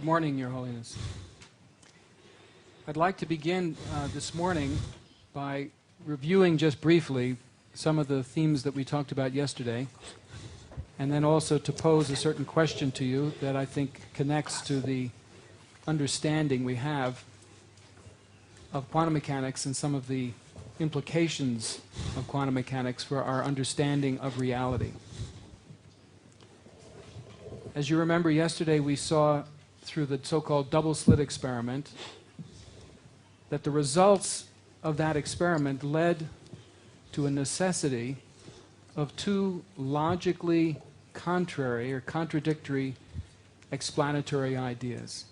Good morning, Your Holiness. I'd like to begin this morning by reviewing just briefly some of the themes that we talked about yesterday, and then also to pose a certain question to you that I think connects to the understanding we have of quantum mechanics and some of the implications of quantum mechanics for our understanding of reality. As you remember, yesterday we saw through the so-called double-slit experiment that the results of that experiment led to a necessity of two logically contrary or contradictory explanatory ideas.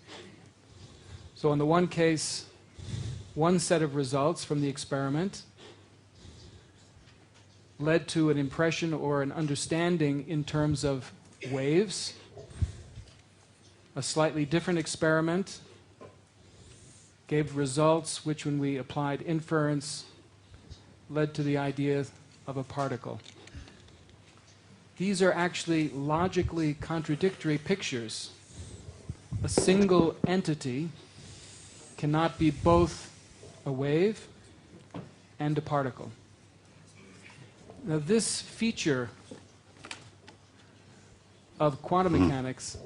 So in the one case, one set of results from the experiment led to an impression or an understanding in terms of waves. A slightly different experiment gave results which, when we applied inference, led to the idea of a particle. These are actually logically contradictory pictures. A single entity cannot be both a wave and a particle. Now, this feature of quantum mechanics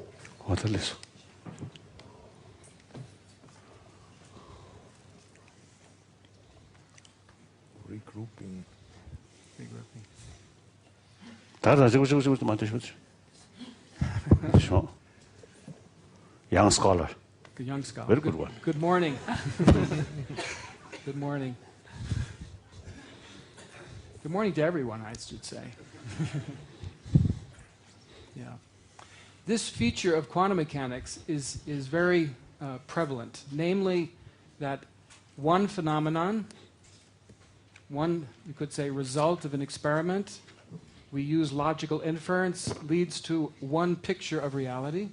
regrouping. Young scholar. Good young scholar. Very good one. Good morning. Good morning. Good morning to everyone, I should say. Yeah. This feature of quantum mechanics is very prevalent, namely that one phenomenon, one, you could say, result of an experiment, we use logical inference, leads to one picture of reality.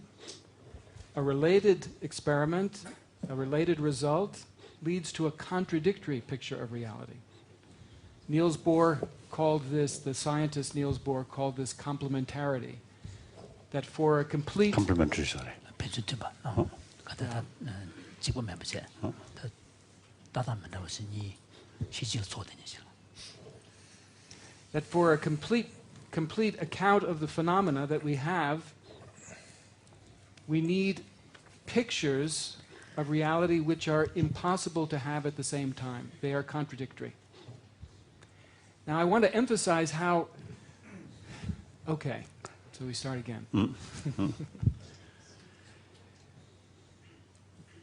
A related experiment, a related result, leads to a contradictory picture of reality. Niels Bohr called this, the scientist Niels Bohr called this complementarity. That for a complete... Complementary, sorry. That for a complete account of the phenomena that we have, we need pictures of reality which are impossible to have at the same time. They are contradictory. Now I want to emphasize how... Okay, so we start again.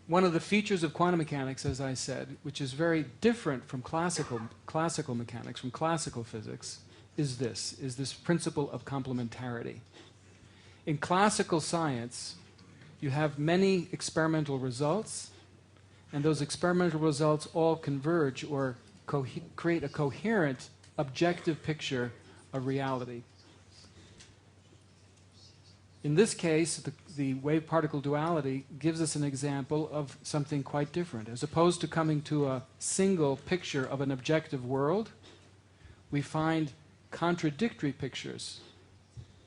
One of the features of quantum mechanics, as I said, which is very different from classical mechanics, from classical physics, is this principle of complementarity. In classical science, you have many experimental results, and those experimental results all converge or create a coherent, objective picture of reality. In this case, the wave-particle duality gives us an example of something quite different. As opposed to coming to a single picture of an objective world, we find contradictory pictures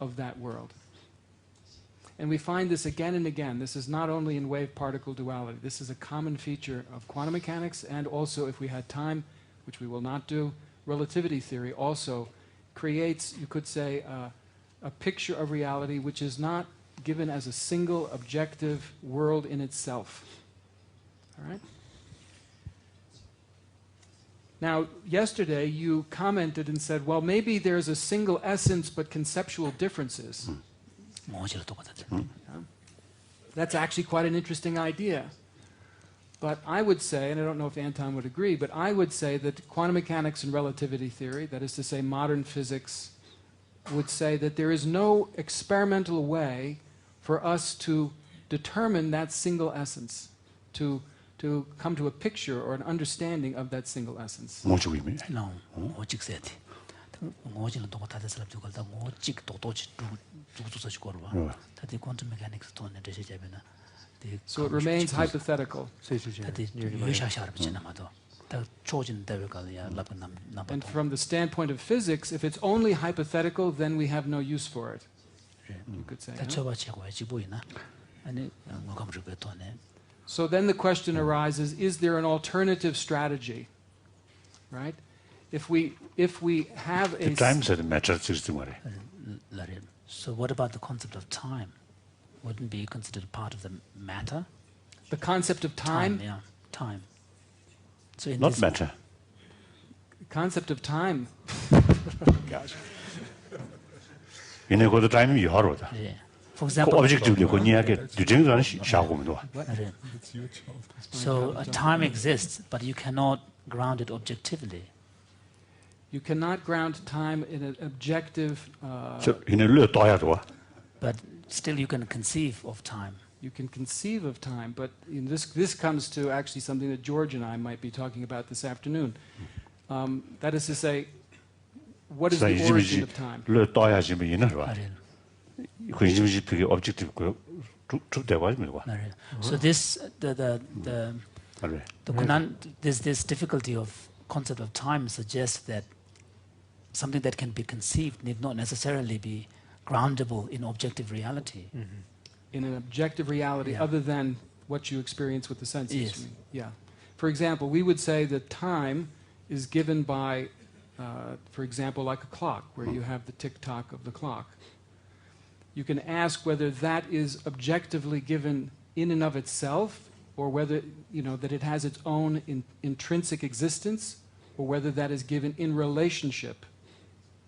of that world. And we find this again and again. This is not only in wave-particle duality. This is a common feature of quantum mechanics, and also, if we had time, which we will not do, relativity theory also creates, you could say, a picture of reality which is not given as a single objective world in itself. All right? Now, yesterday you commented and said, well, maybe there's a single essence but conceptual differences. That's actually quite an interesting idea. But I would say, and I don't know if Anton would agree, but I would say that quantum mechanics and relativity theory, that is to say modern physics, would say that there is no experimental way for us to determine that single essence, to come to a picture or an understanding of that single essence. No. So it remains hypothetical. And from the standpoint of physics, if it's only hypothetical, then we have no use for it. You could say. So then the question arises, is there an alternative strategy? Right? If we have a... time said matter system. So what about the concept of time? Wouldn't be considered part of the matter? The concept of time? Yeah, time. So in Not this matter. Concept of time. Gosh. You know, the time you heard. yeah. For example, Objectively, when you get the things on Shagum. so time exists, but you cannot ground it objectively. You cannot ground time in an objective... So, in a little But still you can conceive of time. You can conceive of time, but this comes to actually something that George and I might be talking about this afternoon. That is to say, what is the origin of time? Objective. So this this difficulty of concept of time suggests that something that can be conceived need not necessarily be groundable in objective reality. In an objective reality other than what you experience with the senses. Yes. Yeah. For example, we would say that time is given by, for example, like a clock, where you have the tick-tock of the clock. You can ask whether that is objectively given in and of itself, or whether, that it has its own intrinsic existence, or whether that is given in relationship.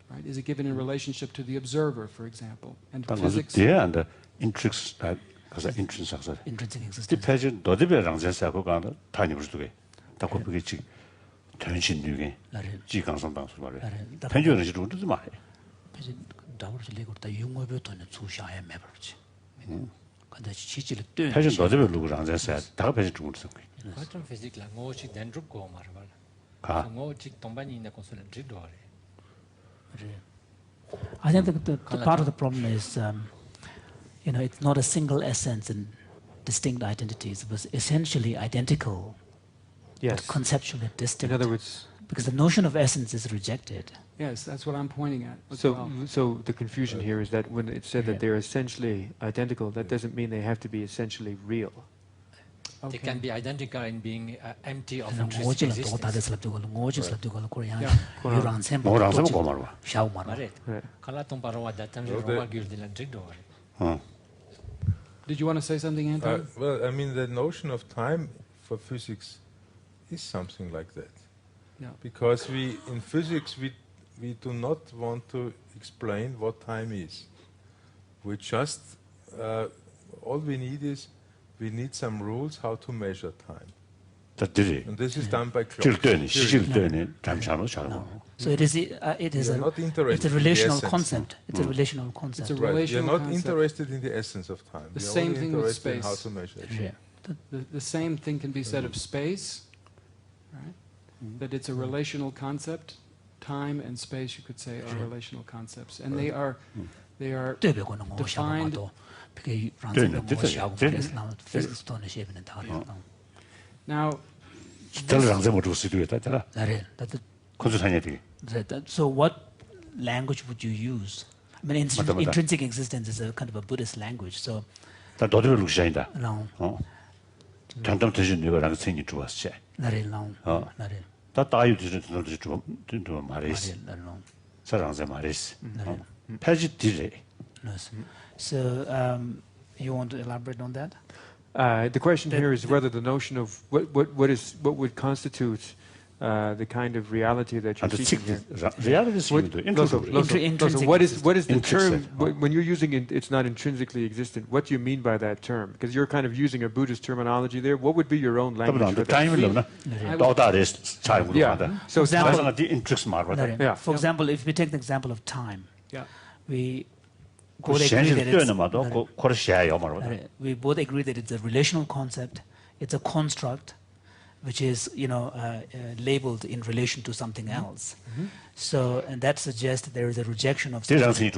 Right? Is it given in relationship to the observer, for example? And physics... Yeah, and intrinsic existence. Depends 너들이랑 전사하고 가는 단위 부르게. 다 고백이 전신류게. 지강성 방수 말이야. 편주는 지도 그러지 마. 그래서 다버지 레고다 용어부터는 주샤에 매버지. 근데 지지를 떼. 편주 너들이 랑 전사 다 편주 중을 써. Quantum physics là ngô chỉ đến rút cổ mà rồi. 가. Ngô chỉ tổng ban nhìn là con số là rít rồi. I think the part of the problem is, it's not a single essence and distinct identities. It was essentially identical, but conceptually distinct. In other words, because the notion of essence is rejected. Yes, that's what I'm pointing at. So the confusion here is that when it said that they're essentially identical, that doesn't mean they have to be essentially real. They can be identical in being empty of 그래서 intrinsic 오지를 또 다들 existence. 슬랍되고 오지를 슬랍되고 그냥 Yeah. 유랑 셈 뭐랑 쓰면 고마워. 샤우 말아. Right. Kala tong parawa datam je roba gildi la rít rồi. Did you want to say something, Anton? Well, I mean, the notion of time for physics is something like that. Yeah. Because in physics, we do not want to explain what time is. We just, all we need is, we need some rules how to measure time. And this is done by clocks. So it is it's a relational concept. It's a relational concept. It's a Right. We are relational not concept. interested in the essence of time. The We are same only thing with interested in how space. to measure it. Yeah. The same thing can be said of space, right? That it's a relational concept. Time and space, you could say, are relational concepts, and they are defined. Now, so what language would you use? I mean, intrinsic existence is a kind of a Buddhist language. So no. So you want to elaborate on that? The question here is whether the notion of what would constitute the kind of reality that you're seeking here. What is the term when you're using it? It's not intrinsically existent. What do you mean by that term? Because you're kind of using a Buddhist terminology there. What would be your own language for that? Yeah. So For example, if we take the example of time, we both agree that it's a relational concept. It's a construct, which is labeled in relation to something else. So, and that suggests that there is a rejection of something.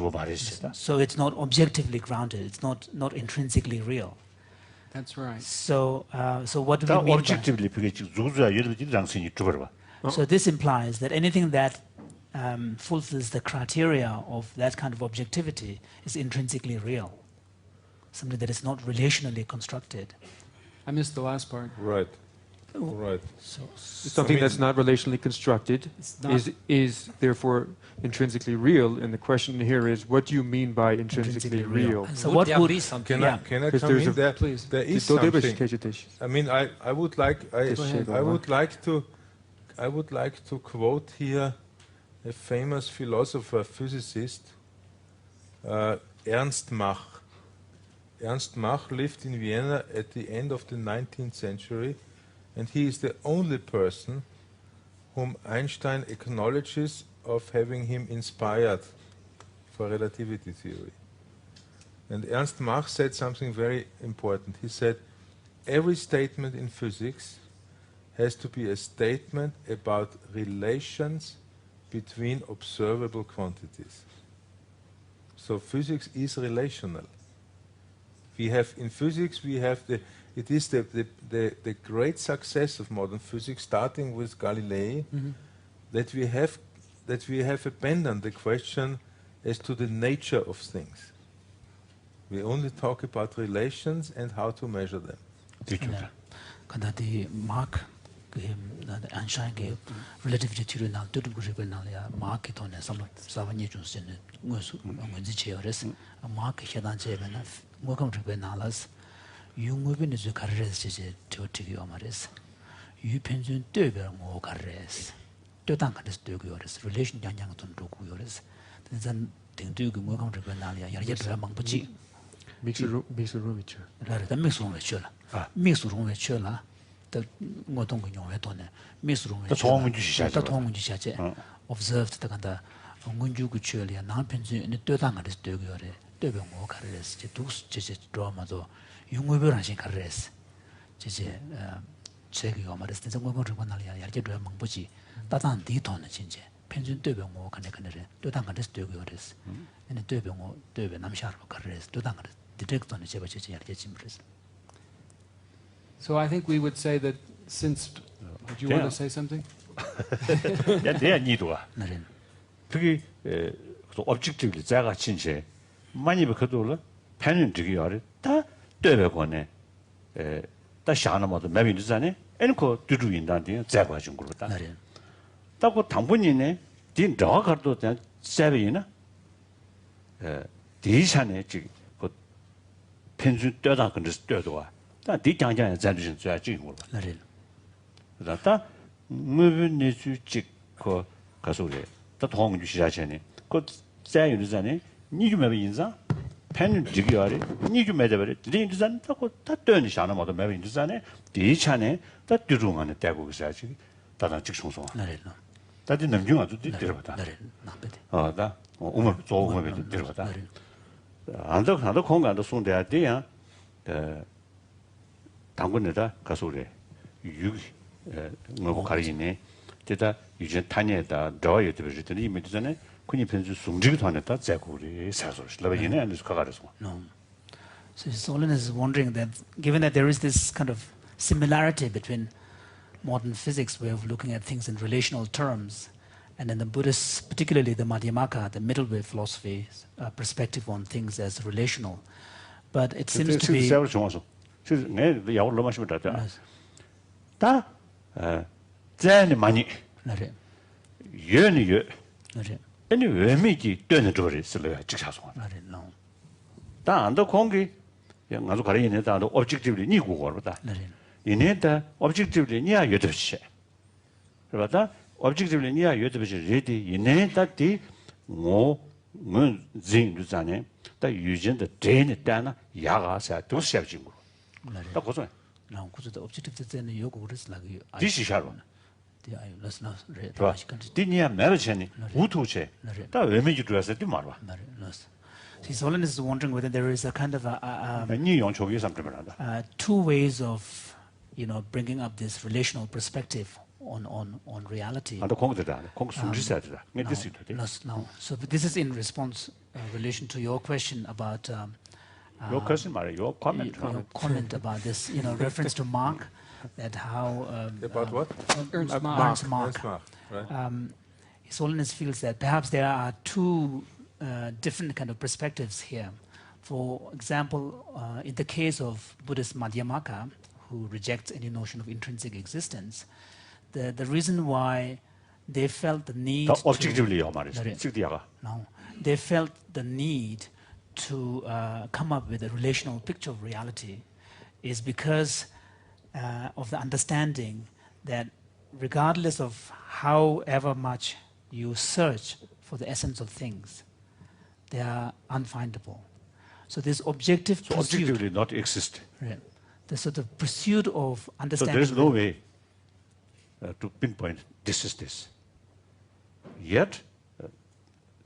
So it's not objectively grounded. It's not intrinsically real. That's right. So what do we mean by? So this implies that anything that fulfills the criteria of that kind of objectivity is intrinsically real. something that is not relationally constructed. I missed the last part. Right. Right. So, Something that's not relationally constructed is therefore intrinsically real, and the question here is, what do you mean by intrinsically real? so Would what there would be something? Can I Because come there's in a- there? Please. There is Então, something. I mean, I would like to quote here a famous philosopher, physicist, Ernst Mach. Ernst Mach lived in Vienna at the end of the 19th century, and he is the only person whom Einstein acknowledges of having him inspired for relativity theory. And Ernst Mach said something very important. He said, every statement in physics has to be a statement about relations between observable quantities. So physics is relational. We have in physics, it is the great success of modern physics, starting with Galilei, that we have abandoned the question as to the nature of things. We only talk about relations and how to measure them. Когда the Mark Einstein ke relativity theory na to the na ya Mark to ne samanye jun ne ngosu ngonzi cheores Mark hedan che na ngokam tribe na las yungwe ne zu karres che to tigi amares yu penjun de be ngo karres to dan kan de gores relation yang yang ton do gores then ding du ngokam tribe na ya ya de mang buji Mix a room with you. la de mix room che la mix room che la ngô tông của nhau thôi nè, miss room 다 통문 주시자. 다 통문 주시자. Observed 다 간다. 응군주 그 처리야. 남편지 네 떠당 가서 되고래. 되병 뭐 가르레스. 제 두스 제 드라마도 융의별 하신 가르레스. 제 제가 말했을 때 정말 그런 날이야. 야게 돼 망보지. 따단 뒤도는 진짜. 편준 되병 뭐 간에 떠당 가서 되고래스. 네 되병 뭐 되병 남샤로 가르레스. 떠당 가서 디렉터는 제가 제 야게 짐브레스. So I think we would say that since... Did you want to say something? 내 니도가. 그게 objectively 자가 진짜 많이 그것도 편은 되게 어려. 다 되베고네. 다 샤나마도 매비잖아요. 에코 두두인단데 자가 준 거다. 따고 당분이네. 딘 저가도 된 세비나. 디산에 지금 그 편주 떠다 근데 떠도와. 다 뒤장장에 잔주신 줘야 지금 거. 나를. 그다다 무슨 내주직 그 가서래. 다 통주 시작하네. 그 자유르잖아요. 니주매 인자 팬은 지기 아래 니주매 되버리. 리인자는 타고 다 떠니 샤나 모두 매 인자네. 뒤찬에 다 뒤중안에 대고 그래야지. 다다 직송송. 나를. 다들 남중아도 들어봤다. 나를. 나베데. 다 오늘 조금만 들어봤다. 안도 공간도 손대야 돼야. 당군에다 가서래 유 뭐 가리네 제가 이제 탄에다 저여 되버지더니 이미지잖아요 군이 편주 숨지기도 하는다 자고리 사소를 라베네 안에서 가가려서 No. So Holiness is wondering that given that there is this kind of similarity between modern physics way of looking at things in relational terms and then the Buddhists, particularly the Madhyamaka, the middle way philosophy perspective on things as relational, but it seems to be 그래서 내 야वर 로마시면 다 전에 많이 나래. 연이 나래. 아니 왜미지 되는 저리 쓸어야 직사송 나래. No. 다 안도 공기 아주 가리네 다도 objectively 니고 거다 나래. 이네다 objectively 니야 여덟시 그러다 objectively 니야 여덟시 레디 이네다디 뭐문 진주자네 다 유전의 제네 때나 야가서 도시합진 거 다 고소해. 나 그저 objective 때는 요거 그랬어 나기. 디시샤로. 디 아이 let's not read. 디니야 메르체니 우투체. 다 외면지 들어서 좀 말아. See, Holiness is wondering whether there is a kind of 니 용초기 삼점을한다. two ways of, bringing up this relational perspective on reality. 안도 공부되다. 공부 숨지셔야다. 네 디스도 돼. No. So this is in response relation to your question about your question, Mario, your comment. Your comment about this, reference to Mark, that how about what? Ernst Mark. Right. His Holiness feels that perhaps there are two different kind of perspectives here. For example, in the case of Buddhist Madhyamaka, who rejects any notion of intrinsic existence, the reason why they felt the need objectively요 to, 말이죠. 직디아가. no, they felt the need to come up with a relational picture of reality is because of the understanding that regardless of however much you search for the essence of things, they are unfindable. So this objective pursuit, objectively not exist. right, the sort of pursuit of So understanding. there is no way to pinpoint this is this. Yet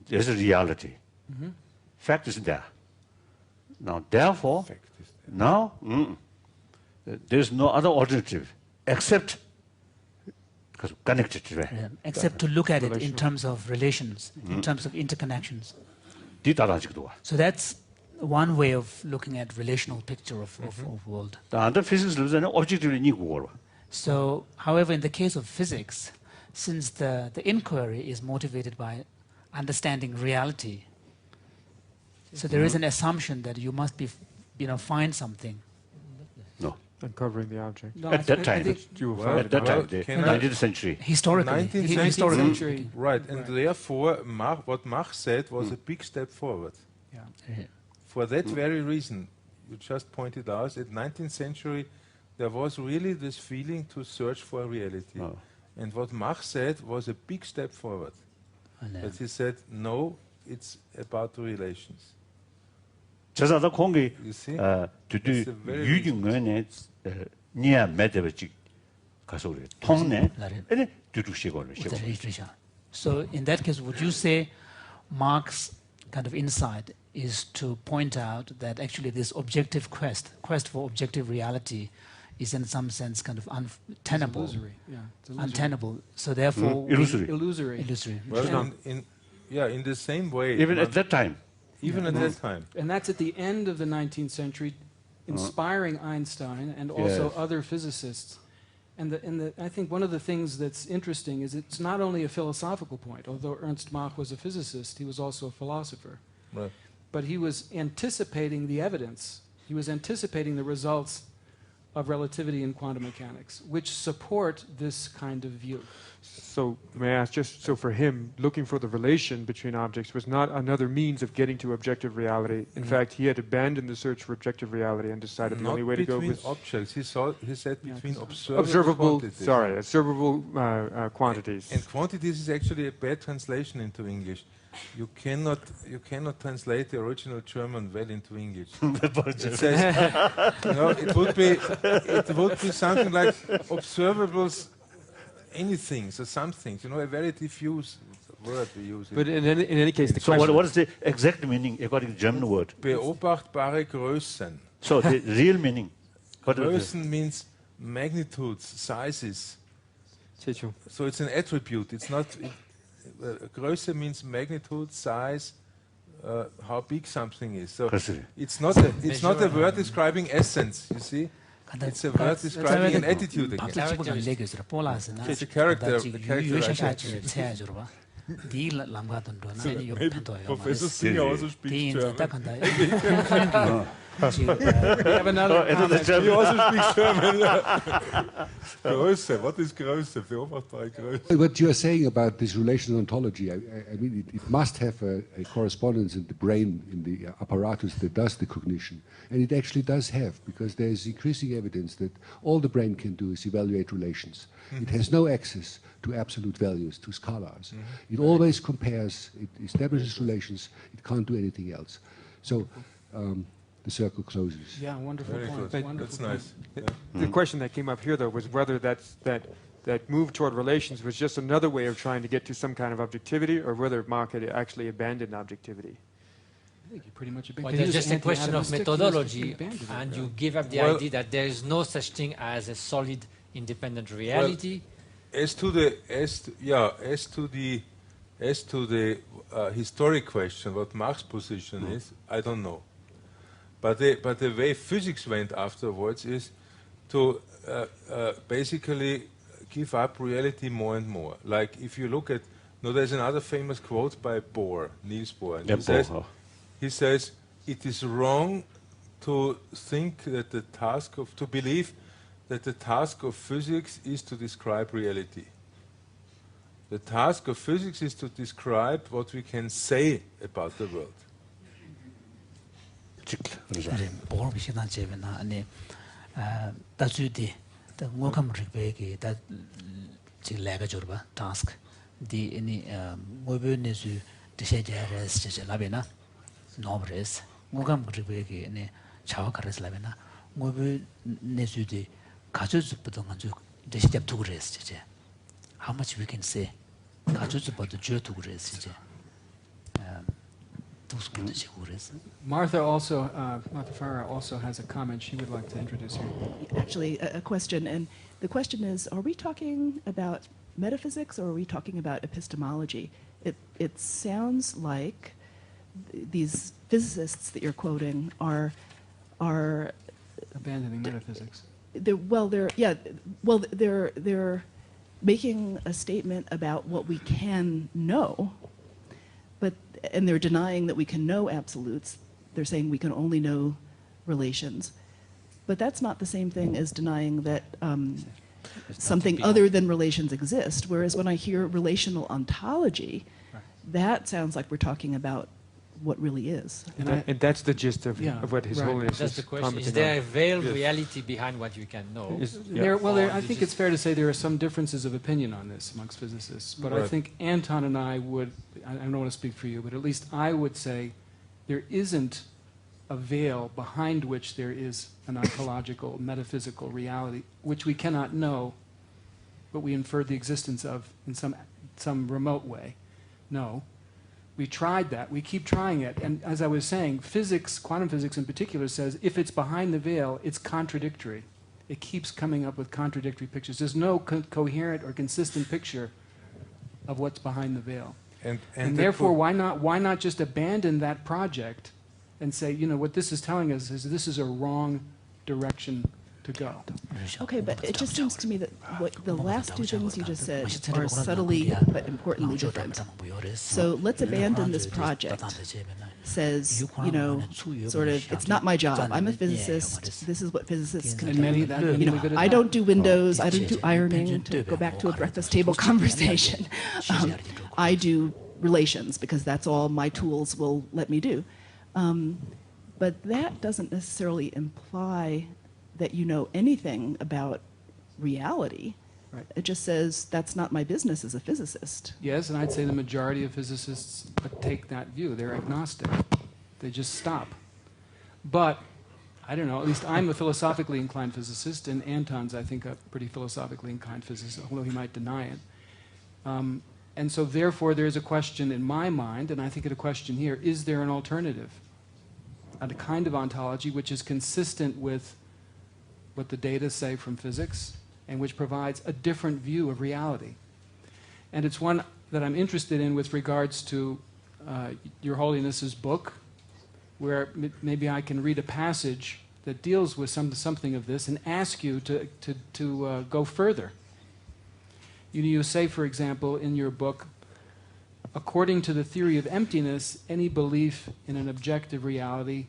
there is a reality. Fact is there. Now, therefore, now there is no other alternative except because connected, right? Yeah, except to look at it in terms of relations, in terms of interconnections. So that's one way of looking at relational picture of world. So, however, in the case of physics, since the inquiry is motivated by understanding reality, so there is an assumption that you must be, find something. No. Uncovering the object. No, At that time, At that time, the 19th century. Historically. 19th century. Right, and therefore, what Mach said was a big step forward. Yeah. For that very reason, you just pointed out, at 19th century, there was really this feeling to search for reality. Oh. And what Mach said was a big step forward. But he said, no, it's about the relations. 저자도 공기 You see? 두두 It's a very 유중원의 니아 매대버직 가서 그래 통내 아니 두두시고는 So in that case, would you say Marx's kind of insight is to point out that actually this objective quest for objective reality is in some sense kind of untenable. Illusory. Yeah, it's illusory. Untenable. So therefore... Illusory. Illusory. Well, in the same way. Even at that time. Even at that time. And that's at the end of the 19th century, inspiring Einstein and also other physicists. And I think one of the things that's interesting is it's not only a philosophical point. Although Ernst Mach was a physicist, he was also a philosopher. Right. But he was anticipating the evidence. He was anticipating the results of relativity and quantum mechanics, which support this kind of view. So may I ask, just so for him, looking for the relation between objects was not another means of getting to objective reality. In fact, he had abandoned the search for objective reality and decided the only way to go was objects. He said between observable quantities. Observable quantities. And quantities is actually a bad translation into English. You cannot translate the original German well into English. It says, it would be something like observables, anything, so some things. A very diffuse word we use. But in any case, the so question... what is the exact meaning according to German word? Beobachtbare Größen. So the real meaning. Größen means magnitudes, sizes. So it's an attribute. It's not. Größe means magnitude, size, how big something is. So it's not a word describing essence. You see. It's a word describing an attitude again. It's a character. Professor Singer also speaks German. We have another comment. He also speaks German. Größe. What is Größe? Beobachtbare Größe. What you are saying about this relational ontology, I mean, it must have a correspondence in the brain, in the apparatus that does the cognition. And it actually does have, because there is increasing evidence that all the brain can do is evaluate relations. It has no access to absolute values, to scalars. It always compares, it establishes relations, it can't do anything else. So the circle closes. Yeah, wonderful point. That's nice. The question that came up here, though, was whether that move toward relations was just another way of trying to get to some kind of objectivity, or whether Mach had actually abandoned objectivity. I think he pretty much Well, there's just a question of methodology, and you give up the idea that there is no such thing as a solid, independent reality. As to the historic question, what Mach's position is, I don't know. But the way physics went afterwards is to basically give up reality more and more. Like if you look at, there's another famous quote by Bohr, Niels Bohr. And he says, it is wrong to think that to believe that the task of physics is to describe reality. The task of physics is to describe what we can say about the world. Task the any mobility to labina nobres mugam gribeki any chawakares labina mobil nesude kajus budonganju desijap to rest. How much we can say kajus about the joy to rest. Martha Farah also has a comment she would like to introduce here. Actually, a question, and the question is: are we talking about metaphysics or are we talking about epistemology? It sounds like these physicists that you're quoting are abandoning metaphysics. They're making a statement about what we can know, and they're denying that we can know absolutes. They're saying we can only know relations. But that's not the same thing as denying that something other than relations exist. Whereas when I hear relational ontology, that sounds like we're talking about what really is. And that's the gist of what His Holiness That's is the question. commenting Is there on. a veiled reality behind what you can know? I think it's fair to say there are some differences of opinion on this amongst physicists. But I think Anton and I don't want to speak for you, but at least I would say there isn't a veil behind which there is an ontological, metaphysical reality, which we cannot know, but we infer the existence of in some remote way. No. We tried that. We keep trying it. And as I was saying, physics, quantum physics in particular, says if it's behind the veil, it's contradictory. It keeps coming up with contradictory pictures. There's no coherent or consistent picture of what's behind the veil. And therefore, why not just abandon that project and say, what this is telling us is this is a wrong direction to go. Okay, but it just seems to me that what the last two things you just said are subtly but importantly different. So let's abandon this project. Says, sort of, it's not my job. I'm a physicist. This is what physicists can do. I don't do windows. I don't do ironing, to go back to a breakfast table conversation. I do relations because that's all my tools will let me do. But that doesn't necessarily imply that you know anything about reality. Right. It just says that's not my business as a physicist. Yes, and I'd say the majority of physicists take that view. They're agnostic. They just stop. But, I don't know, at least I'm a philosophically inclined physicist, and Anton's, I think, a pretty philosophically inclined physicist, although he might deny it. And so therefore there's a question in my mind, and I think it's a question here, is there an alternative? A kind of ontology which is consistent with what the data say from physics, and which provides a different view of reality. And it's one that I'm interested in with regards to Your Holiness's book, where maybe I can read a passage that deals with something of this and ask you to go further. You say, for example, in your book, according to the theory of emptiness, any belief in an objective reality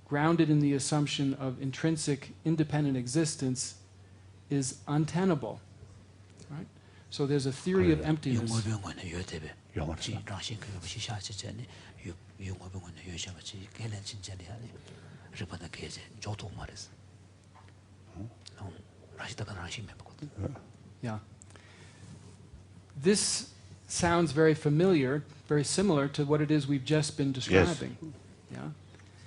grounded in the assumption of intrinsic independent existence is untenable. Right? So there's a theory of emptiness. Yeah. This sounds very familiar, very similar to what it is we've just been describing. Yes. Yeah.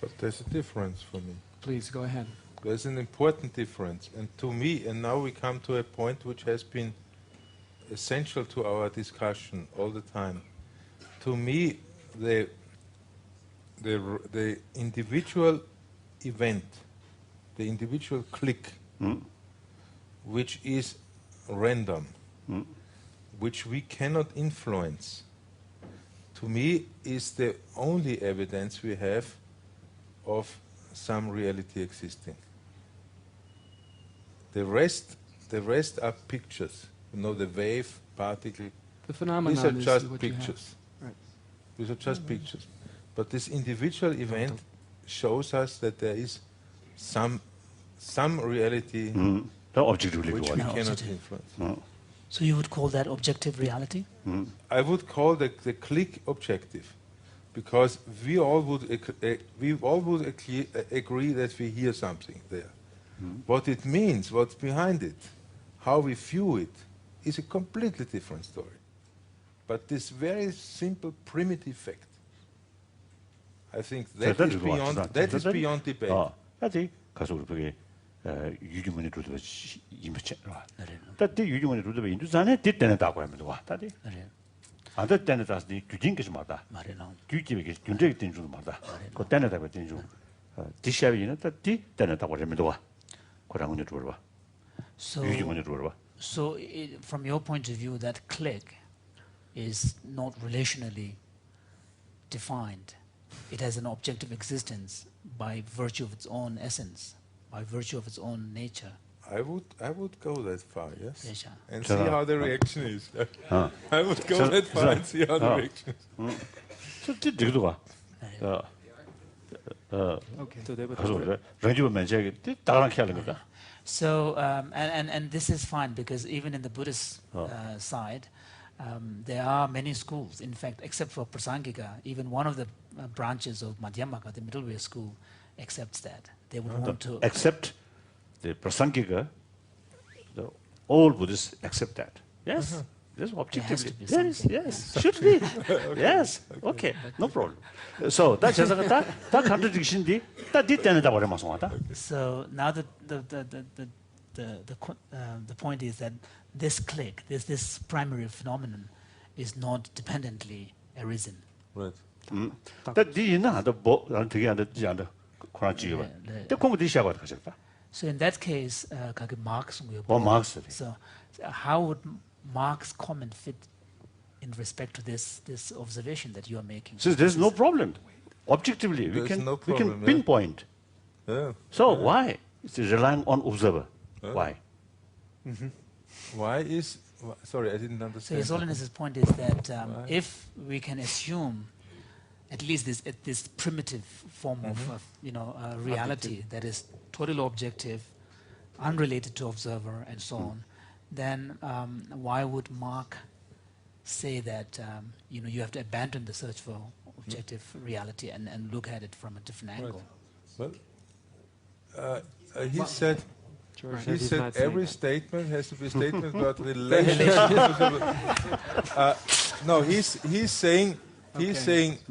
But there's a difference for me. Please, go ahead. There's an important difference. And to me, and now we come to a point which has been essential to our discussion all the time. To me, the individual event, the individual click, which is random, which we cannot influence, to me is the only evidence we have of some reality existing. The rest are pictures. The wave, particle. The phenomenon these are just is what pictures. Right. These are just pictures. But this individual event shows us that there is some reality objectively which we cannot influence. So you would call that objective reality? I would call the click objective, because we all would agree that we hear something there. What it means, what's behind it, how we view it, is a completely different story. But this very simple, primitive fact, I think that is beyond debate. That's 가서 우리 유주문이 루드가 임치. 다들 유주문이 루드가 인도산에 됐다고 하면 와. 다들. 안 됐다는 다시 규진께서 말다. 말해라. 규집에게 준적이 된 줄도 말다. 그 때는다고 된 줄. 디샤비는 다디 때는다고 하면 와. 그랑은 줄 봐. 유주문이 줄 봐. So from your point of view, that click is not relationally defined. It has an objective existence by virtue of its own essence, by virtue of its own nature. I would go that far, yes. Yes, sir. And see how the reaction is. I would go that far and see how the reaction is. So 저기도 가. So and this is fine, because even in the Buddhist side, there are many schools. In fact, except for Prasangika, even one of the branches of Madhyamaka, the middle way school, accepts that. They would want to accept the Prasangika. All Buddhists accept that. Yes. This objectively. Yes. Should be. Yes. Okay. No problem. So that contradiction. So now the point is that this click, this primary phenomenon, is not dependently arisen. Right. So in that case, Marx. So how would Marx's comment fit in respect to this observation that you are making? So there's no problem. Objectively, we can pinpoint. Yeah. So why? It's relying on observer. Why? Why is... Sorry, I didn't So understand. His Holiness's point is that if we can assume at least this primitive form of reality that is totally objective, unrelated to observer, and so on, then why would Marx say that you have to abandon the search for objective reality and look at it from a different angle? Well, he said every statement has to be a statement about relationship. No, he's saying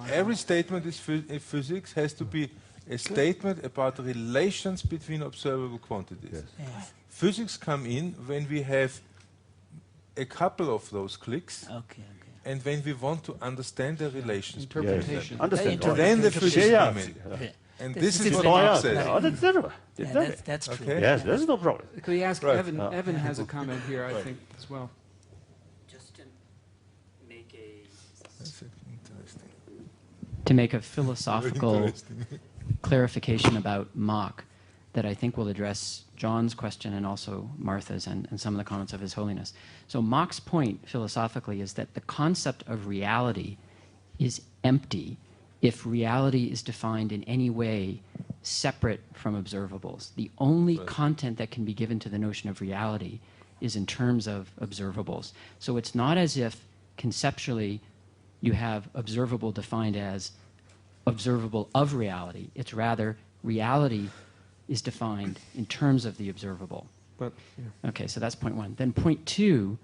every statement in physics has to be a statement about the relations between observable quantities. Yes. Physics come in when we have a couple of those clicks, and when we want to understand the relations. Interpretation. Then the physics come in. And this is what Marx says. That's true. Okay. Yes, there's no problem. Could we ask Evan? Evan has a comment here, I think, as well. Just to make That's interesting. To make a philosophical clarification about Mach that I think will address John's question and also Martha's and some of the comments of His Holiness. So Mach's point philosophically is that the concept of reality is empty if reality is defined in any way separate from observables. The only content that can be given to the notion of reality is in terms of observables. So it's not as if conceptually you have observable defined as observable of reality. It's rather reality is defined in terms of the observable. But, Okay, so that's point one. Then point two,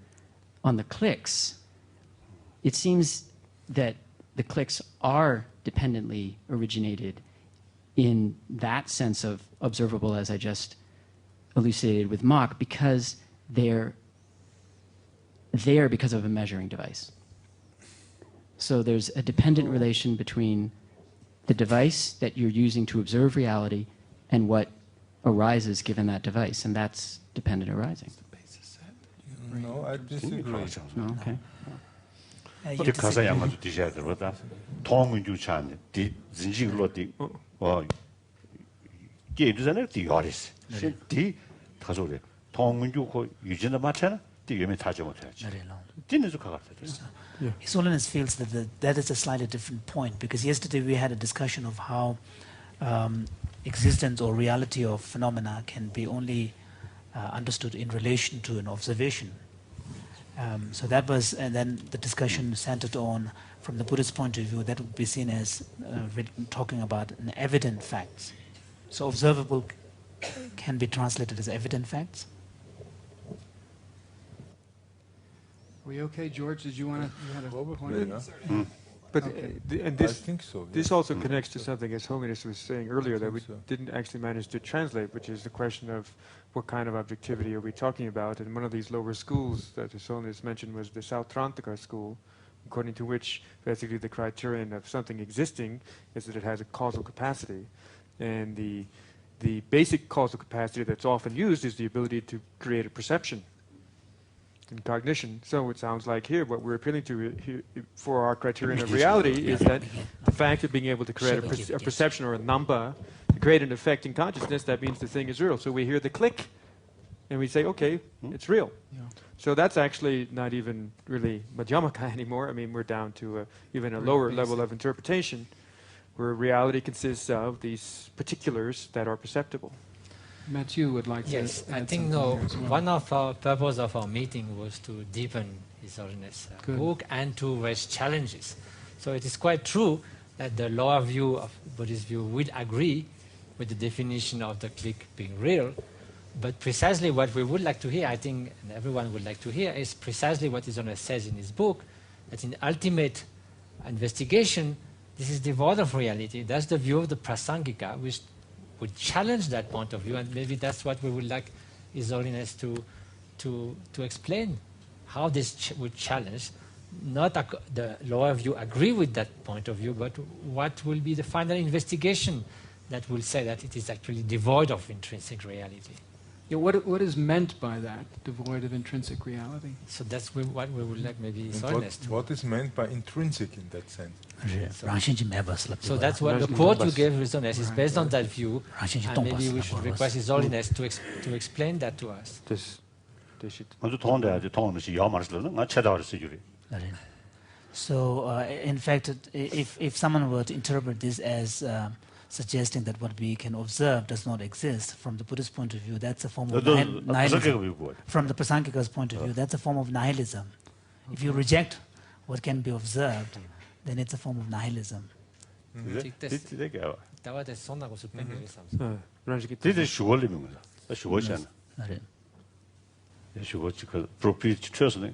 on the clicks, it seems that the clicks are dependently originated in that sense of observable, as I just elucidated with Mach, because they're there because of a measuring device. So there's a dependent relation between the device that you're using to observe reality and what arises given that device, and that's dependent arising. No, I disagree. No, okay. 그 가사 양만도 뒤셔야 되거든. 통은주찬 디 진지글로디 게임전에 디어리스. 디 가서래. 통은주고 유진의 마찬 디 유명 타지 못해야지. 딘에서 가갔다. His Holiness feels that that is a slightly different point, because yesterday we had a discussion of how existence or reality of phenomena can be only understood in relation to an observation. So that was, and then the discussion centered on, from the Buddhist point of view, that would be seen as talking about an evident facts. So observable can be translated as evident facts. Are we okay, George? Did you want to? You had a point? Yeah. But and this, I think so, this yeah. also connects to something His Holiness was saying earlier that we didn't actually manage to translate, which is the question of what kind of objectivity are we talking about. And one of these lower schools that His Holiness mentioned was the Sautrantika school, according to which basically the criterion of something existing is that it has a causal capacity. And the basic causal capacity that's often used is the ability to create a perception and cognition. So it sounds like here what we're appealing to here for our criterion of reality is that the fact of being able to create a perception or a number, to create an effect in consciousness, that means the thing is real. So we hear the click and we say, okay, it's real. Yeah. So that's actually not even really Madhyamaka anymore. I mean, we're down to even a lower level of interpretation where reality consists of these particulars that are perceptible. Matthew would like Yes, to I add think something here as well. one of our purpose of our meeting was to deepen His Holiness' book and to raise challenges. So it is quite true that the lower view of Buddhist view would agree with the definition of the click being real, but precisely what we would like to hear, I think, and everyone would like to hear, is precisely what His Holiness says in his book, that in ultimate investigation, this is devoid of reality. That's the view of the Prasangika, which would challenge that point of view, and maybe that's what we would like His Holiness to explain, how this would challenge, not the lower view agree with that point of view, but what will be the final investigation that will say that it is actually devoid of intrinsic reality. Yeah, what is meant by that, devoid of intrinsic reality? So that's what we would like maybe His Holiness to. What is meant by intrinsic in that sense? So that's what the quote you gave, His Holiness, is based on that view, and maybe we should request His Holiness to explain that to us. 먼저 통한데 통하면서 야 말했거든. 나 체다 그랬어 줄이. So, in fact, if someone were to interpret this as suggesting that what we can observe does not exist, from the Buddhist point of view, that's a form of nihilism. From the Prasangika's point of view, that's a form of nihilism. If you reject what can be observed, then it's a form of nihilism.这是学里面的，那学先的，学这个 appropriate choice 呢。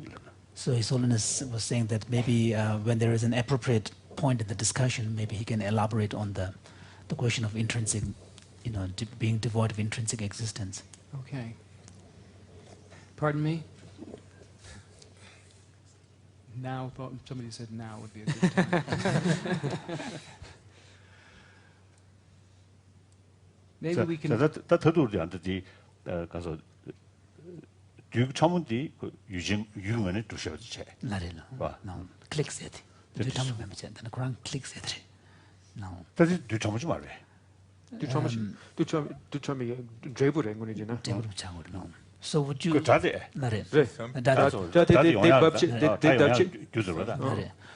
So His Holiness was saying that maybe when there is an appropriate point in the discussion, maybe he can elaborate on the question of intrinsic, being devoid of intrinsic existence. Okay. Pardon me? Now, somebody said now would be a good time. Maybe we can. 다 더더우리한테 가서 교육 전문디 그 유형을 두셔야지 제. 나래는. 나 클릭 해야 돼. 두 전문 멤버 쟤한테는 그냥 클릭 해야 돼. 나. 다시 두 전문지 말래. 두 전문이 드레블 행군이잖아. 드레블 장으로 나. So would you? 그 자대. 나래.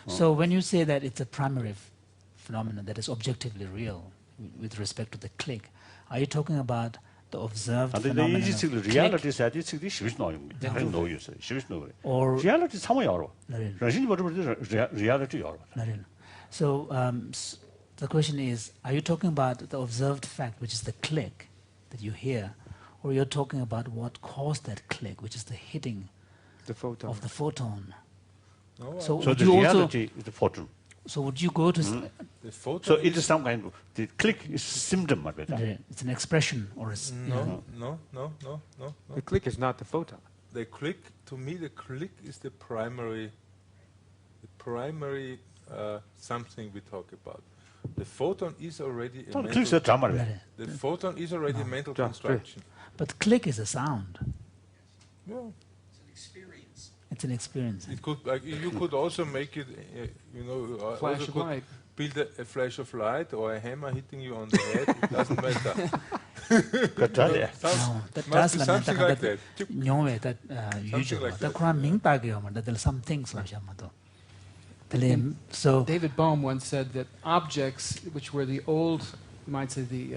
So when you say that it's a primary phenomenon that is objectively real with respect to the click, are you talking about the observed phenomenon of click? reality side is the shivs no use. Shivs no. Or reality somewhere yaro. Reality yaro. So the question is, are you talking about the observed fact, which is the click that you hear, or you're talking about what caused that click, which is the hitting of the photon? No, so the reality is the photon. So would you go to the photon? So it is some kind of the click is symptom of it. It's an expression or a no. The click is not the photon. The click, to me, the click is the primary something we talk about. The photon is already a mental construction. But click is a sound. Well, it's an experience. It's an experience. It could, you could also make it, flash of light. Build a flash of light or a hammer hitting you on the head. It doesn't matter. That's something like that. Some things so David Bohm once said that objects which were the old you might say the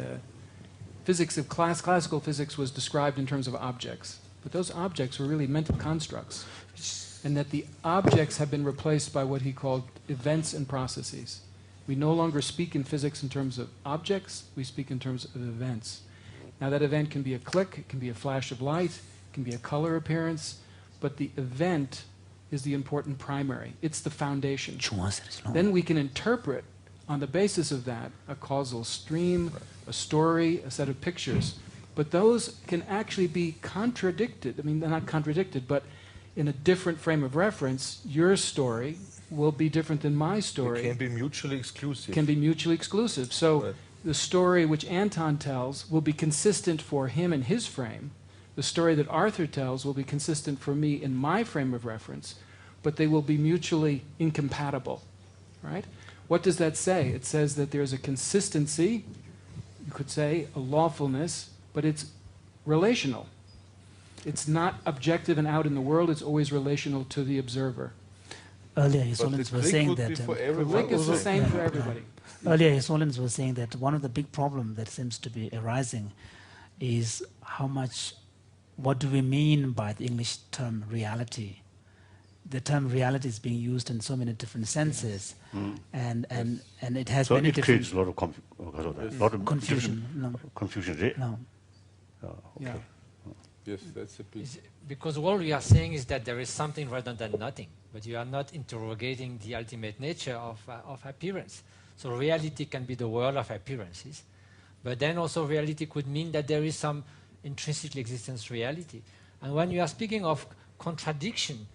physics of classical physics was described in terms of objects, but those objects were really mental constructs, and that the objects have been replaced by what he called events and processes. We no longer speak in physics in terms of objects, we speak in terms of events. Now that event can be a click, it can be a flash of light, it can be a color appearance, but the event is the important primary. It's the foundation. Then we can interpret, on the basis of that, a causal stream, a story, a set of pictures. But those can actually be contradicted. I mean, they're not contradicted, but in a different frame of reference, your story will be different than my story. It can be mutually exclusive. Can be mutually exclusive. So Right. the story which Anton tells will be consistent for him in his frame. The story that Arthur tells will be consistent for me in my frame of reference, but they will be mutually incompatible, right? What does that say? It says that there's a consistency, you could say a lawfulness, but it's relational. It's not objective and out in the world, it's always relational to the observer. Earlier, His Holiness was saying that The link is the same for everybody. earlier His Holiness was saying that one of the big problems that seems to be arising is what do we mean by the English term reality? The term reality is being used in so many different senses, and it has So many it different creates a lot of confusion. No. confusion. Right? No. Yeah. Yes, that's a big. Because all we are saying is that there is something rather than nothing, but you are not interrogating the ultimate nature of appearance. So reality can be the world of appearances, but then also reality could mean that there is some intrinsically existence reality. And when you are speaking of contradiction,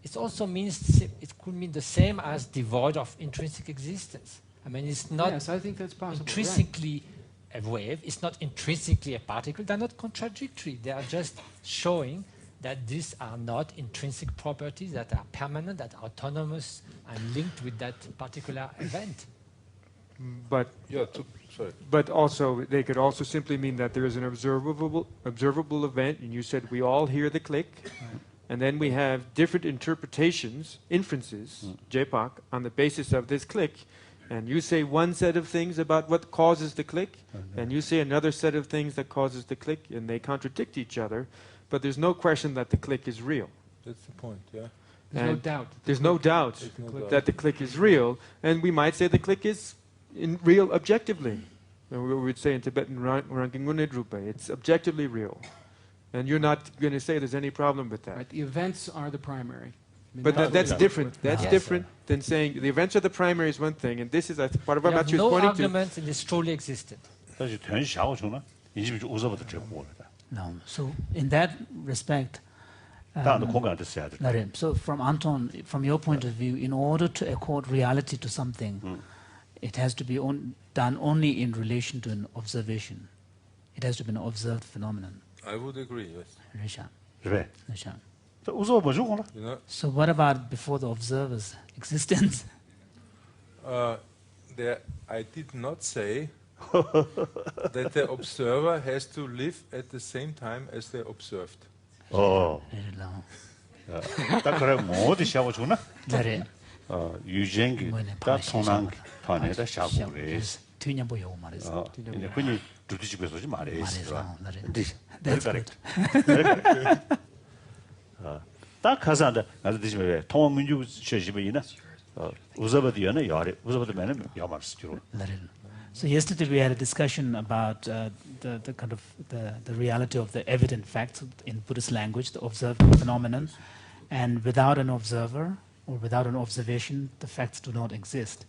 it also means, it could mean the same as devoid of intrinsic existence. I mean, it's not Yes, I think that's possible. intrinsically a wave, it's not intrinsically a particle, they're not contradictory, they are just showing that these are not intrinsic properties that are permanent, that are autonomous and linked with that particular event. But Yeah, sorry. But also, they could also simply mean that there is an observable event, and you said we all hear the click, and then we have different interpretations, inferences, JPOC, on the basis of this click, and you say one set of things about what causes the click, and you say another set of things that causes the click, and they contradict each other, but there's no question that the click is real. That's the point, yeah. There's no And doubt. There's no doubt There's no doubt. that the click is real, and we might say the click is real objectively. And we would say in Tibetan, it's objectively real. And you're not going to say there's any problem with that. Right, the events are the primary. I mean, But that's different. That's Yes. different than saying the events are the primary is one thing, and this is part of There what are Matthew is no pointing to. arguments in this truly existed. 사실 변시하고 저는 인심이 좀 웃어버도 되고 그러다. No. So in that respect, 다음도 공감한테 써야 돼. Narim, so from Anton, from your point of view, in order to accord reality to something, it has to be done only in relation to an observation. It has to be an observed phenomenon. I would agree, yes. Risha, 그래. Risha. 또 웃어보죠, 그럼. You know, So what about before the observer's existence? I did not say that the observer has to live at the same time as the observed. Very long. 딱 그래 모두 시하고 주나? Nare, 유쟁기 다 통랑 판에다 시하고 그래. 뒤냐 보여 말해서. 근데 그니 두디집에서 오지 말했어. That's good. 딱 가서한테 나도 뒤집에 왜 통원민주 시집에 있나? 우서버디는 야래 우서버디 매는 야마스 주로. So yesterday we had a discussion about the kind of the reality of the evident facts in Buddhist language, the observed phenomenon, and without an observer or without an observation, the facts do not exist.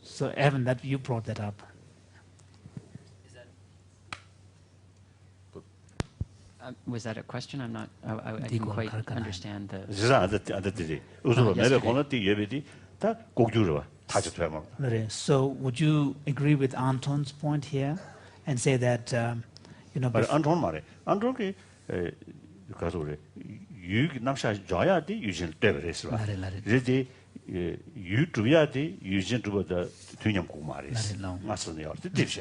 So Evan, that you brought that up. Was that a question? I'm not. I didn't quite understand the. 세상 안들이 우서버 매를 거는데 예배디 다 꼭주로 다 좋다 말. So would you agree with Anton's point here and say that 안톤 말에 안톤이 가서 그래 유 남샤 줘야 돼 유진 때버렸어. 이제 유튜브야 돼 유진 두보다 뒤념 고 말했어. 맞습니다. 뜻이지.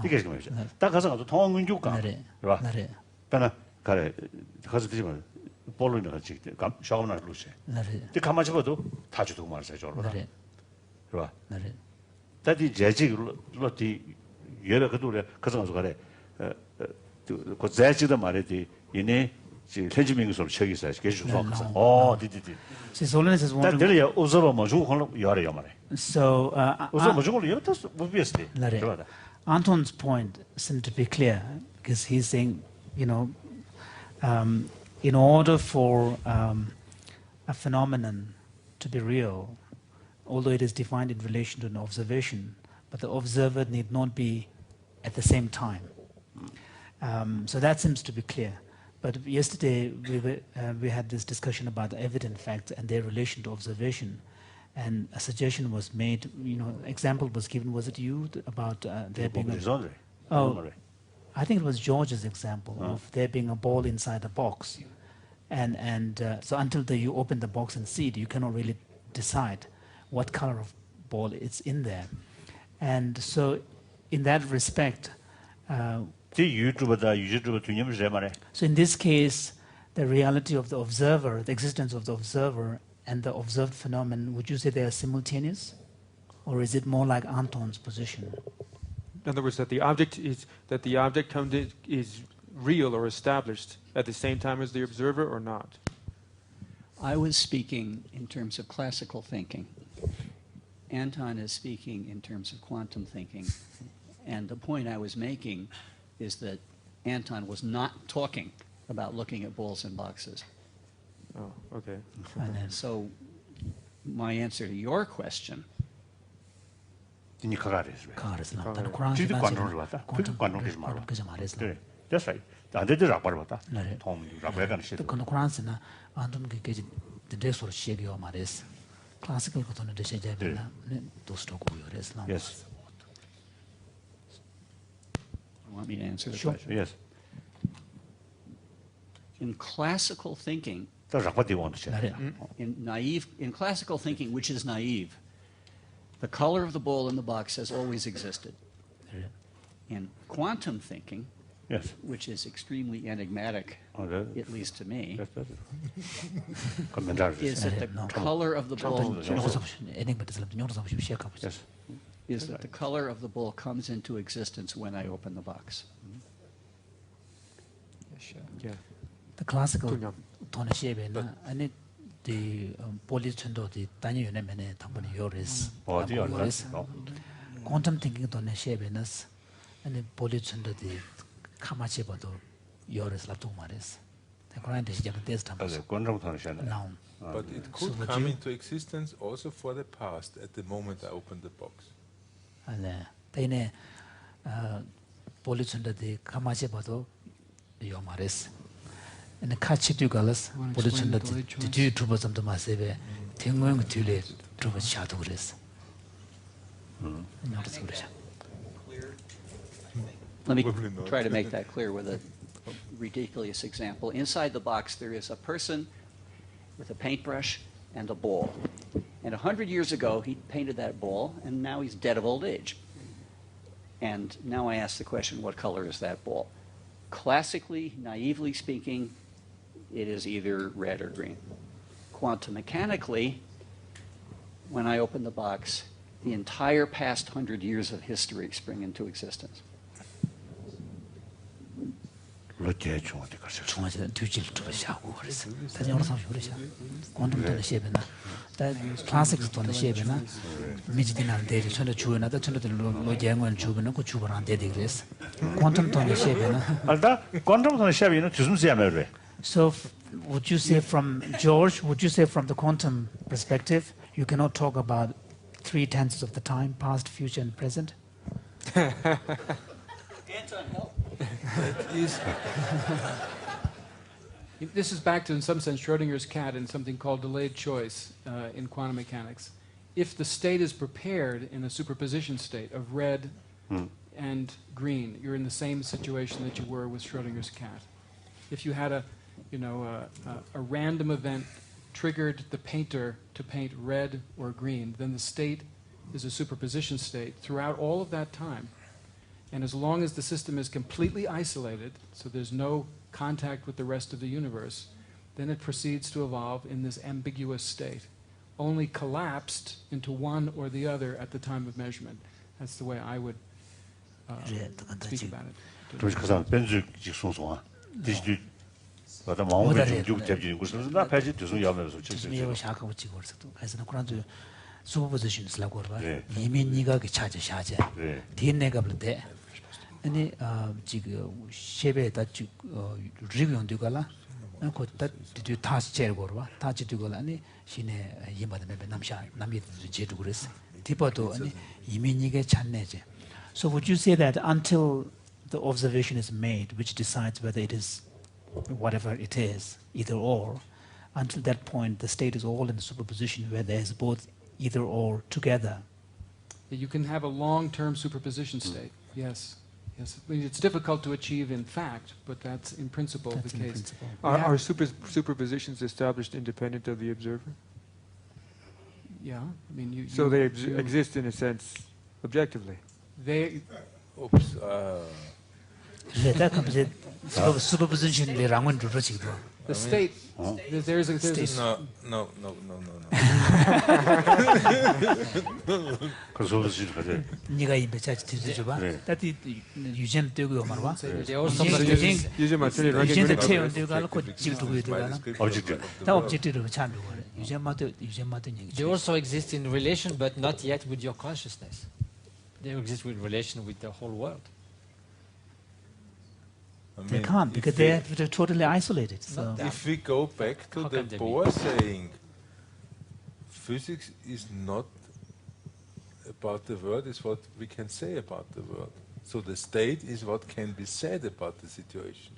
이게 뭐죠? 딱 가서 통원민주가. 봐. 그러나 가래 가서 드리면 볼로는 같이 샤워나 루시. 근데 가만히 봐도 다 주도 말이야 저러다. 봐. 다디 제지 로티 여러 그도래 그정도 가래 그 제지도 말이지 이네 지 현지민국으로 처기서 계속 어 디디디 His Holiness is wondering. 다들 observe 뭐 주고 여러 말해 So, observe 뭐 주고 여러 obviously Anton's point seemed to be clear because he's saying, you know, in order for a phenomenon to be real, although it is defined in relation to an observation, but the observer need not be at the same time. So that seems to be clear. But yesterday we had this discussion about the evident facts and their relation to observation, and a suggestion was made. You know, example was given. Was it you about there being I think it was George's example of there being a ball inside a box, and so until you open the box and see it, you cannot really decide what color of ball it's in there, and so in that respect. So in this case, the reality of the observer, the existence of the observer and the observed phenomenon, would you say they are simultaneous? Or is it more like Anton's position? In other words, that the object is real or established at the same time as the observer or not? I was speaking in terms of classical thinking. Anton is speaking in terms of quantum thinking. And the point I was making is that Anton was not talking about looking at balls and boxes. Oh, okay. And so my answer to your question That's right. Yes. Want me to answer the Sure. question? Yes. In classical thinking, in classical thinking, which is naive, the color of the ball in the box has always existed. In quantum thinking, yes, which is extremely enigmatic, at least to me, is that the color of the ball is that the color of the ball comes into existence when I open the box. Yeah. The classical tonashebe and the polychendo the Daniel Nemene Tampani Yoris. Quantum thinking tonashebe and the polychendo the Kamachebado Yoris Latumaris. The grand is Japanese now. But it could come into existence also for the past at the moment I open the box. And then polychendo the Kamachebado Yomaris. And the Kachitu Galas, polychendo the two troopers of the Masebe, Tingung Tule, troopers Shaturis. Let me try to make that clear with a ridiculous example. Inside the box, there is a person with a paintbrush and a ball. And 100 years ago, he painted that ball, and now he's dead of old age. And now I ask the question, what color is that ball? Classically, naively speaking, it is either red or green. Quantum mechanically, when I open the box, the entire past 100 years of history spring into existence. Classics on the shape, Mijidina data, China Chu, another China Lojango and Chubano, Chubaran Dedigris. Quantum on the shape. Quantum on the shape, so, would you say from George, would you say from the quantum perspective, you cannot talk about 3 tenses of the time, past, future, and present? Anton, help. This is back to, in some sense, Schrodinger's cat and something called delayed choice in quantum mechanics. If the state is prepared in a superposition state of red and green, you're in the same situation that you were with Schrodinger's cat. If you had a random event triggered the painter to paint red or green, then the state is a superposition state throughout all of that time. And as long as the system is completely isolated, so there's no contact with the rest of the universe, then it proceeds to evolve in this ambiguous state, only collapsed into one or the other at the time of measurement. That's the way I would speak about it. 그래서 가서 변주 직송송아. 디지 와다 마음을 좀 잡지 그래서 나 패지 두송 야면서 지금 이거 샤하고 지고 그래서 그런데 수포지션스라고 그러봐. 이민이가 그 차지 샤제. 뒤내가 볼때 아니 지금 쉐베다 리뷰 되고라. 그것도 뒤 다시 제고 그러봐. 다시 되고라 아니 신에 이마다에 남샤 남이 제도 그랬어. 뒤버도 아니 이민이가 찾내제. So would you say that until the observation is made, which decides whether it is whatever it is, either or, until that point, the state is all in the superposition where there is both either or together? You can have a long-term superposition state, yes. Yes, I mean, it's difficult to achieve in fact, but that's in principle the case. Are superpositions established independent of the observer? Yeah, I mean, so they exist in a sense objectively. They. Oops. The state. There's a. No. 네가 이 배차지 뒤져 봐. 다티 유전 되고 말봐. 유전 맞추리 유전 체험 되고 알고 지도 되고 알아. 다 objective 찬도 그래. 유전 맞도 얘기. They also exist in relation but not yet with your consciousness. They exist with relation with the whole world. They can't because they're totally isolated. So. If we go back to the Bohr saying, physics is not about the world, is what we can say about the world. So the state is what can be said about the situation.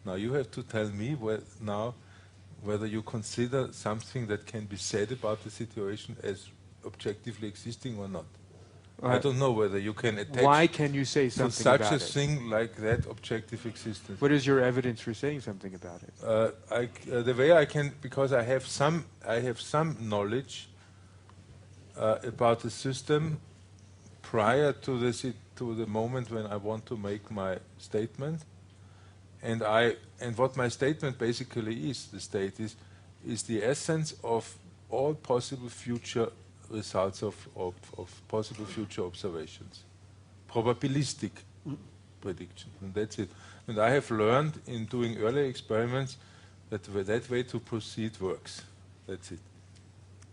Now you have to tell me whether you consider something that can be said about the situation as objectively existing or not. I don't know whether you can attach. Why can you say something such about a thing like that objective existence? What is your evidence for saying something about it? The way I can, because I have some knowledge about the system prior to the moment when I want to make my statement, and what my statement basically is, the state is the essence of all possible future results of possible future observations, probabilistic prediction, and that's it. And I have learned in doing early experiments that that way to proceed works. That's it.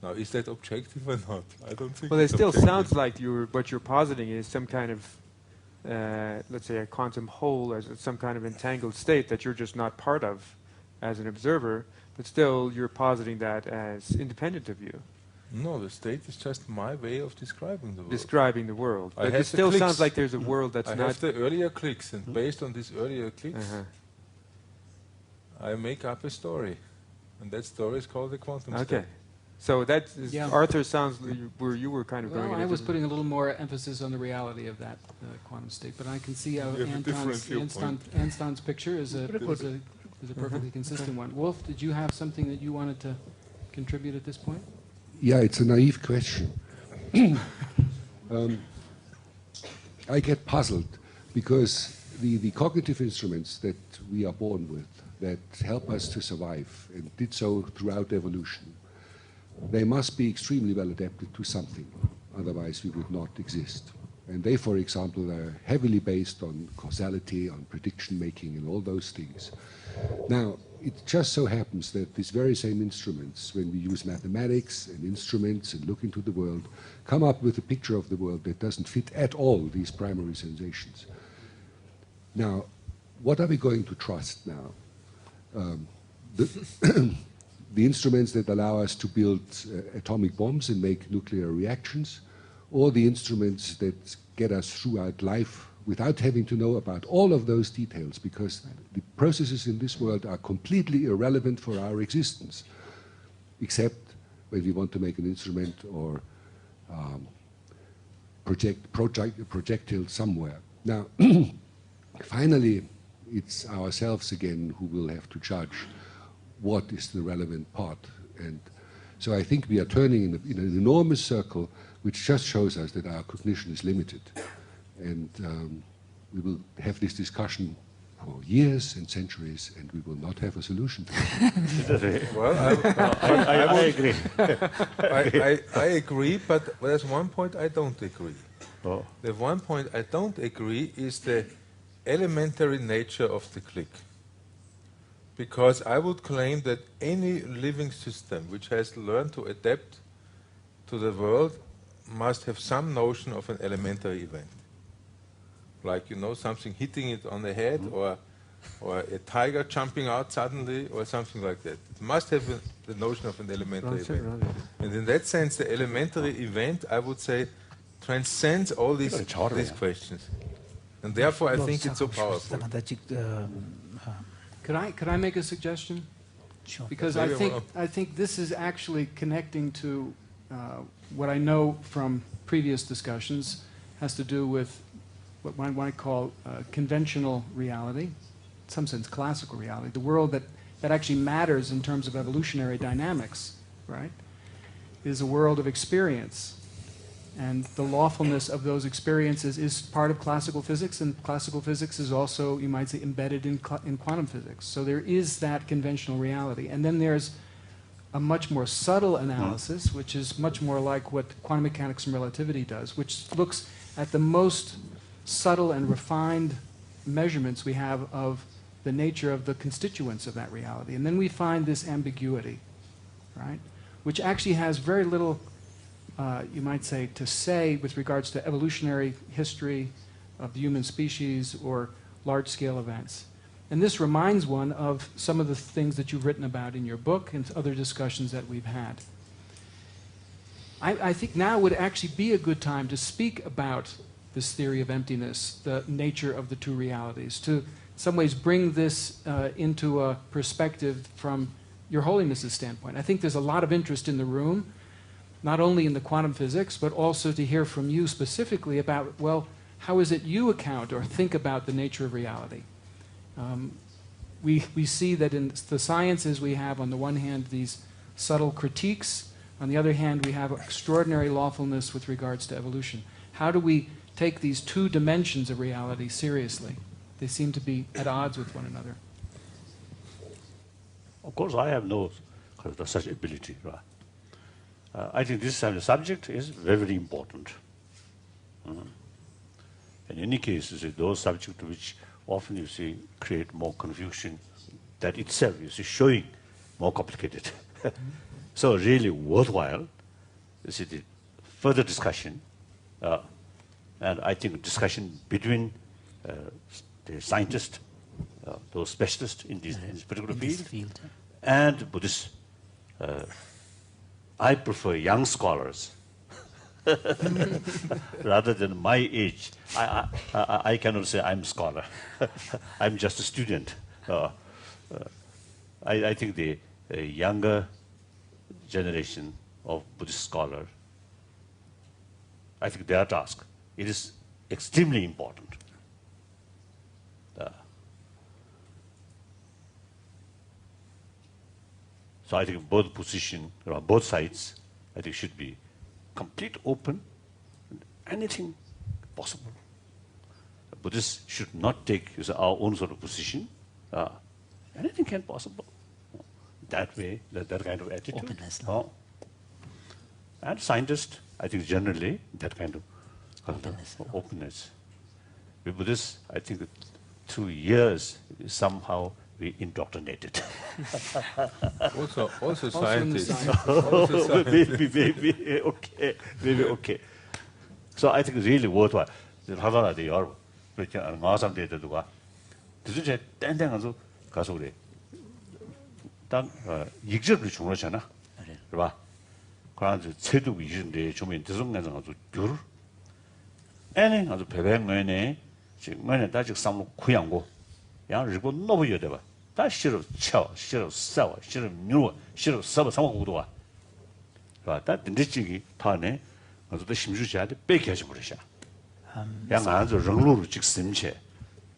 Now, is that objective or not? I don't think. Well, it still sounds like what you're positing is some kind of, let's say, a quantum whole, or some kind of entangled state that you're just not part of as an observer, but still you're positing that as independent of you. No, the state is just my way of describing the world. Describing the world. But it still sounds like there's a world that's not... I have the earlier clicks, and based on these earlier clicks, I make up a story. And that story is called the quantum state. Okay. So that is, Arthur sounds where you were kind of going. I was putting a little more emphasis on the reality of that quantum state, but I can see how Anton's picture is a perfectly consistent one. Wolf, did you have something that you wanted to contribute at this point? Yeah, it's a naive question. I get puzzled because the cognitive instruments that we are born with that help us to survive and did so throughout evolution, they must be extremely well adapted to something, otherwise we would not exist. And they, for example, are heavily based on causality, on prediction making and all those things. Now, it just so happens that these very same instruments, when we use mathematics and instruments and look into the world, come up with a picture of the world that doesn't fit at all these primary sensations. Now, what are we going to trust now? The instruments that allow us to build atomic bombs and make nuclear reactions, or the instruments that get us throughout life without having to know about all of those details, because the processes in this world are completely irrelevant for our existence, except when we want to make an instrument or project a projectile somewhere. Now, finally, it's ourselves again who will have to judge what is the relevant part. And so I think we are turning in an enormous circle, which just shows us that our cognition is limited. And we will have this discussion for years and centuries, and we will not have a solution to it. Well, I agree. I agree, but there's one point I don't agree. The one point I don't agree is the elementary nature of the click. Because I would claim that any living system which has learned to adapt to the world must have some notion of an elementary event. Like, something hitting it on the head, or a tiger jumping out suddenly, or something like that. It must have the notion of an elementary event. And in that sense, the elementary event, I would say, transcends all these questions. And therefore, I think it's so powerful. Could I make a suggestion? Sure. Because I think this is actually connecting to what I know from previous discussions, has to do with what I might call conventional reality, in some sense classical reality, the world that actually matters in terms of evolutionary dynamics, right, is a world of experience. And the lawfulness of those experiences is part of classical physics, and classical physics is also, you might say, embedded in quantum physics. So there is that conventional reality. And then there's a much more subtle analysis, which is much more like what quantum mechanics and relativity does, which looks at the most subtle and refined measurements we have of the nature of the constituents of that reality. And then we find this ambiguity, right, which actually has very little, you might say, to say with regards to evolutionary history of the human species or large-scale events. And this reminds one of some of the things that you've written about in your book and other discussions that we've had. I think now would actually be a good time to speak about this theory of emptiness, the nature of the two realities, to in some ways bring this into a perspective from Your Holiness's standpoint. I think there's a lot of interest in the room, not only in the quantum physics, but also to hear from you specifically about, well, how is it you account or think about the nature of reality? We see that in the sciences we have, on the one hand, these subtle critiques. On the other hand, we have extraordinary lawfulness with regards to evolution. How do we take these two dimensions of reality seriously? They seem to be at odds with one another. Of course, I have no such ability. Right? I think this subject is very, very important. In any case, those subjects which often, you see, create more confusion, that itself, you see, showing more complicated. So really worthwhile, you see, the further discussion, and I think discussion between the scientists, those specialists in this particular field, and Buddhists. I prefer young scholars rather than my age. I cannot say I'm a scholar. I'm just a student. I think the younger generation of Buddhist scholars, I think their task, it is extremely important. So I think both position, both sides, I think should be complete open, anything possible. Buddhists should not take our own sort of position. Anything can possible. That way, that kind of attitude. Openness. And scientists, I think generally, that kind of openness. With Buddhists, I think through years, somehow we indoctrinated. also scientists. maybe okay. So I think it's really worthwhile. 하다라도 여러 그렇게 마상 때도가 그저 땡땡하서 가서 그래. 딱 익절을 중요하잖아. 그래. 그래서 체도 이준데 좀 대성간서 가서 줄. 애는 아주 배배면에 지금은 다직 삼로 구양고. 양 일고 너버여 돼 봐. 다 싫어 쳐, 싫어 싸워, 싫어 누워, 싫어 싸워 상황고도 와. 그래. 다 든지기 타네. 그래서 심주자한테 뺏게 하지 버리셔. 양 안에서 렁로로 직심체.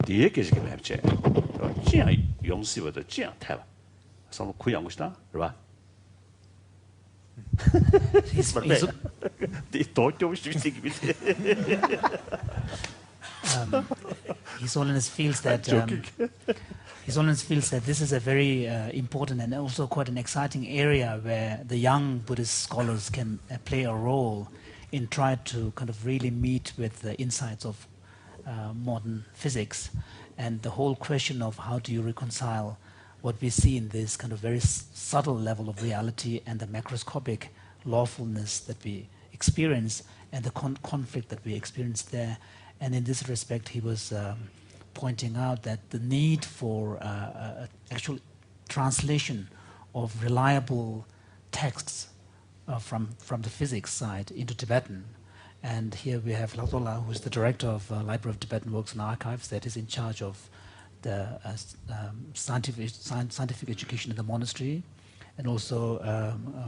뒤에 계시게 맵체. 저 용시보다 저 타봐. 상로 구양 것이다. 그래. His Holiness feels that His Holiness feels that this is a very important and also quite an exciting area where the young Buddhist scholars can play a role in trying to kind of really meet with the insights of modern physics, and the whole question of how do you reconcile what we see in this kind of very subtle level of reality and the macroscopic lawfulness that we experience and the conflict that we experience there. And in this respect, he was pointing out that the need for actual translation of reliable texts from the physics side into Tibetan. And here we have Latola, who is the director of Library of Tibetan Works and Archives, that is in charge of the scientific education in the monastery, and also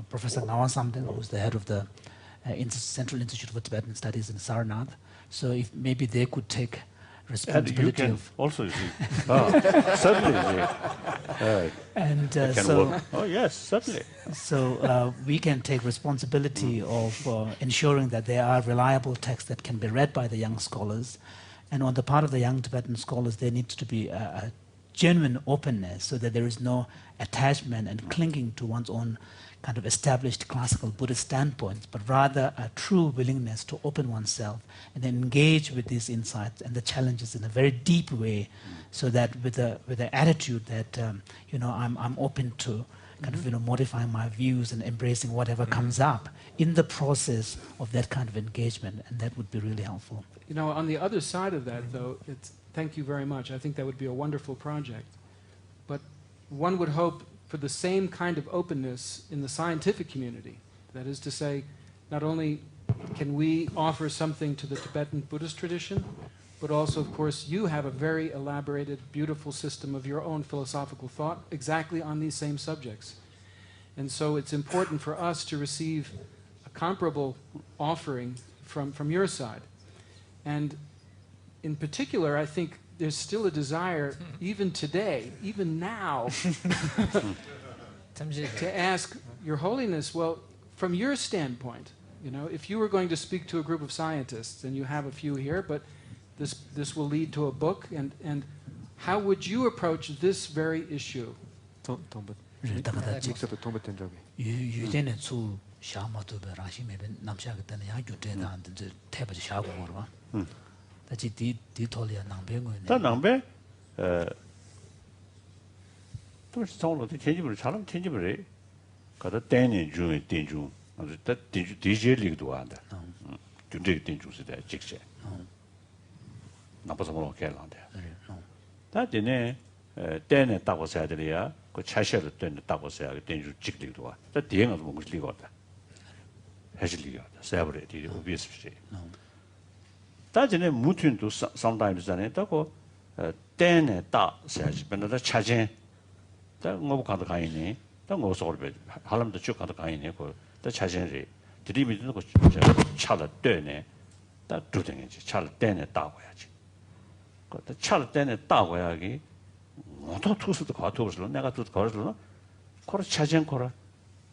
Professor Nawan Samden, who is the head of the Central Institute for Tibetan Studies in Sarnath. So if maybe they could take responsibility. And you can also see. Certainly. And oh yes, certainly. So we can take responsibility of ensuring that there are reliable texts that can be read by the young scholars. And on the part of the young Tibetan scholars, there needs to be a genuine openness so that there is no attachment and clinging to one's own kind of established classical Buddhist standpoints, but rather a true willingness to open oneself and engage with these insights and the challenges in a very deep way, so that with the attitude that I'm open to kind of modifying my views and embracing whatever comes up in the process of that kind of engagement, and that would be really helpful. On the other side of that, though, thank you very much. I think that would be a wonderful project. But one would hope for the same kind of openness in the scientific community. That is to say, not only can we offer something to the Tibetan Buddhist tradition, but also, of course, you have a very elaborated, beautiful system of your own philosophical thought exactly on these same subjects. And so it's important for us to receive a comparable offering from your side. And in particular, I think there's still a desire, even today, even now, to ask Your Holiness, well, from your standpoint, if you were going to speak to a group of scientists, and you have a few here, but this will lead to a book, and how would you approach this very issue? 다 낭배 또 성로도 tenjib을 잘하면 tenjib을 가다 때는 중에 ten중 아주 다 디젤릭도 한다. 준비 ten중스다 직세. 나빠서 뭐 개란데. 다 되네 때는 따고 써야 되리야. 그 차셔를 때는 따고 써야 ten중 직릭도 와. 다 대행은 뭐 그럴 리가 없다. 해질 리가 없다. 세버리티 오비스시. 다전에 무튼도 sometimes 전에 따고 때는 따 써야지. 근데 차진 다 뭐 가도 가이네. 다 뭐서 올베 할람도 쭉 가도 가이네. 그 차진이 드리미는 거 차를 때네. 다 두등이지. 차를 때네 따고야지. 그 차를 때네 따고야기 모두 투수도 가도서 내가 또 거르러 거르 차진 거라.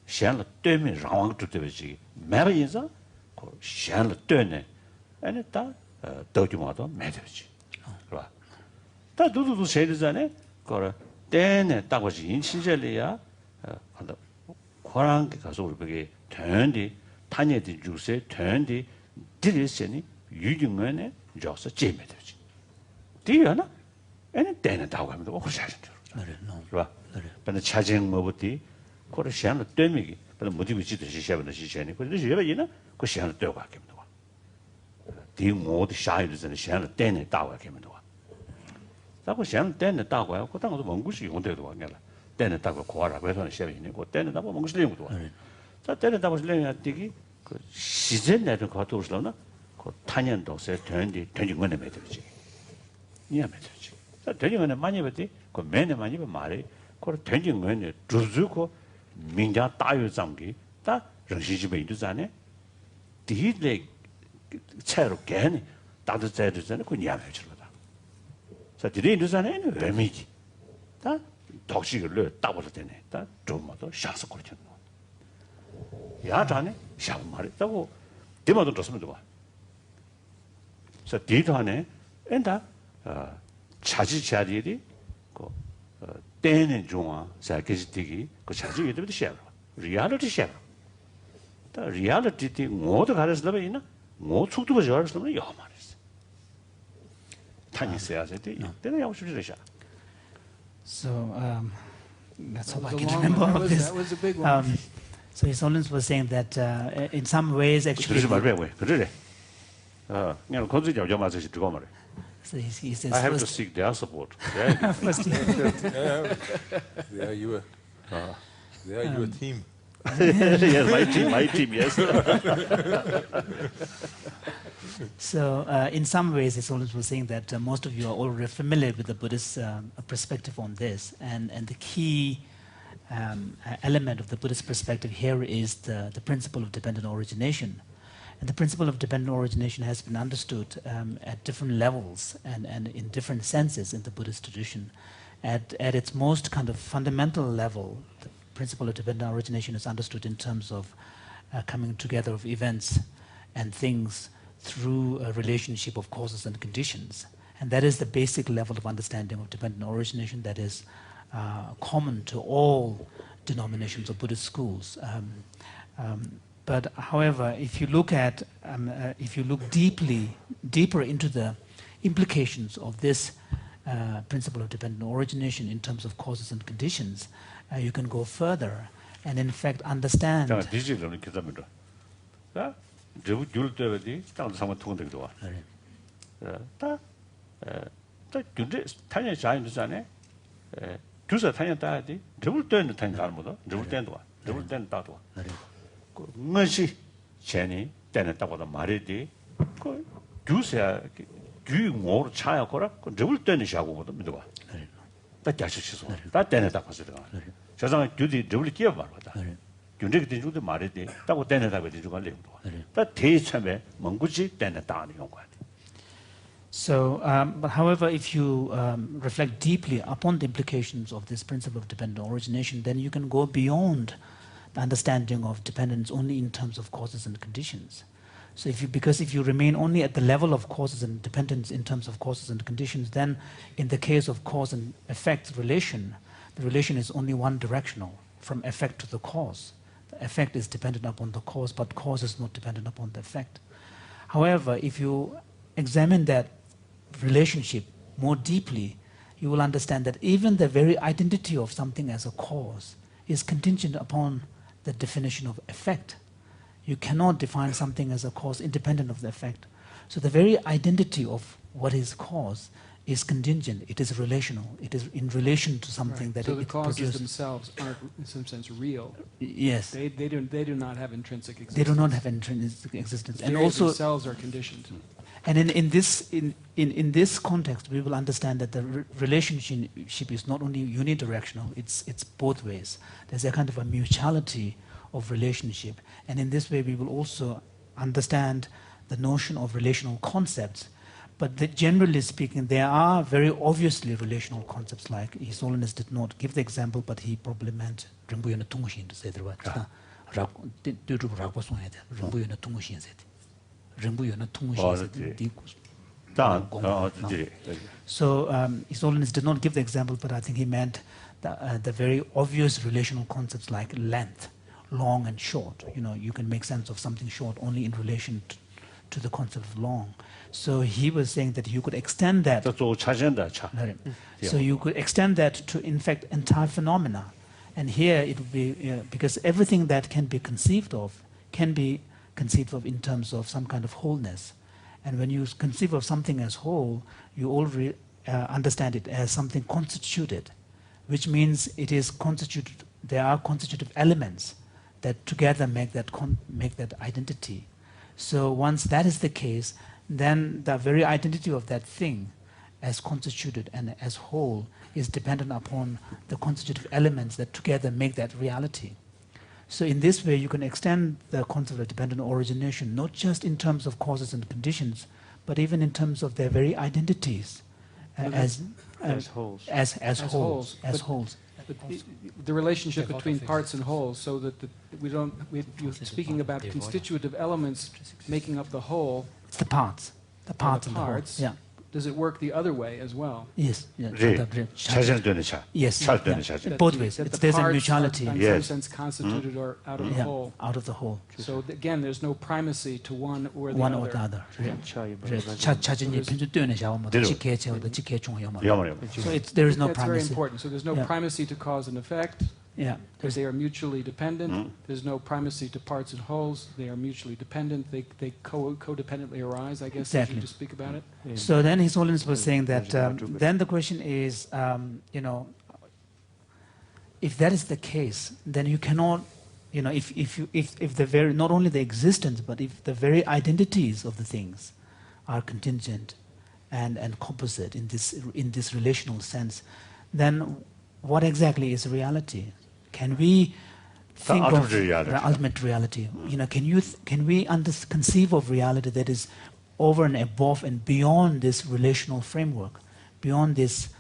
시안을 때면 라왕도 되지. 매인자 그 시안을 때네. 아니 다 도주마도 매되지. 그봐. 다 두두두 세르잖아. 거라 때네 따고지 인신절이야. 한다. 고랑게 가서 우리에게 된디 탄예디 주세 된디 디리스니 유중원에 저서 제매되지. 뒤에나 애는 때는 따고 하면 오 잘한다. 그봐. 근데 차징 뭐부터 거라 시안을 때미기. 근데 모두가 지듯이 시합을 시시하니. 그래서 시합이나 그 시안을 때고 할게. 디 모두 샤이르즈는 시안을 때네 따고 할게. 따고 시안을 때네 따고 하고 그 당도 뭔구시 용대도 와냐라. 때네 따고 고아라고 해서는 시합이니. 그 때네 따고 뭔구시 내용도 와. 자 때네 따고 내용이 되기 그 시즌 내는 거 도스로나 그 탄년도세 된디 된중원에 매들지. 니야 매들지. 자 된중원에 많이 배디 그 매네 많이 배 말이 그 된중원에 주주고 민자 따유 잠기 다 정시집에 있잖아요. 디레 차로 괜히 따뜻해지잖아요. 그 냐면 저러다. 자, 디레 있잖아요. 의미지. 다 독식을 따버려 되네. 다 좀마도 샤스 거리죠. 야자네 샤브 말했다고 대마도 줬으면 좋아. 자, 디도 하네. 엔다 차지 자리리 그 때는 중앙 자기지되기 그 차지 이들도 샤브. 리얼리티 샤브. reality 모두 가르치려면 있나? 뭐 축도가 가르치려면 요 말이지. 타니 써야 돼. 내가 하고 싶지 않아. So that's all I That was can a long remember one. of this. That was a big one. So His Holiness was saying that in some ways actually. 그러지 말래 왜? 그래. 그냥 건지 잡자 맞으시 들고 말해. So he says I have to first, seek their support. first They are your team. Yes, my team, yes. So in some ways, His Holiness was saying that most of you are already familiar with the Buddhist perspective on this, and the key element of the Buddhist perspective here is the principle of dependent origination. And the principle of dependent origination has been understood at different levels and in different senses in the Buddhist tradition. At its most kind of fundamental level, the principle of dependent origination is understood in terms of coming together of events and things through a relationship of causes and conditions. And that is the basic level of understanding of dependent origination that is common to all denominations of Buddhist schools. But however, if you look deeper into the implications of this principle of dependent origination in terms of causes and conditions, you can go further and in fact understand. ngasi cheni tena takwada maridi ko gyusya gyu ngor chaya kora ko dribble tena shago modo midwa ta jashi chiso ta tena takwasida 자상 gyudi dribble kiya marwada gyunde ki tinjude maridi ta ko tena tabe tinjuga leungdo ta te chame manguji tena taani yongwa. So, but however, if you reflect deeply upon the implications of this principle of dependent origination, then you can go beyond the understanding of dependence only in terms of causes and conditions. So because if you remain only at the level of causes and dependence in terms of causes and conditions, then in the case of cause and effect relation, the relation is only one directional, from effect to the cause. The effect is dependent upon the cause, but cause is not dependent upon the effect. However, if you examine that relationship more deeply, you will understand that even the very identity of something as a cause is contingent upon the definition of effect. You cannot define something as a cause independent of the effect. So the very identity of what is cause is contingent. It is relational. It is in relation to something that so it the causes produces. themselves aren't, in some sense, real. Yes. They do not have intrinsic existence. They do not have intrinsic existence. And also themselves are conditioned. And in this context, we will understand that the relationship is not only unidirectional, it's both ways. There's a kind of a mutuality of relationship. And in this way, we will also understand the notion of relational concepts. But generally speaking, there are very obviously relational concepts, like His Holiness did not give the example, but he probably meant Rinpoche Tungushin to say the word. So His Holiness did not give the example, but I think he meant the very obvious relational concepts like length, long and short. You know, you can make sense of something short only in relation to the concept of long. So he was saying that you could extend that. So you could extend that to, in fact, entire phenomena. And here it would be, because everything that can be conceived of can be conceived of in terms of some kind of wholeness. And when you conceive of something as whole, you already understand it as something constituted, which means it is constituted, there are constitutive elements that together make that identity. So once that is the case, then the very identity of that thing as constituted and as whole is dependent upon the constitutive elements that together make that reality. So in this way, you can extend the concept of dependent origination, not just in terms of causes and conditions, but even in terms of their very identities as wholes. As wholes. But the relationship between parts and wholes, so that you're speaking about constitutive elements making up the whole. It's the parts. The parts. Yeah. does it work the other way as well? Yes. 차전되는 차. Yes. 차전되는 차전. Both ways. That the There's a parts mutuality. are in some sense constituted or out of the whole. Out of the whole. So again, there's no primacy to one or the One other. or the other. 차전이 So 편주되는 샤워마다 there's- 지케체와 지케총 요마. 야마요. So there is no that's very primacy. important. So there's no primacy to cause and effect. Yeah. Because they are mutually dependent. There's no primacy to parts and wholes. They are mutually dependent. They codependently arise, I guess, as you Exactly. just speak about it. So then His Holiness was saying that then the question is, if that is the case, then you cannot, if the very, not only the existence, but if the very identities of the things are contingent and composite in this relational sense, then what exactly is reality? Can we think of ultimate reality? Can we conceive of reality that is over and above and beyond this relational framework, beyond this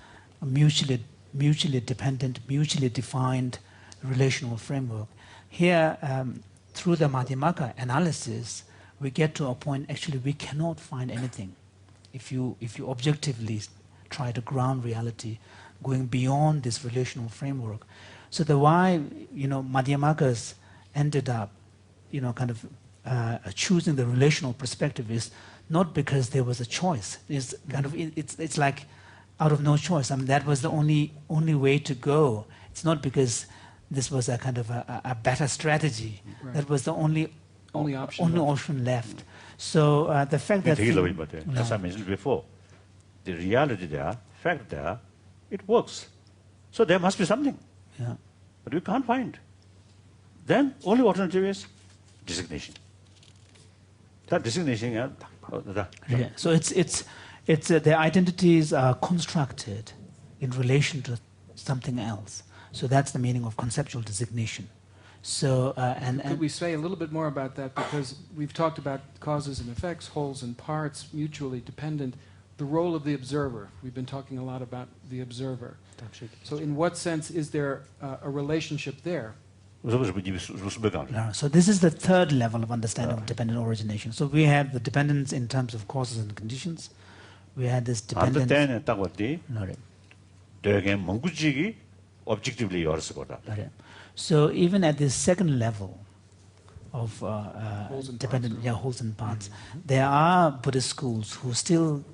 mutually dependent, mutually defined relational framework? Here, through the Madhyamaka analysis, we get to a point actually we cannot find anything. If you objectively try to ground reality, going beyond this relational framework. So the why Madhyamakas ended up choosing the relational perspective is not because there was a choice. It's like out of no choice. I mean, that was the only way to go. It's not because this was a kind of a better strategy. Right. That was the only option left. So the fact that as I mentioned before, the reality there, fact there, it works. So there must be something. Yeah. But we can't find. Then only alternative is designation. That designation, yeah. So it's the identities are constructed in relation to something else. So that's the meaning of conceptual designation. So could we say a little bit more about that, because we've talked about causes and effects, wholes and parts, mutually dependent. The role of the observer. We've been talking a lot about the observer. So in what sense is there a relationship there? So this is the third level of understanding of dependent origination. So we have the dependence in terms of causes and conditions. We had this dependence. So even at this second level of dependent wholes and parts, there are Buddhist schools who still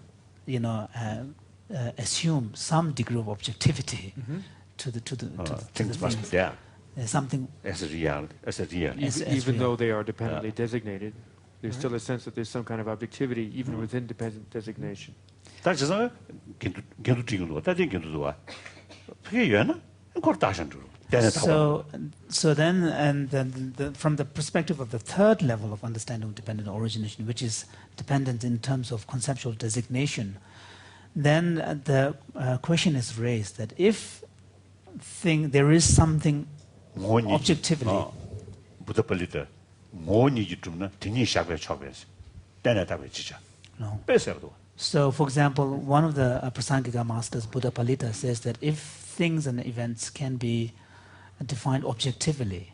assume some degree of objectivity to the things must be there. Something as a real. Even though they are dependently designated, there's still a sense that there's some kind of objectivity even within dependent designation. So then from the perspective of the third level of understanding of dependent origination, which is dependent in terms of conceptual designation, then the question is raised that if there is something objectively. So, for example, one of the Prasangika masters, Buddha Palita, says that if things and events can be defined objectively,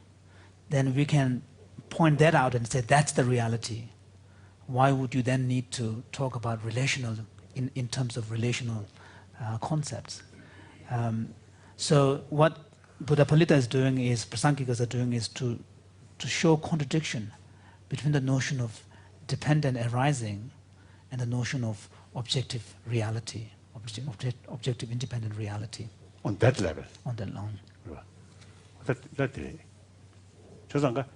then we can point that out and say that's the reality. Why would you then need to talk about relational in terms of relational concepts? So what Buddha Palita is doing is, Prasangikas are doing, is to show contradiction between the notion of dependent arising and the notion of objective reality, objective independent reality. On that level. On that level. That 저상가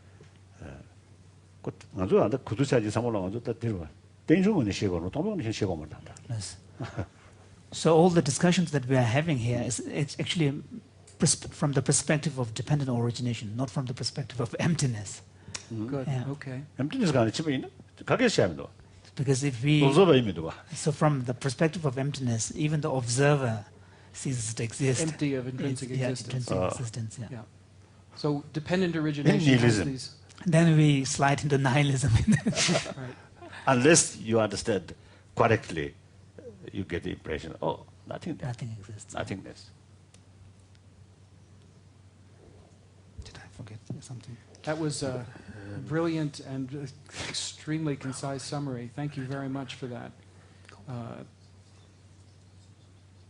아주 안다 구두사지 삼올랑 아주 때려 땡중은 시고로 도명은 시고만 한다. Yes. So all the discussions that we are having here it's actually from the perspective of dependent origination, not from the perspective of emptiness. Good. Yeah. Okay. emptiness가 아니 집에 있는 가게 시험도. Because if we so from the perspective of emptiness, even the observer ceases to exist. Empty of intrinsic existence. Intrinsic existence. Yeah. So dependent origination has these. Then we slide into nihilism. Right. Unless you understand correctly, you get the impression, nothing there. Nothing exists. Nothingness. Did I forget something? That was a brilliant and extremely concise summary. Thank you very much for that.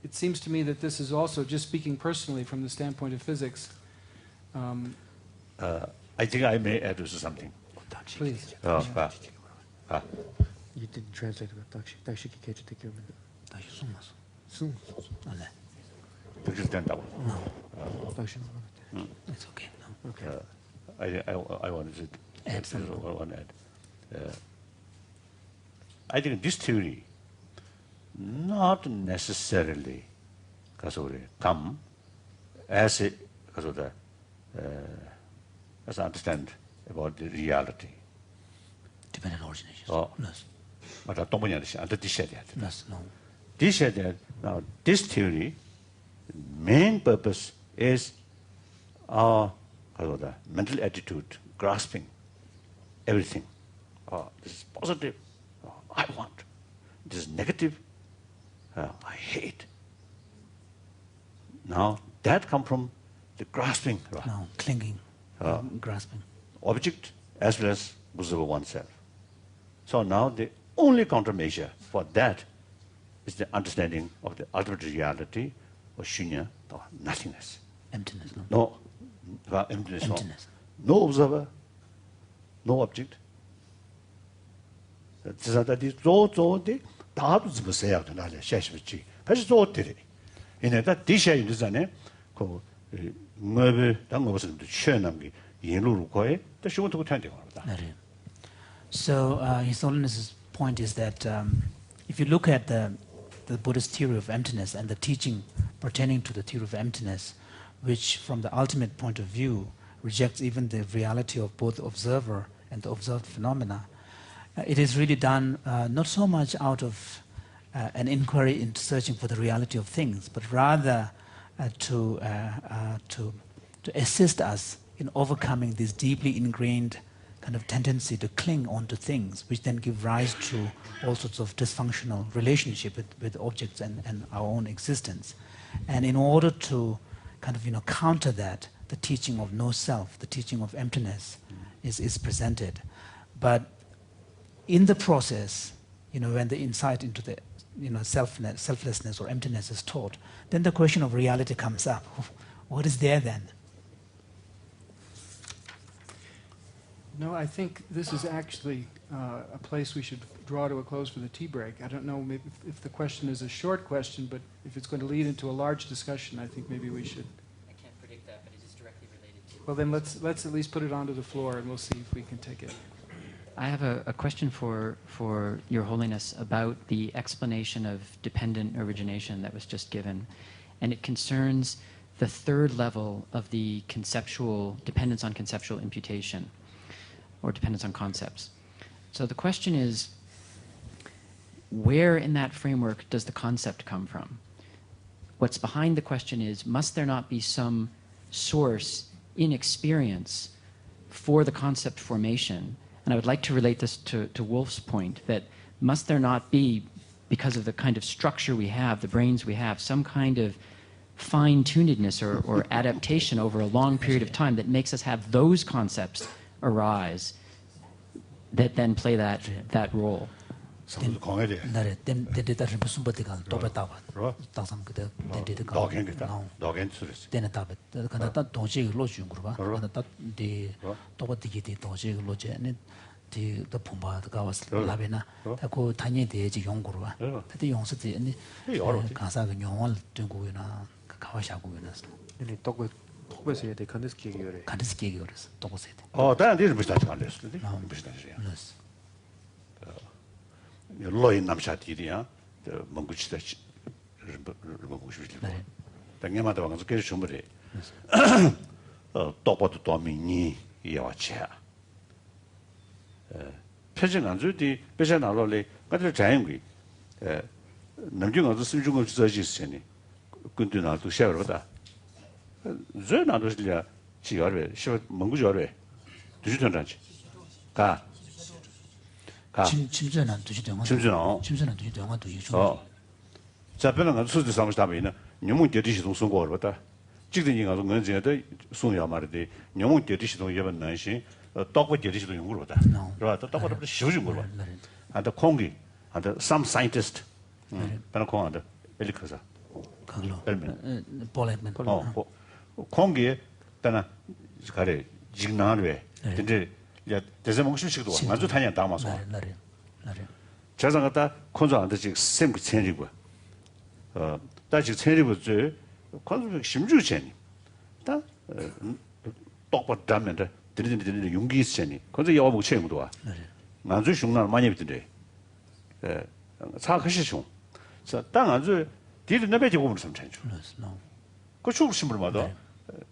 it seems to me that this is also, just speaking personally from the standpoint of physics. I think I may add something. Please. You didn't translate it. It's okay. No. Okay. I wanted to Add something. I think this theory not necessarily come as as I understand about the reality. Dependent origination. But I don't want to say Yes, no. Now, this theory, main purpose is our mental attitude, grasping everything. This is positive, I want. This is negative, I hate. Now, that comes from the grasping. No, clinging, grasping. Object as well as observer oneself. So now the only countermeasure for that is the understanding of the ultimate reality, or shunya, or nothingness. Emptiness. No, emptiness. Emptiness. No observer, no object. That is so the 다도 보세요. 나래 셰시지. 다시 좋대리. 이내 다 디샤 인도잖아요. 그 뭐를 당 것을 취해남기 예로로 거에 또 쉬운도 탄데 거다. So His Holiness's point is that if you look at the Buddhist theory of emptiness and the teaching pertaining to the theory of emptiness, which from the ultimate point of view rejects even the reality of both the observer and the observed phenomena, it is really done not so much out of an inquiry into searching for the reality of things, but rather to assist us in overcoming this deeply ingrained kind of tendency to cling onto things, which then give rise to all sorts of dysfunctional relationship with objects and our own existence. And in order to kind of counter that, the teaching of no self, the teaching of emptiness is presented. But in the process, when the insight into the selflessness or emptiness is taught, then the question of reality comes up. What is there then? No, I think this is actually a place we should draw to a close for the tea break. I don't know maybe if the question is a short question, but if it's going to lead into a large discussion, I think maybe we should. I can't predict that, but it is directly related to. Well, then let's at least put it onto the floor, and we'll see if we can take it. I have a question for Your Holiness about the explanation of dependent origination that was just given, and it concerns the third level of the conceptual dependence on conceptual imputation, or dependence on concepts. So the question is, where in that framework does the concept come from? What's behind the question is, must there not be some source in experience for the concept formation? And I would like to relate this to Wolf's point, that must there not be, because of the kind of structure we have, the brains we have, some kind of fine-tunedness or adaptation over a long period of time that makes us have those concepts arise that then play that role. 로인 남샤디리야 몽구치다 몽구치빌리고 당연마다 와서 계속 주물이 똑바도 도미니 이와치야 표정 안 주디 배전 나로래 가들 자연기 남중어도 수중을 주저지스니 근데 나도 샤워보다 저 나도실이야 지가래 샤워 몽구저래 두주던지 가 침전한 두시 동안 침전한 두시 동안 두시 자변은 안 수지 삼스다면은 녀문 대디시동 송고르다 직등이가 뭔지도 송야 말이데 녀문 대디시동 예번 난시 똑고 대디시동 연구로다 그러다 똑고도 쉬우준 거로 한다 공기 한다 some scientist 반공 한다 엘리커사 Paul Ekman. 공기 때나 가래 직나래 근데 야 대세몽심식도 아주 다냐 담아서 자상하다 콘조한테 지금 샘그 천리고 다시 천리부터 콘조 심주전이 다 똑바로 담는데 드리는 용기 있으니 콘조 여보 체험도 와 아주 흉날 많이 비던데 사크시 흉 자, 아주 뒤를 내배지 보면 좀 change. 그 추울 심불마다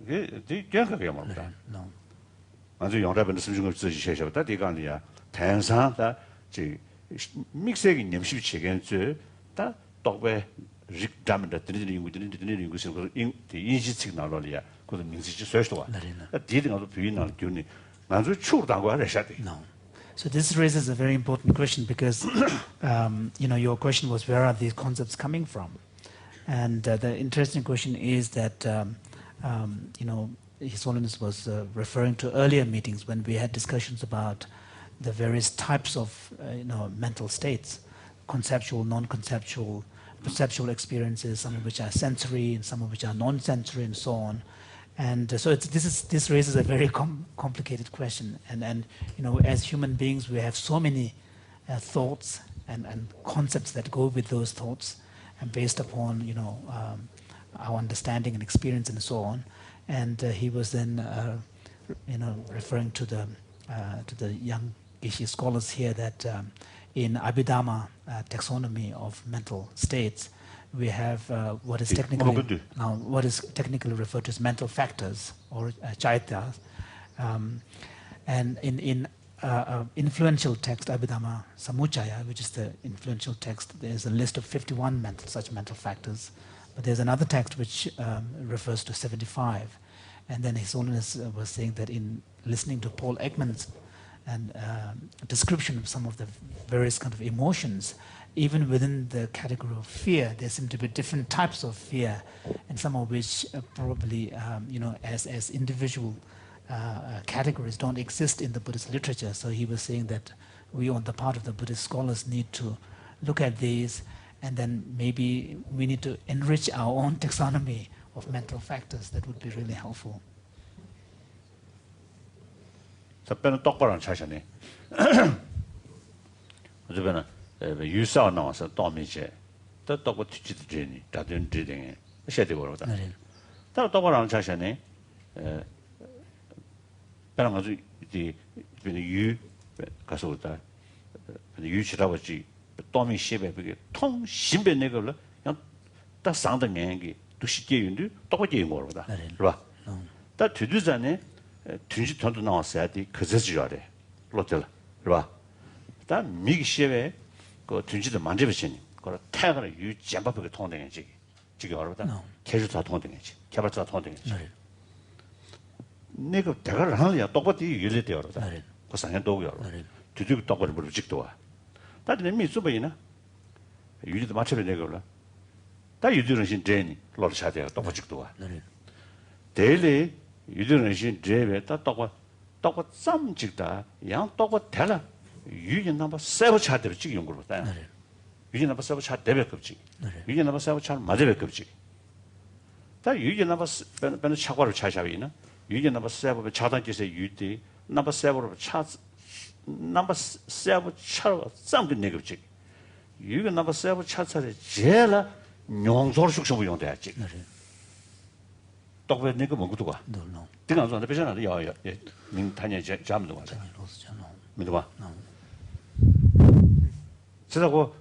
이게 괜찮게 말합니다. 아주 영라변의 심중을 쓰시셔다 대간이야. 다양상다 지 믹스의 님십 체계는 다 똑배 직담다 드리는 연구들은 인식 나로리아. 그것도 민지지 소스도. 뒤는 아주 비인날 교니 아주 추울다고 하셔야 돼. So this raises a very important question because, your question was where are these concepts coming from? And the interesting question is that, His Holiness was referring to earlier meetings when we had discussions about the various types of, mental states, conceptual, non-conceptual, perceptual experiences, some of which are sensory and some of which are non-sensory and so on. And so this raises a very complicated question. And as human beings, we have so many thoughts and concepts that go with those thoughts, and based upon our understanding and experience and so on. And he was then referring to the young Geshe scholars here that in Abhidhamma taxonomy of mental states, we have what is technically referred to as mental factors or chaityas, and in influential text Abhidhamma Samuchaya, which is the influential text, there's a list of 51 such mental factors, but there's another text which refers to 75, and then His Holiness was saying that in listening to Paul Ekman's description of some of the various kind of emotions, even within the category of fear, there seem to be different types of fear, and some of which probably, as individual categories don't exist in the Buddhist literature. So he was saying that we, on the part of the Buddhist scholars, need to look at these, and then maybe we need to enrich our own taxonomy of mental factors. That would be really helpful. 답변은 똑바로 차시네. 어쩌면 유사 나와서 또미제 또 똑바로 뒤지도 되니 다른 지등에 시대 거로다. 또 똑바로 차시네. 그런 아주 이 유 가서다. 유치라고 지 또미 시베 그게 통 신변 내걸로 그냥 딱 상당한 게 두시게 윤도 똑바로 이 거로다. 그렇다. 다 뒤두자네 둔지 돈도 나왔어야 돼. 그저지라래. 로텔. 그렇다. 다 미기시에 그 둔지도 만져보시니. 그걸 태가를 유 잠바벽에 통되는지. 지금 어렵다. 계주다 통되는지. 개발자 통되는지. 내가 대가를 하느냐 똑같이 열려대요. 그러다. 그 상현 도구요. 뒤뒤고 똑바로 물직도 와. 다들 내 미수 보이나? 유리도 맞춰야 되고 그러라. 다 유리는 신 제니. 로를 쳐야 돼요. 똑같이도 와. 대리 유리는 신 제베 다 똑같 쌈직다. 양 똑같 대라. 유리 넘버 세버 차대로 지금 연구를 봤다. 유리 넘버 세버 차 대백급지. 유리 넘버 세버 차 맞아백급지. 다 유리 넘버 변 차과를 차샤위나. 유리 넘버 세버 차단기세 유리 넘버 세버로 차 넘버 세버 차로 쌈그 내급지. 유리 넘버 세버 차차에 제일 용서를 숙성부 용돼야지. 똑바로 내가 먹고도 가. 내가 안 되잖아. 야. 민 타냐 잠도 와. 믿어 봐. 그래서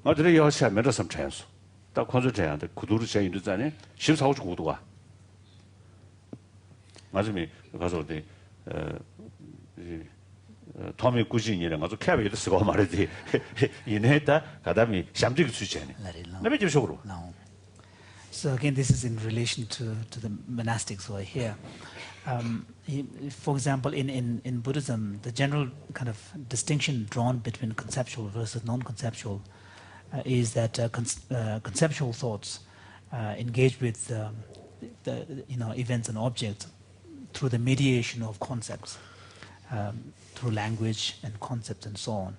어디에 여시 하면 좀 찬수. 딱 콘서트한테 구두를 제일 늦잖아요. 14호 구도 와. 맞으면 가서 어디 토미 구진이랑 가서 캐비를 쓰고 말이지. 이내다 가다미 샴직이 수지네. 나비 좀 쇼로. So again, this is in relation to the monastics who are here. For example, in Buddhism, the general kind of distinction drawn between conceptual versus non-conceptual is that conceptual thoughts engage with the events and objects through the mediation of concepts, through language and concepts and so on.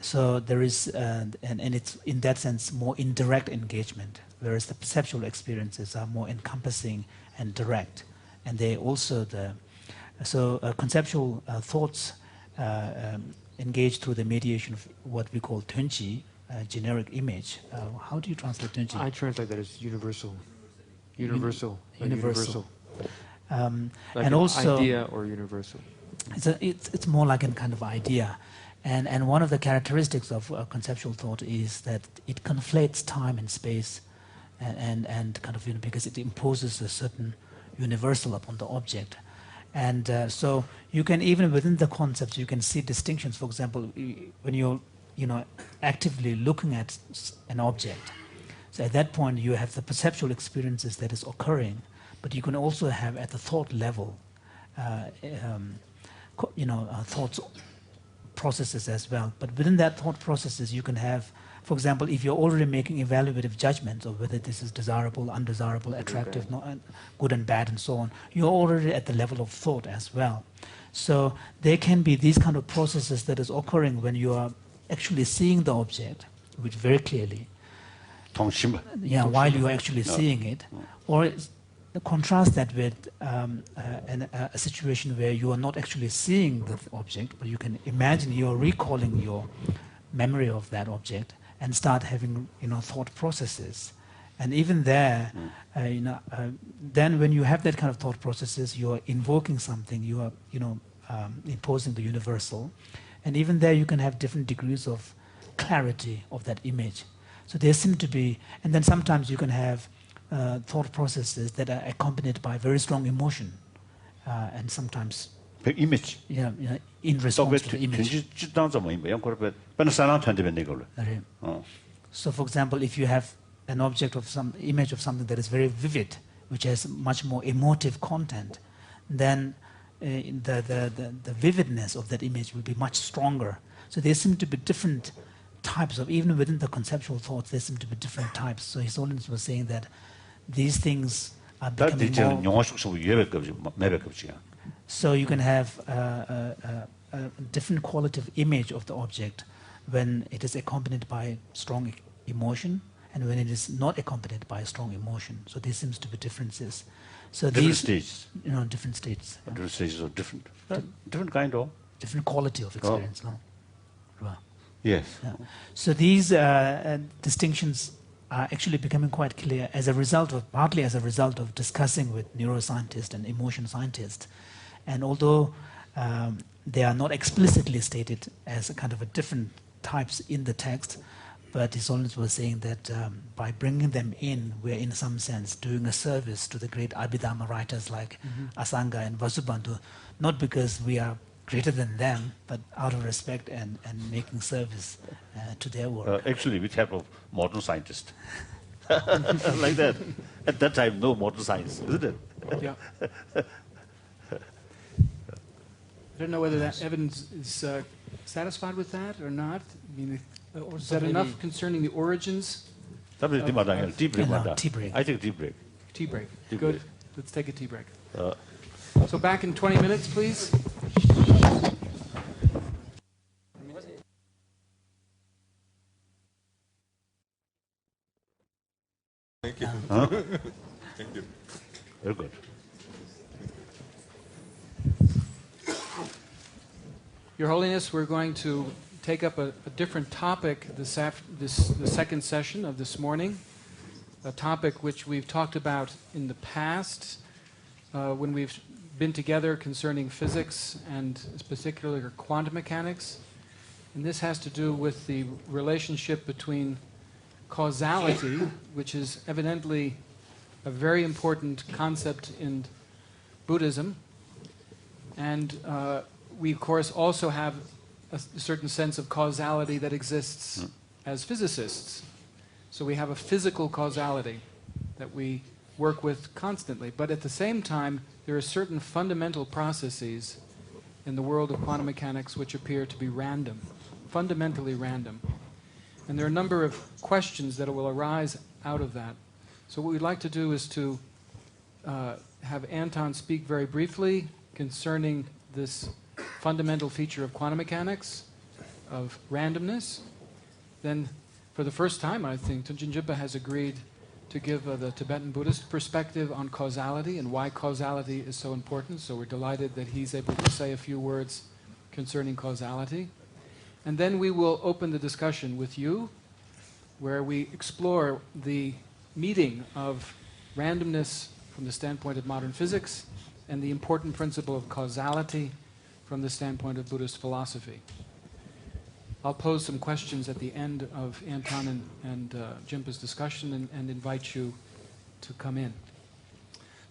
So there is, and it's in that sense more indirect engagement, whereas the perceptual experiences are more encompassing and direct. And they also conceptual thoughts engage through the mediation of what we call tunji, generic image. How do you translate tunji? I translate that as universal. Universal. Like and an also idea or universal. It's more like a kind of idea. And one of the characteristics of conceptual thought is that it conflates time and space and kind of, because it imposes a certain universal upon the object. And so you can, even within the concepts, you can see distinctions. For example, when you're actively looking at an object, so at that point you have the perceptual experiences that is occurring, but you can also have at the thought level, thoughts processes as well. But within that thought processes, you can have, for example, if you're already making evaluative judgments of whether this is desirable, undesirable, attractive, good and bad, and so on, you're already at the level of thought as well. So there can be these kind of processes that is occurring when you are actually seeing the object, which very clearly, while you are actually seeing it, or contrast that with a situation where you are not actually seeing the object, but you can imagine you're recalling your memory of that object and start having thought processes. And even there, then when you have that kind of thought processes, you are invoking something, you are imposing the universal, and even there you can have different degrees of clarity of that image. So there seem to be, and then sometimes you can have thought processes that are accompanied by very strong emotion, and sometimes image. In response to the image. So, for example, if you have an object of some image of something that is very vivid, which has much more emotive content, then the vividness of that image will be much stronger. So there seem to be different types of, even within the conceptual thoughts, there seem to be different types. So His Holiness was saying that these things are becoming more. So you can have a different qualitative image of the object when it is accompanied by strong emotion and when it is not accompanied by a strong emotion. So there seems to be differences. So different stages. Different states. Different stages of different kind of. Different quality of experience. No? Right. Yes. Yeah. So these distinctions are actually becoming quite clear as a result of, partly as a result of discussing with neuroscientists and emotion scientists. And although they are not explicitly stated as a kind of a different types in the text, but His Holiness was saying that by bringing them in, we're in some sense doing a service to the great Abhidharma writers like Asanga and Vasubandhu, not because we are greater than them, but out of respect and making service to their work. Actually, with help of modern scientists. Like that. At that time, no modern science, isn't it? Yeah. I don't know whether that evidence is satisfied with that or not. I mean, is that enough concerning the origins? Tea break. Tea break. I think tea break. Tea break. Good. Let's take a tea break. So back in 20 minutes, please. Thank you. Huh? Thank you. Very good. Your Holiness, we're going to take up a different topic the second session of this morning, a topic which we've talked about in the past when we've been together concerning physics and particularly quantum mechanics. And this has to do with the relationship between causality, which is evidently a very important concept in Buddhism, and we, of course, also have a certain sense of causality that exists as physicists. So we have a physical causality that we work with constantly. But at the same time, there are certain fundamental processes in the world of quantum mechanics which appear to be random, fundamentally random. And there are a number of questions that will arise out of that. So what we'd like to do is to have Anton speak very briefly concerning this fundamental feature of quantum mechanics, of randomness. Then, for the first time, I think, Tunjin Jibba has agreed to give the Tibetan Buddhist perspective on causality and why causality is so important. So we're delighted that he's able to say a few words concerning causality. And then we will open the discussion with you, where we explore the meeting of randomness from the standpoint of modern physics and the important principle of causality from the standpoint of Buddhist philosophy. I'll pose some questions at the end of Anton and Jimpa's discussion and invite you to come in.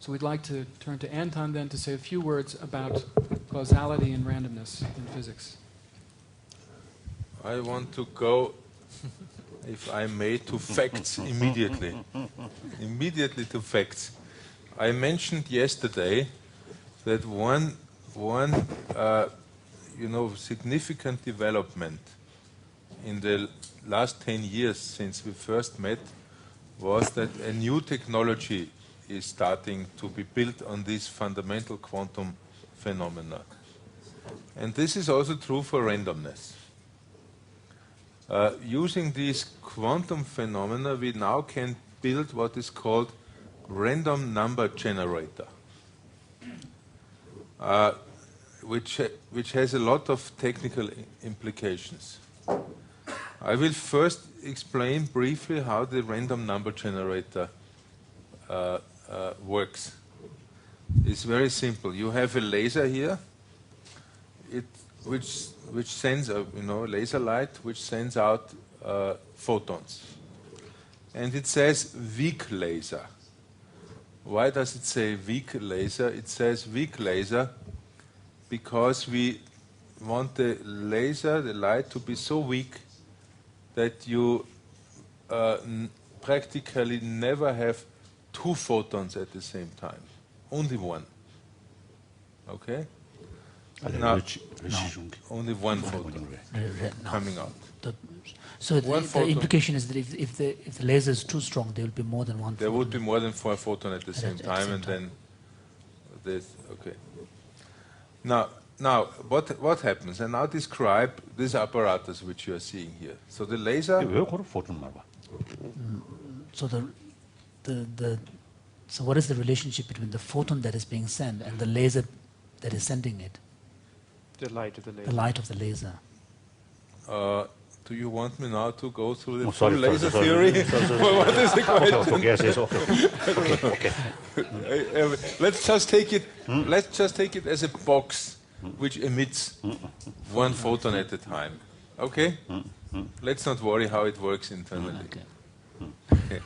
So we'd like to turn to Anton then to say a few words about causality and randomness in physics. I want to go, if I may, to facts immediately. Immediately to facts. I mentioned yesterday that one significant development in the last 10 years since we first met was that a new technology is starting to be built on these fundamental quantum phenomena. And this is also true for randomness. Using these quantum phenomena, we now can build what is called random number generator, which has a lot of technical implications. I will first explain briefly how the random number generator works. It's very simple. You have a laser here, which sends a laser light, which sends out photons, and it says weak laser. Why does it say weak laser? It says weak laser because we want the laser, the light, to be so weak that you practically never have two photons at the same time, only one. Okay? Now, only one photon coming out. So the implication is that if the laser is too strong, there will be more than one. There would be more than 4 photons at the same time, and then this. Okay. Now, what happens? And now describe this apparatus which you are seeing here. So the laser. So what is the relationship between the photon that is being sent and the laser that is sending it? The light of the laser. The light of the laser. Do you want me now to go through the full laser theory? What is the question? Okay. Let's just take it. Let's just take it as a box which emits one photon at a time. Okay. Let's not worry how it works internally. Okay.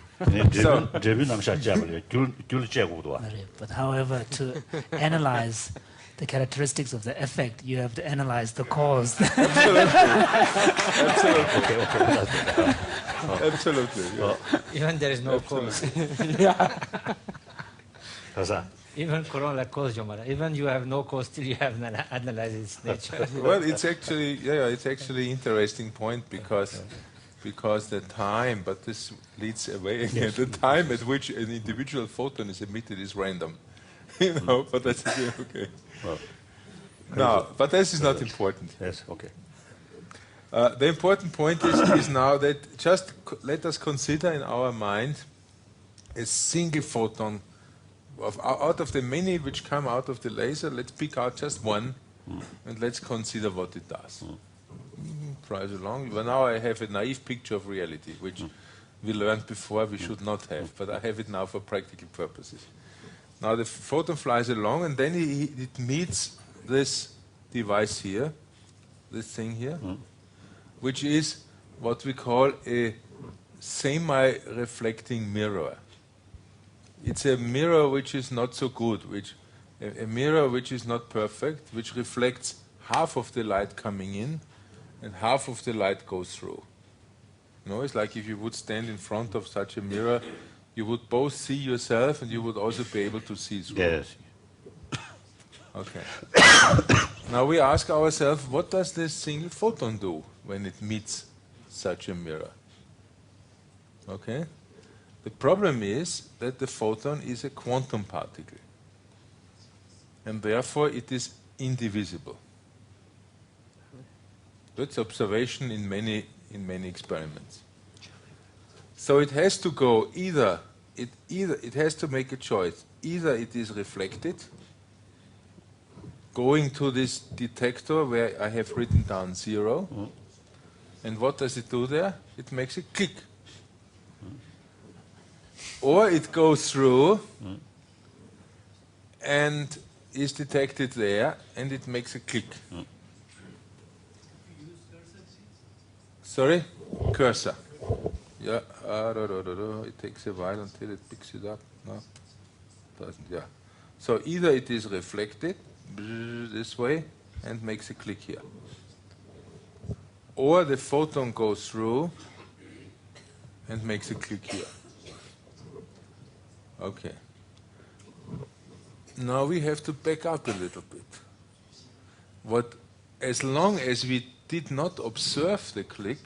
But however, to analyze the characteristics of the effect, you have to analyze the cause. Absolutely. Yeah. Even there is no cause. Even corona cause, even you have no cause till you have analyzed its nature. Well, it's actually interesting point because the time, but this leads away again. The time at which an individual photon is emitted is random, But that's okay. Well, no, but this is not important. Yes, okay. The important point is now that just let us consider in our mind a single photon. Out of the many which come out of the laser, let's pick out just one and let's consider what it does. Tries along. Well, now I have a naive picture of reality, which we learned before we should not have, but I have it now for practical purposes. Now the photon flies along and then it meets this device here, this thing here, which is what we call a semi-reflecting mirror. It's a mirror which is not so good, a mirror which is not perfect, which reflects half of the light coming in and half of the light goes through. It's like if you would stand in front of such a mirror, you would both see yourself and you would also be able to see through. Yes. Okay. Now we ask ourselves, what does this single photon do when it meets such a mirror? Okay? The problem is that the photon is a quantum particle, and therefore it is indivisible. That's observation in many experiments. So it has to go either it has to make a choice. Either it is reflected, going to this detector where I have written down 0, and what does it do there? It makes a click. Or it goes through and is detected there, and it makes a click. Sorry? Cursor. Yeah. It takes a while until it picks it up. No? Doesn't. Yeah. So either it is reflected this way and makes a click here, or the photon goes through and makes a click here. Okay. Now we have to back up a little bit. As long as we did not observe the click,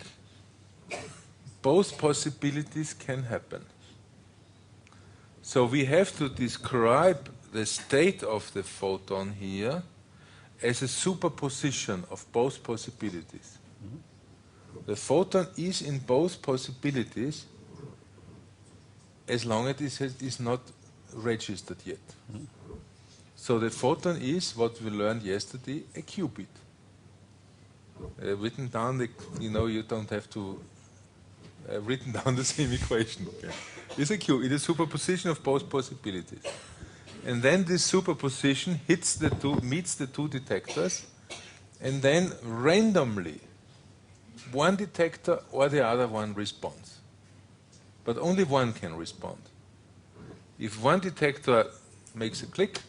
both possibilities can happen. So we have to describe the state of the photon here as a superposition of both possibilities. The photon is in both possibilities as long as it is not registered yet. So the photon is, what we learned yesterday, a qubit. Written down, you don't have to written down the same equation. Okay. It's a qubit, it's a superposition of both possibilities. And then this superposition meets the two detectors, and then randomly one detector or the other one responds. But only one can respond. If one detector makes a click,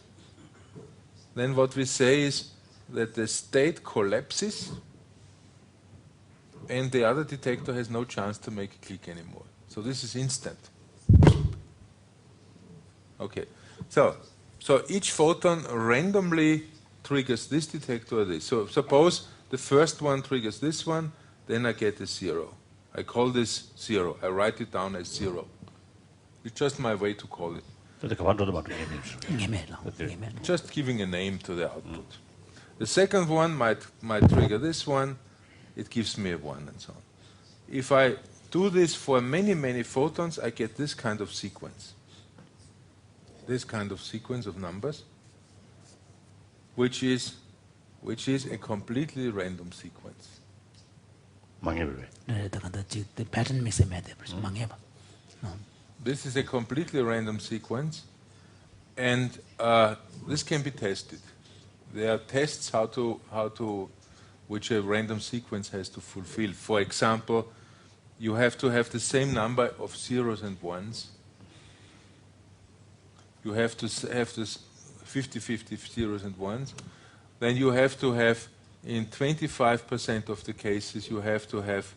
then what we say is that the state collapses and the other detector has no chance to make a click anymore. So this is instant. Okay. So each photon randomly triggers this detector or this. So suppose the first one triggers this one, then I get a 0. I call this 0. I write it down as 0. It's just my way to call it. Just giving a name to the output. The second one might trigger this one. It gives me a 1 and so on. If I do this for many, many photons, I get this kind of sequence. This kind of sequence of numbers, which is a completely random sequence. This is a completely random sequence, and this can be tested. There are tests which a random sequence has to fulfill. For example, you have to have the same number of zeros and ones. You have to have this 50-50 zeros and ones. Then you have to have, in 25% of the cases, you have to have,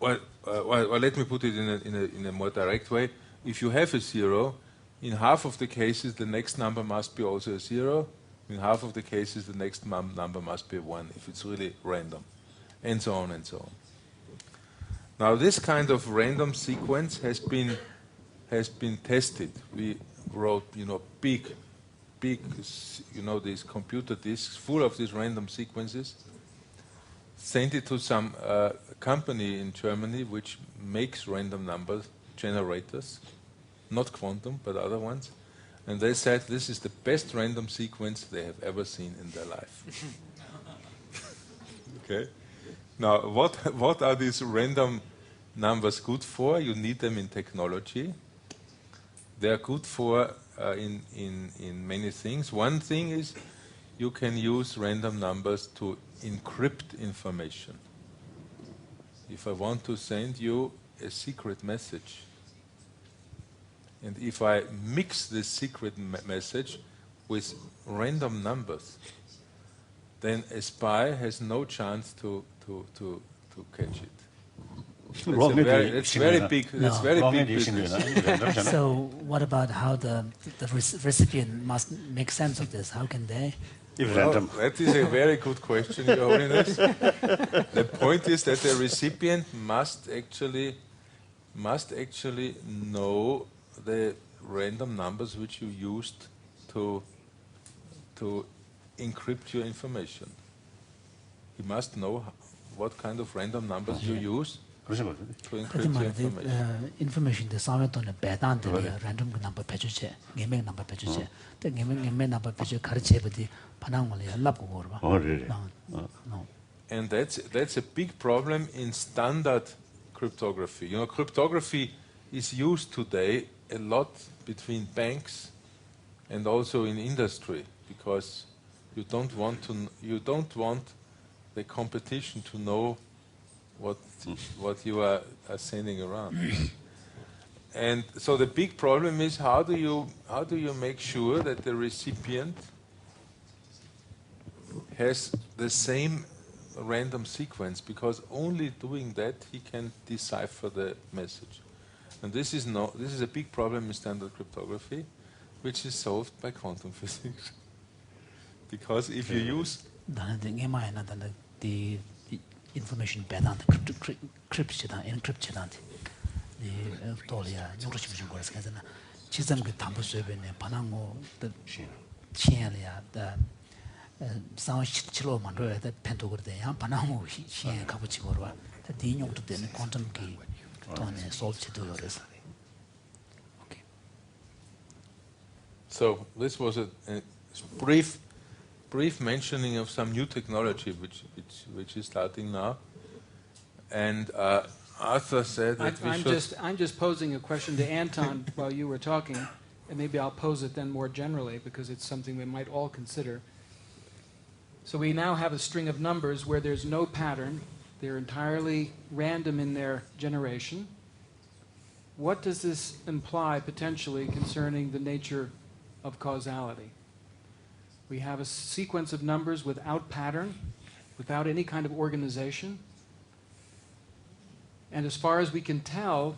let me put it in a more direct way. If you have a 0, in half of the cases, the next number must be also a 0. In half of the cases, the next number must be a 1, if it's really random, and so on and so on. Now, this kind of random sequence has been tested. We wrote, big, these computer disks full of these random sequences, sent it to some company in Germany which makes random number generators, not quantum, but other ones. And they said this is the best random sequence they have ever seen in their life. Okay. Now, what are these random numbers good for? You need them in technology. They are good for in many things. One thing is you can use random numbers to encrypt information. If I want to send you a secret message, and if I mix this secret message with random numbers, then a spy has no chance to catch it. It's very big. It's very big business. So, what about how the recipient must make sense of this? How can they? Well, that is a very good question, Your Holiness. The point is that the recipient must actually know the random numbers which you used to encrypt your information. He must know what kind of random numbers you use. 그러신 거죠? To encrypt the information. information the sound on the bad and the random number page, game number page, the game number page, carriage, panangoli, lab. really? No. And that's a big problem in standard cryptography. You know, cryptography is used today a lot between banks and also in industry, because you don't want the competition to know what you are sending around. And so the big problem is how do you make sure that the recipient has the same random sequence, because only doing that he can decipher the message. And this is a big problem in standard cryptography, which is solved by quantum physics. Because if you use the information bad on the encryption, the Tolia, Chisam Tambu Servant, Panango, the Chialia, the Sound Chilo Mandra, the Pentogur, the Panango, Shia Capuchigora, the Dino to the quantum key, Tony solved Chitores. Okay. So this was a brief mentioning of some new technology which is starting now, and Arthur said that I'm just posing a question to Anton while you were talking, and maybe I'll pose it then more generally because it's something we might all consider. So we now have a string of numbers where there's no pattern; they're entirely random in their generation. What does this imply potentially concerning the nature of causality? We have a sequence of numbers without pattern, without any kind of organization. And as far as we can tell,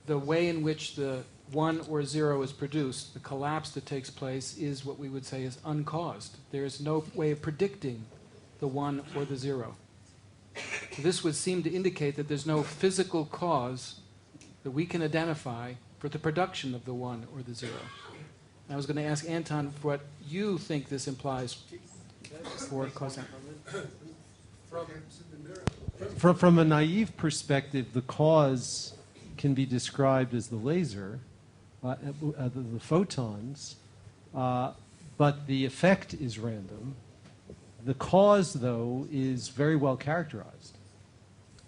the way in which the 1 or 0 is produced, the collapse that takes place, is what we would say is uncaused. There is no way of predicting the 1 or the 0. So this would seem to indicate that there's no physical cause that we can identify for the production of the 1 or the 0. I was going to ask Anton what you think this implies for causality. From a naive perspective, the cause can be described as the laser, the photons, but the effect is random. The cause, though, is very well characterized.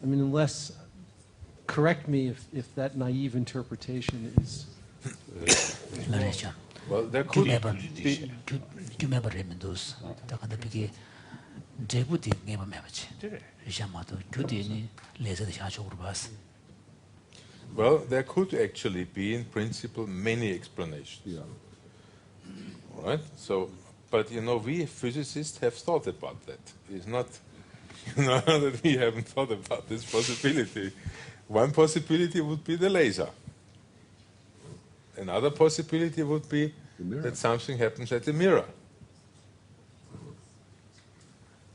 I mean, unless, correct me if that naive interpretation is... Well, there could be... Well, there could actually be, in principle, many explanations. Yeah. All right? So, but you know, we physicists have thought about that. It's not, that we haven't thought about this possibility. One possibility would be the laser. Another possibility would be that something happens at the mirror.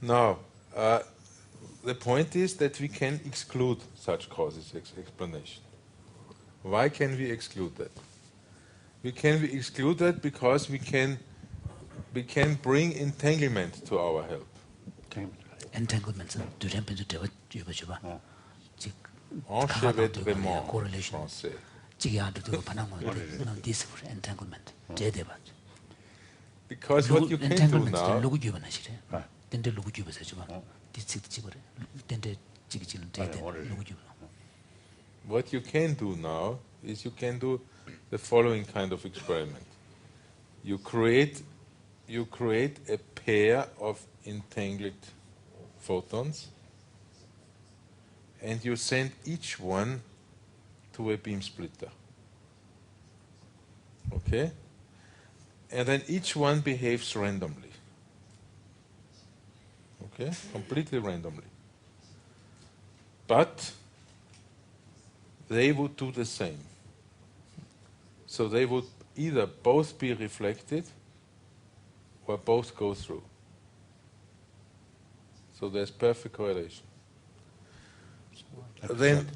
Now, the point is that we can exclude such causes explanation. Why can we exclude that? We can exclude that because we can bring entanglement to our help. Entanglement. Enchevêtrement français. Because what you can do now, what you can do now is you can do the following kind of experiment. You create a pair of entangled photons, and you send each one to a beam splitter. Okay? And then each one behaves randomly. Okay? Completely randomly. But they would do the same. So they would either both be reflected or both go through. So there's perfect correlation. Then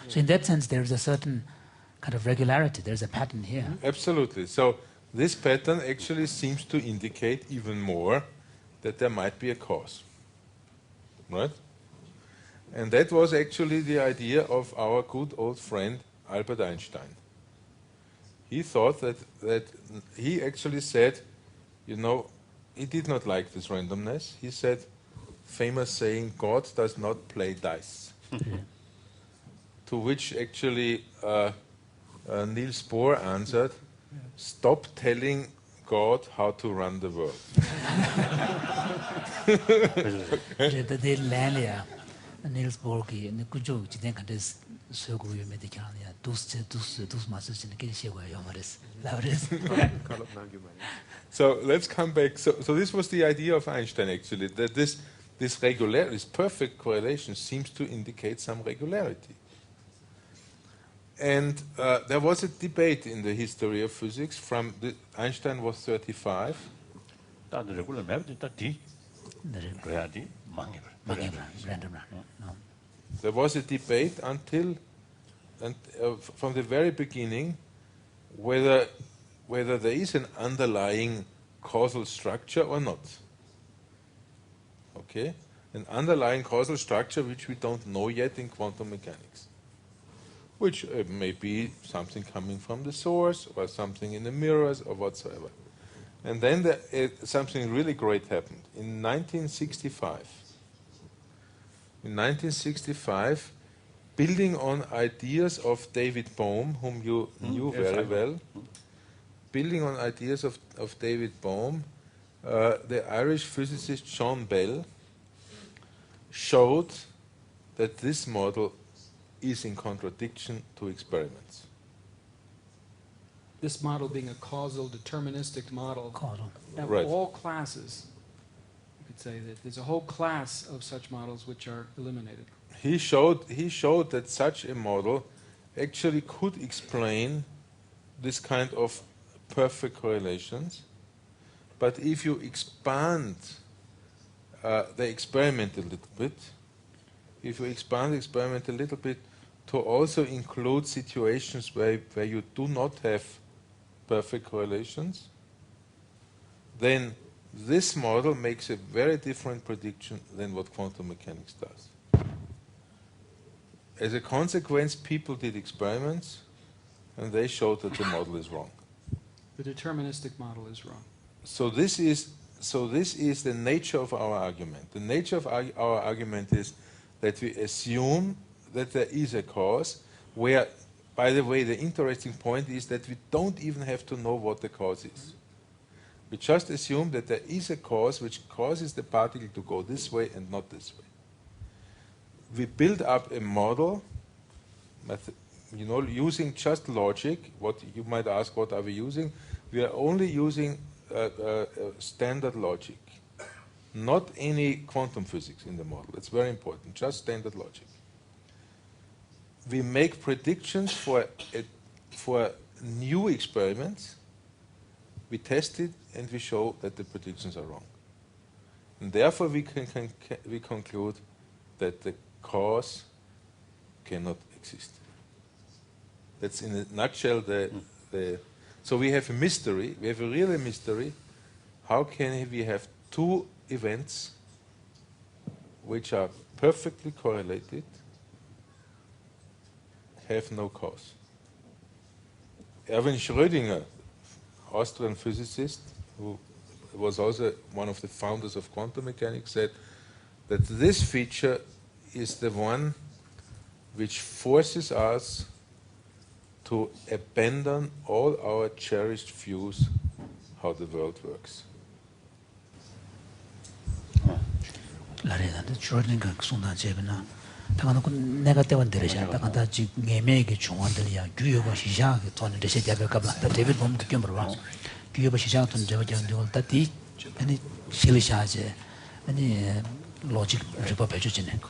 So in that sense, there is a certain kind of regularity. There's a pattern here. Absolutely. So this pattern actually seems to indicate even more that there might be a cause, right? And that was actually the idea of our good old friend Albert Einstein. He thought that he actually said, you know, he did not like this randomness. He said, famous saying, God does not play dice. To which actually Niels Bohr answered, stop telling God how to run the world. Niels Bohr So let's come back. So this was the idea of Einstein actually, that this perfect correlation seems to indicate some regularity. And there was a debate in the history of physics Einstein was 35. There was a debate from the very beginning whether there is an underlying causal structure or not. Okay? An underlying causal structure which we don't know yet in quantum mechanics. Which may be something coming from the source or something in the mirrors or whatsoever. And then something really great happened. In 1965, building on ideas of David Bohm, whom you knew very well, building on ideas of David Bohm, the Irish physicist John Bell showed that this model is in contradiction to experiments. This model being a causal, deterministic model. Now, right. All classes, you could say that there's a whole class of such models which are eliminated. He showed that such a model actually could explain this kind of perfect correlations, but if you expand the experiment a little bit, to also include situations where you do not have perfect correlations, then this model makes a very different prediction than what quantum mechanics does. As a consequence, people did experiments, and they showed that the model is wrong. The deterministic model is wrong. So this is the nature of our argument. The nature of our argument is that we assume that there is a cause, where, by the way, the interesting point is that we don't even have to know what the cause is. We just assume that there is a cause which causes the particle to go this way and not this way. We build up a model, using just logic. What you might ask, what are we using? We are only using standard logic, not any quantum physics in the model. It's very important, just standard logic. We make predictions for new experiments, we test it, and we show that the predictions are wrong. And therefore we conclude that the cause cannot exist. That's in a nutshell so we have a mystery, we have a real mystery. How can we have two events which are perfectly correlated, have no cause? Erwin Schrödinger, Austrian physicist, who was also one of the founders of quantum mechanics, said that this feature is the one which forces us to abandon all our cherished views how the world works. 내가 때원 데려자 다간다 지 예매게 중원들이야 규요가 시장에 돈 데세 잡을까봐 데빌 봄 느껴버 봐 규요가 시장 돈 잡을 때디 아니 실리샤제 아니 로직 리버 배주지네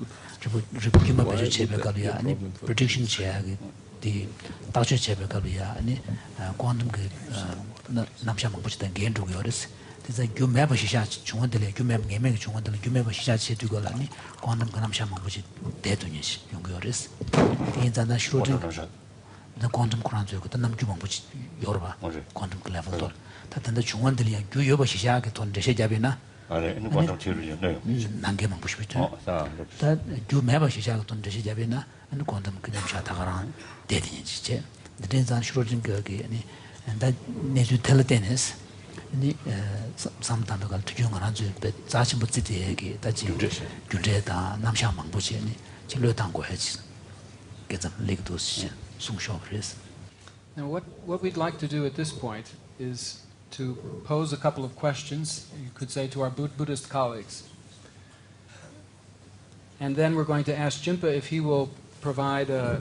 리버 기마 배주 제베가리아 아니 프레딕션 제하게 디 다주 제베가리아 아니 퀀텀 그 남샤 먹부지던 게인도 요르스 there's a Gumeba Shisha, Chundele, Gumeb Gaming, Chundele, Gumeba Shisha Chedugolani, Quantum Ganamsha Mambuchi, Detunish, Yungoris. The Inzana Shrutin, the quantum Kranzu, the Namjumbuch, Yorba, quantum level. That the Chundele, Guyoba Shisha, on the Shejabina. Nangema Bushwito. That Gumeba Shisha on the Shejabina and quantum Kidam dead in Chiche. The Denzan Shrutin Gurgi, and that needs to tell tennis. Sometimes to young around but such a city that you did Namsha Mambuchi and Chilotango heads get them legal to some shop race. Now, what we'd like to do at this point is to pose a couple of questions, you could say, to our Buddhist colleagues. And then we're going to ask Jinpa if he will provide a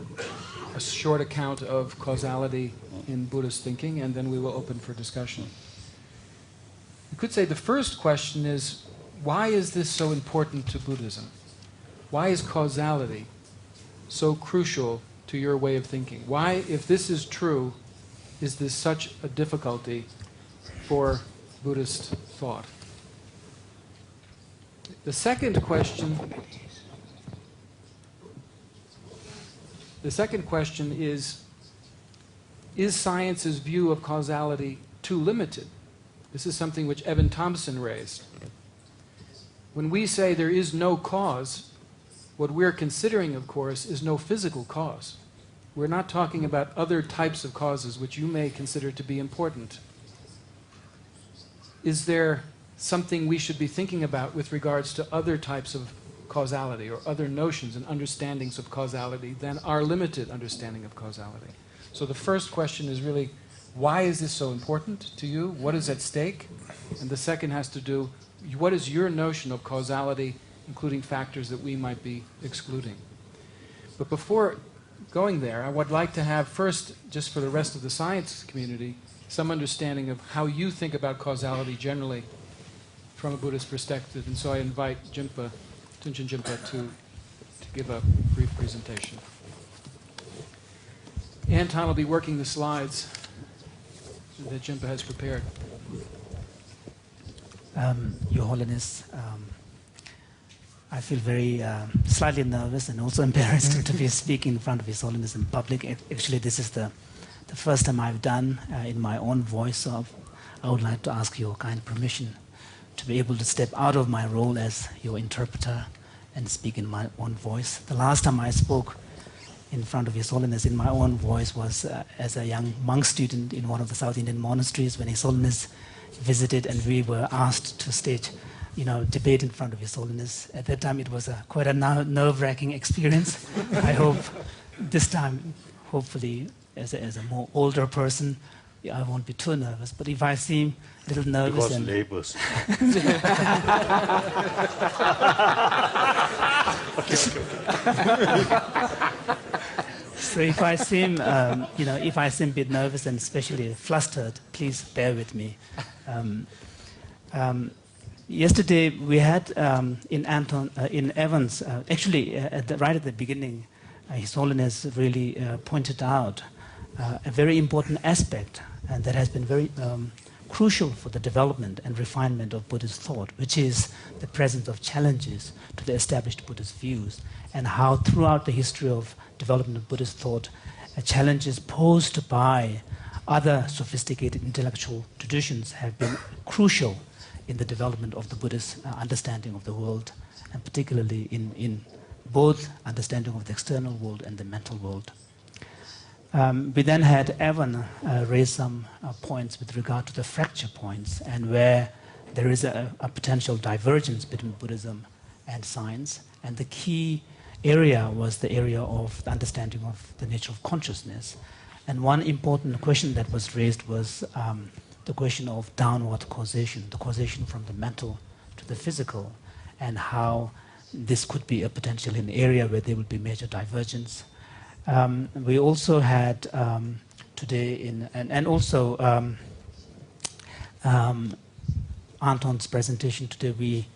short account of causality in Buddhist thinking, and then we will open for discussion. You could say the first question is, why is this so important to Buddhism? Why is causality so crucial to your way of thinking? Why, if this is true, is this such a difficulty for Buddhist thought? The second question is science's view of causality too limited? This is something which Evan Thompson raised. When we say there is no cause, what we're considering, of course, is no physical cause. We're not talking about other types of causes which you may consider to be important. Is there something we should be thinking about with regards to other types of causality or other notions and understandings of causality than our limited understanding of causality? So the first question is really, why is this so important to you? What is at stake? And the second has to do, what is your notion of causality, including factors that we might be excluding? But before going there, I would like to have first, just for the rest of the science community, some understanding of how you think about causality generally from a Buddhist perspective. And so I invite Jinpa, Tunshin Jinpa, to give a brief presentation. Anton will be working the slides that Jinpa has prepared. Your Holiness, I feel very slightly nervous and also embarrassed to be speaking in front of His Holiness in public. Actually, this is the first time I've done in my own voice, so I would like to ask your kind permission to be able to step out of my role as your interpreter and speak in my own voice. The last time I spoke in front of His Holiness in my own voice was as a young monk student in one of the South Indian monasteries when His Holiness visited and we were asked to stage, debate in front of His Holiness. At that time it was quite a nerve-wracking experience. I hope this time, hopefully, as a more older person, I won't be too nervous. But if I seem a little nervous... Because labels. So if I seem, if I seem a bit nervous and especially flustered, please bear with me. Yesterday we had in Evans, actually right at the beginning, His Holiness really pointed out a very important aspect, and that has been very crucial for the development and refinement of Buddhist thought, which is the presence of challenges to the established Buddhist views, and how throughout the history of development of Buddhist thought, challenges posed by other sophisticated intellectual traditions have been crucial in the development of the Buddhist understanding of the world, and particularly in both understanding of the external world and the mental world. We then had Evan raise some points with regard to the fracture points, and where there is a potential divergence between Buddhism and science, and the key area was the area of the understanding of the nature of consciousness. And one important question that was raised was the question of downward causation, the causation from the mental to the physical, and how this could be a potential an area where there would be major divergence. We also had today and also Anton's presentation today, we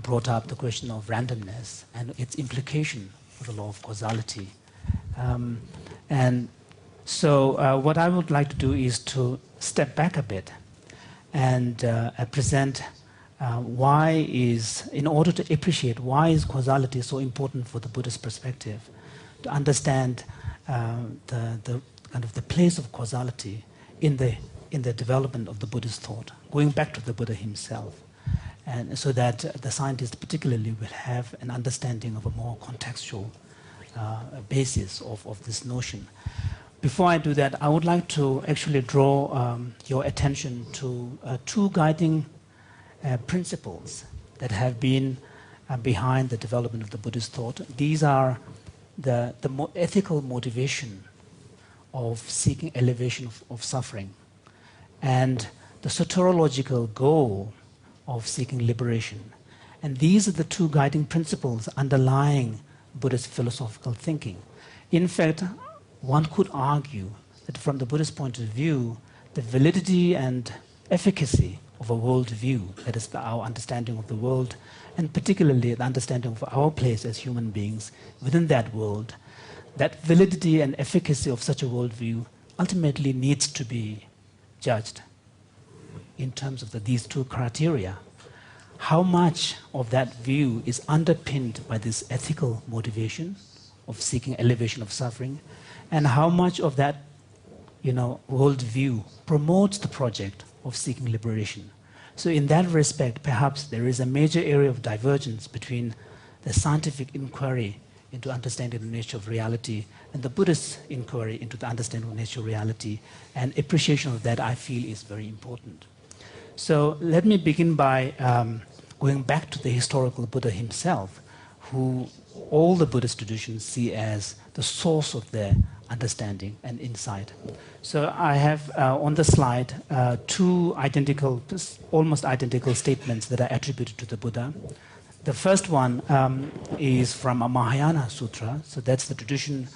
brought up the question of randomness and its implication for the law of causality. And so what I would like to do is to step back a bit and present why is, in order to appreciate why is causality so important for the Buddhist perspective, to understand the kind of the place of causality in the development of the Buddhist thought, going back to the Buddha himself, and so that the scientist particularly will have an understanding of a more contextual basis of this notion. Before I do that, I would like to actually draw your attention to two guiding principles that have been behind the development of the Buddhist thought. These are the ethical motivation of seeking elevation of suffering, and the soteriological goal of seeking liberation. And these are the two guiding principles underlying Buddhist philosophical thinking. In fact, one could argue that from the Buddhist point of view, the validity and efficacy of a worldview, that is our understanding of the world, and particularly the understanding of our place as human beings within that world, that validity and efficacy of such a worldview ultimately needs to be judged in terms of these two criteria. How much of that view is underpinned by this ethical motivation of seeking elevation of suffering, and how much of that worldview promotes the project of seeking liberation. So in that respect, perhaps there is a major area of divergence between the scientific inquiry into understanding the nature of reality and the Buddhist inquiry into the understanding of nature of reality, and appreciation of that, I feel, is very important. So let me begin by going back to the historical Buddha himself, who all the Buddhist traditions see as the source of their understanding and insight. So I have on the slide two almost identical statements that are attributed to the Buddha. The first one is from a Mahayana Sutra. So that's the tradition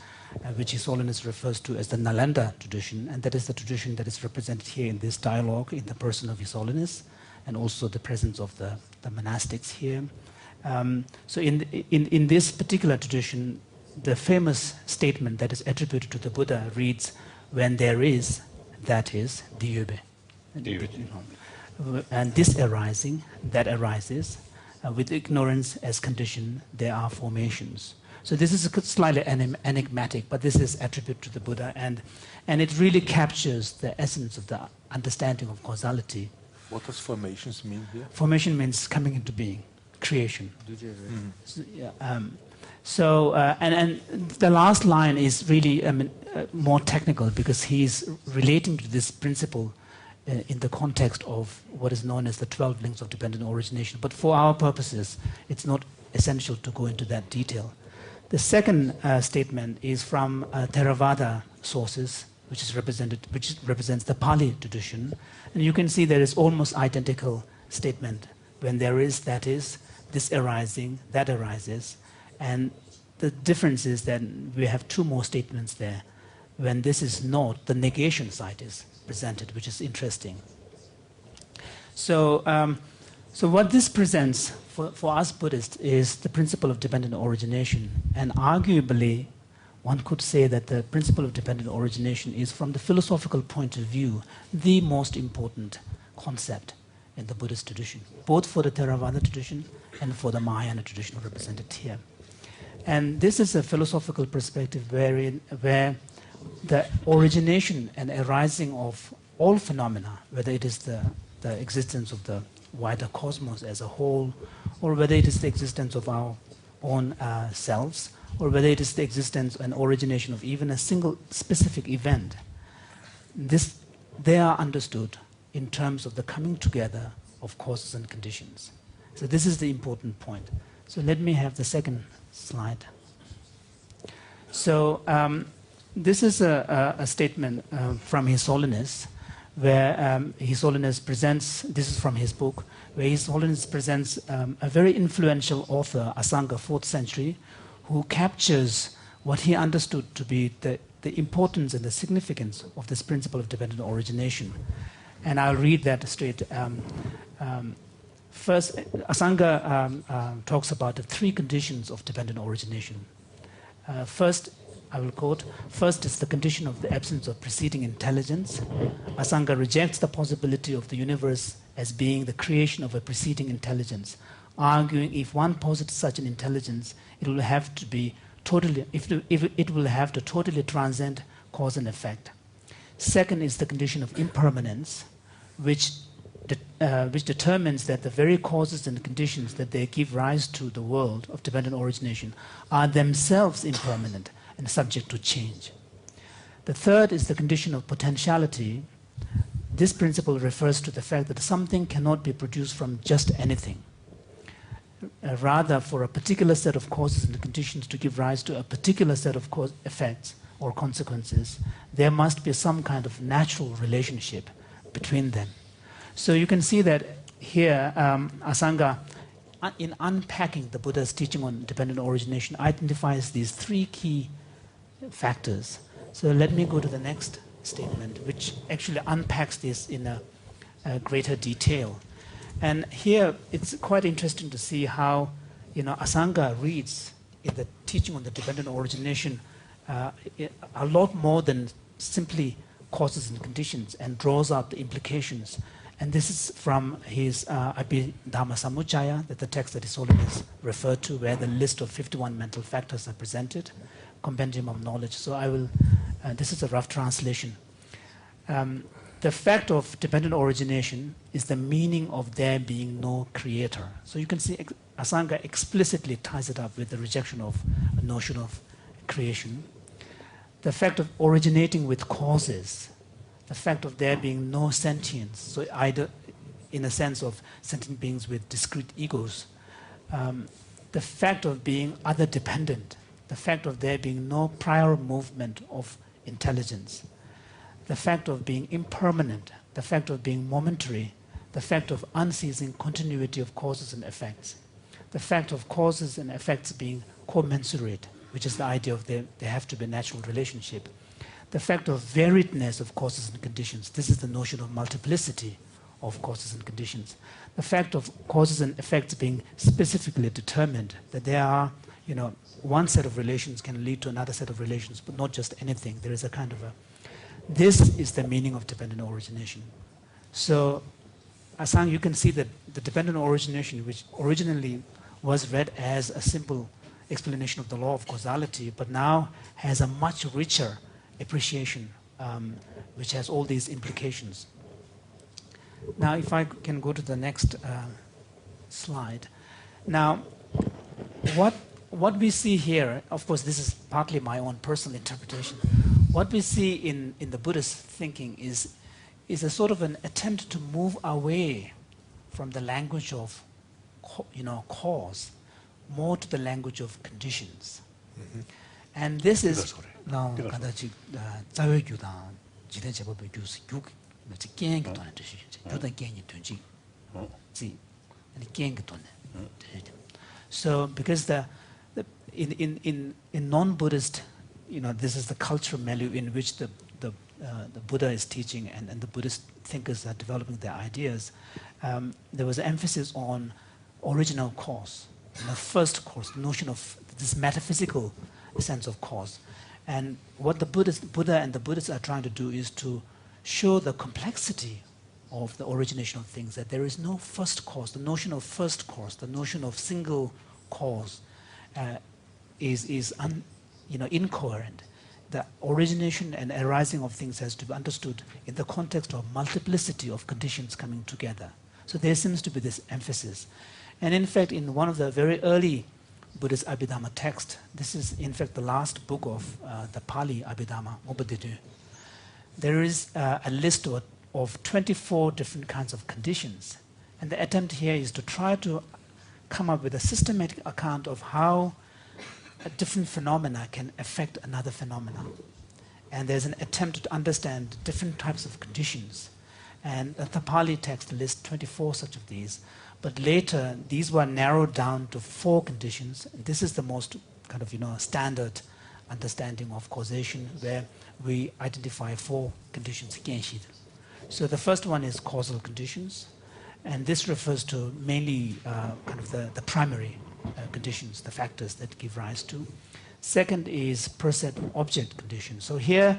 which His Holiness refers to as the Nalanda tradition, and that is the tradition that is represented here in this dialogue in the person of His Holiness, and also the presence of the monastics here. So in this particular tradition, the famous statement that is attributed to the Buddha reads, "When there is, that is, diyube." And this arising, that arises, with ignorance as condition, there are formations. So this is slightly enigmatic, but this is attributed to the Buddha, and it really captures the essence of the understanding of causality. What does formations mean here? Formation means coming into being, creation. And the last line is really more technical, because he's relating to this principle in the context of what is known as the 12 links of dependent origination. But for our purposes, it's not essential to go into that detail. The second statement is from Theravada sources, which represents the Pali tradition. And you can see there is almost identical statement. When there is, that is, this arising, that arises. And the difference is that we have two more statements there. When this is not, the negation side is presented, which is interesting. So what this presents for us Buddhists is the principle of dependent origination. And arguably, one could say that the principle of dependent origination is, from the philosophical point of view, the most important concept in the Buddhist tradition, both for the Theravada tradition and for the Mahayana tradition represented here. And this is a philosophical perspective where the origination and arising of all phenomena, whether it is the existence of the wider cosmos as a whole, or whether it is the existence of our own selves, or whether it is the existence and origination of even a single specific event, they are understood in terms of the coming together of causes and conditions. So this is the important point. So let me have the second slide. So this is a statement from His Holiness, where His Holiness presents, this is from his book, where His Holiness presents a very influential author, Asanga, 4th century, who captures what he understood to be the importance and the significance of this principle of dependent origination. And I'll read that straight. First, Asanga talks about the three conditions of dependent origination. First, I will quote, first is the condition of the absence of preceding intelligence. Asanga rejects the possibility of the universe as being the creation of a preceding intelligence, arguing if one posits such an intelligence, it will have to be totally, it will have to totally transcend cause and effect. Second is the condition of impermanence, which determines that the very causes and conditions that they give rise to the world of dependent origination are themselves impermanent and subject to change. The third is the condition of potentiality. This principle refers to the fact that something cannot be produced from just anything. Rather, for a particular set of causes and conditions to give rise to a particular set of effects or consequences, there must be some kind of natural relationship between them. So you can see that here, Asanga, in unpacking the Buddha's teaching on dependent origination, identifies these three key factors. So let me go to the next statement, which actually unpacks this in a greater detail. And here, it's quite interesting to see how, Asanga reads in the teaching on the dependent origination a lot more than simply causes and conditions, and draws out the implications. And this is from his Abhidhamma Samuccaya, that the text that His Holiness referred to, where the list of 51 mental factors are presented, compendium of knowledge. So I will, this is a rough translation. The fact of dependent origination is the meaning of there being no creator. So you can see Asanga explicitly ties it up with the rejection of a notion of creation. The fact of originating with causes, the fact of there being no sentience, so either in a sense of sentient beings with discrete egos, the fact of being other dependent, the fact of there being no prior movement of intelligence, the fact of being impermanent, the fact of being momentary, the fact of unceasing continuity of causes and effects, the fact of causes and effects being commensurate, which is the idea of there have to be a natural relationship, the fact of variedness of causes and conditions. This is the notion of multiplicity of causes and conditions. The fact of causes and effects being specifically determined, that there are, one set of relations can lead to another set of relations, but not just anything. There is a kind of a... This is the meaning of dependent origination. So, Asang, you can see that the dependent origination, which originally was read as a simple explanation of the law of causality, but now has a much richer appreciation, which has all these implications. Now, if I can go to the next slide. Now, what we see here, of course, this is partly my own personal interpretation. What we see in the Buddhist thinking is a sort of an attempt to move away from the language of, cause, more to the language of conditions. Mm-hmm. And this is now so because in non-Buddhist, this is the cultural milieu in which the Buddha is teaching and the Buddhist thinkers are developing their ideas. There was an emphasis on original cause, the first cause, the notion of this metaphysical sense of cause. And what the Buddha and the Buddhists are trying to do is to show the complexity of the origination of things, that there is no first cause. The notion of first cause, the notion of single cause is incoherent. The origination and arising of things has to be understood in the context of multiplicity of conditions coming together. So there seems to be this emphasis. And in fact, in one of the very early Buddhist Abhidhamma text, this is in fact the last book of the Pali Abhidhamma, Obadidu. There is a list of 24 different kinds of conditions. And the attempt here is to try to come up with a systematic account of how a different phenomena can affect another phenomena. And there's an attempt to understand different types of conditions. And the Pali text lists 24 such of these. But later, these were narrowed down to 4 conditions. And this is the most kind of, standard understanding of causation, where we identify 4 conditions. So the first one is causal conditions. And this refers to mainly kind of the primary conditions, the factors that give rise to. Second is percept-object condition. So here,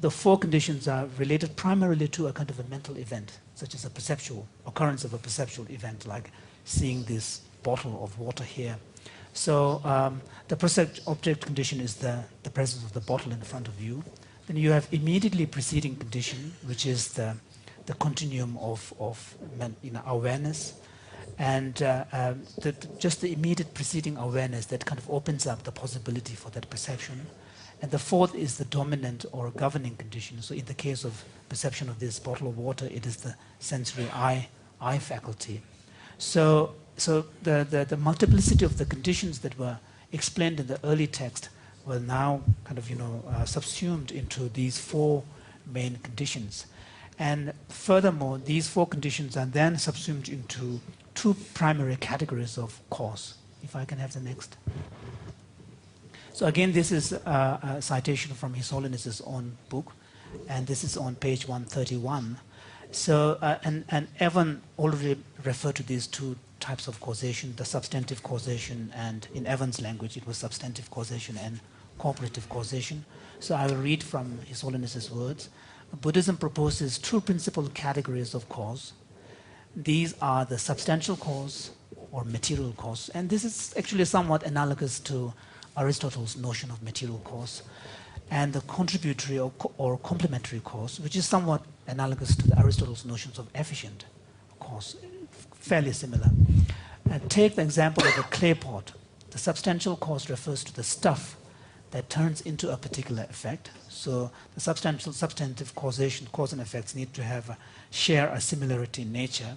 the four conditions are related primarily to a kind of a mental event, such as a perceptual occurrence of a perceptual event, like seeing this bottle of water here. So the percept-object condition is the presence of the bottle in front of you. Then you have immediately preceding condition, which is the continuum of awareness, and just the immediate preceding awareness that kind of opens up the possibility for that perception. And the fourth is the dominant or governing condition. So in the case of perception of this bottle of water, it is the sensory eye faculty. So the multiplicity of the conditions that were explained in the early text were now kind of subsumed into these four main conditions. And furthermore, these four conditions are then subsumed into two primary categories of cause. If I can have the next. So again, this is a citation from His Holiness's own book, and this is on page 131. So, and Evan already referred to these two types of causation, the substantive causation, and in Evan's language, it was substantive causation and cooperative causation. So I will read from His Holiness's words. Buddhism proposes two principal categories of cause. These are the substantial cause or material cause, and this is actually somewhat analogous to Aristotle's notion of material cause, and the contributory or complementary cause, which is somewhat analogous to Aristotle's notions of efficient cause, fairly similar. Take the example of a clay pot. The substantial cause refers to the stuff that turns into a particular effect. So the substantive causation, cause and effects need to share a similarity in nature,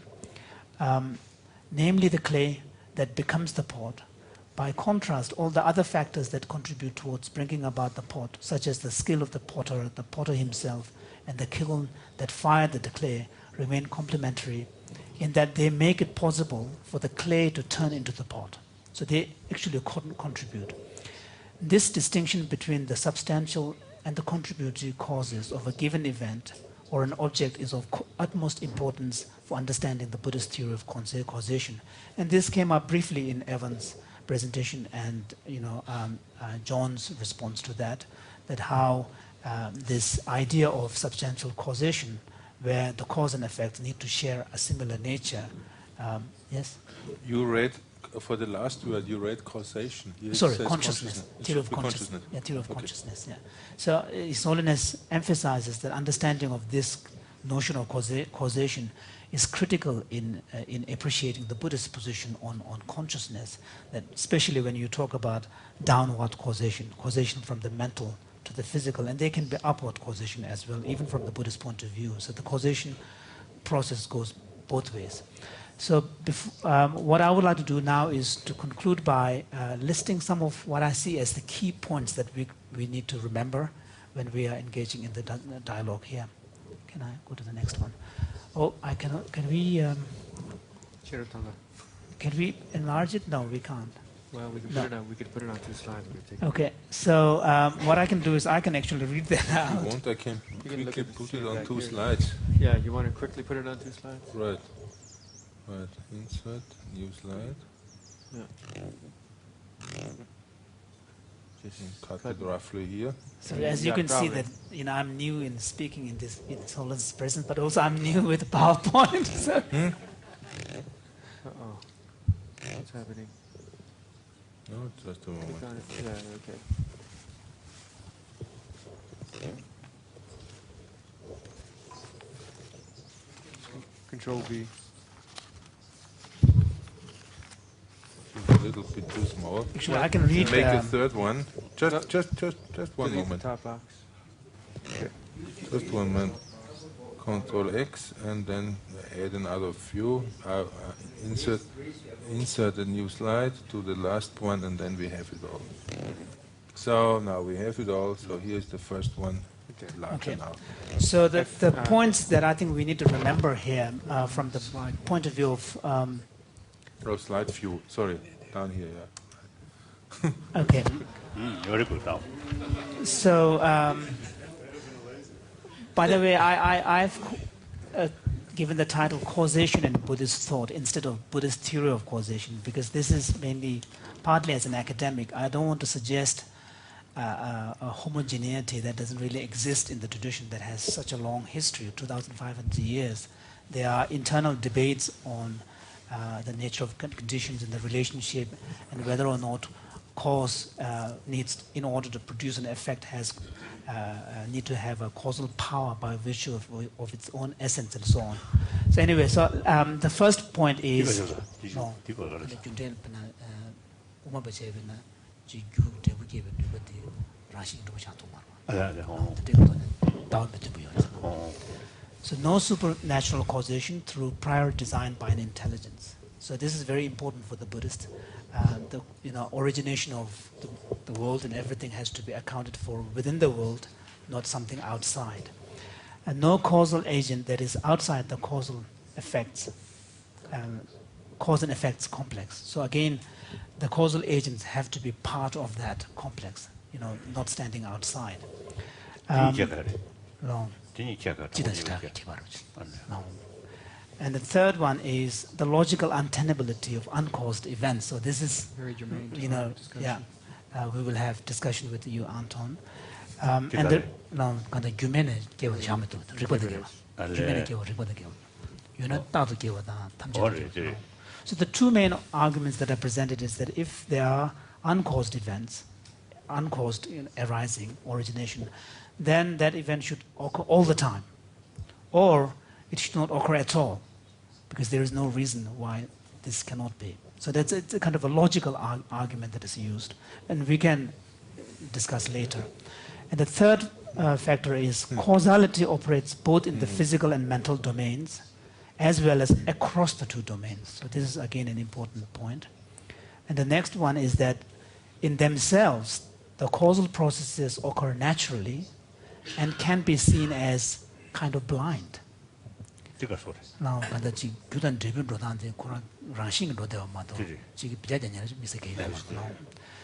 namely the clay that becomes the pot. By contrast, all the other factors that contribute towards bringing about the pot, such as the skill of the potter himself, and the kiln that fired the clay, remain complementary in that they make it possible for the clay to turn into the pot. So they actually contribute. This distinction between the substantial and the contributory causes of a given event or an object is of utmost importance for understanding the Buddhist theory of causation. And this came up briefly in Evan's presentation and John's response to that how this idea of substantial causation, where the cause and effect need to share a similar nature. Yes? You read, for the last word, you read causation. Sorry, consciousness. Theory of consciousness. Yeah, theory of consciousness, yeah. So His Holiness emphasizes that understanding of this notion of causation is critical in appreciating the Buddhist position on consciousness, that especially when you talk about downward causation from the mental to the physical, and there can be upward causation as well, even from the Buddhist point of view. So the causation process goes both ways. So what I would like to do now is to conclude by listing some of what I see as the key points that we need to remember when we are engaging in the dialogue here. Can I go to the next one? Oh, I cannot. Can we enlarge it? No, we can't. Well, we could put it on two slides. Okay, so what I can do is I can actually read that out. If you want, I can quickly put it on two slides. Yeah, you want to quickly put it on two slides? Right. Right. Insert, new slide. Yeah. Just cut it roughly here. So as you can see that I'm new in speaking in this Holiness presence, but also I'm new with PowerPoint. So. Uh-oh. What's happening? No, just a moment. Yeah, okay. Control V. A little bit too small. Actually, I can read. Make a third one. Just one moment. Top box. Okay. Just one moment. Control X and then add another view. Insert a new slide to the last one, and then we have it all. So now we have it all. So here's the first one. Larger now. So the points that I think we need to remember here, from the point of view of. Slide view. Sorry, down here. Yeah. Okay. Very good now. So, by the way, I've given the title Causation in Buddhist Thought instead of Buddhist Theory of Causation, because this is mainly partly as an academic. I don't want to suggest a homogeneity that doesn't really exist in the tradition that has such a long history, 2,500 years. There are internal debates on the nature of conditions and the relationship, and whether or not cause needs, in order to produce an effect, has need to have a causal power by virtue of its own essence and so on. So anyway, so the first point is so no supernatural causation through prior design by an intelligence. So this is very important for the Buddhist. The origination of the world and everything has to be accounted for within the world, not something outside. And no causal agent that is outside the causal effects, cause and effects complex. So again, the causal agents have to be part of that complex, not standing outside. And the third one is the logical untenability of uncaused events. So this is very germane. We will have discussion with you, Anton. And the so the two main arguments that are presented is that if there are uncaused events, uncaused arising, origination, then that event should occur all the time, or it should not occur at all, because there is no reason why this cannot be. So it's a kind of a logical argument that is used, and we can discuss later. And the third factor is causality operates both in the physical and mental domains, as well as across the two domains. So this is again an important point. And the next one is that in themselves, the causal processes occur naturally and can be seen as kind of blind.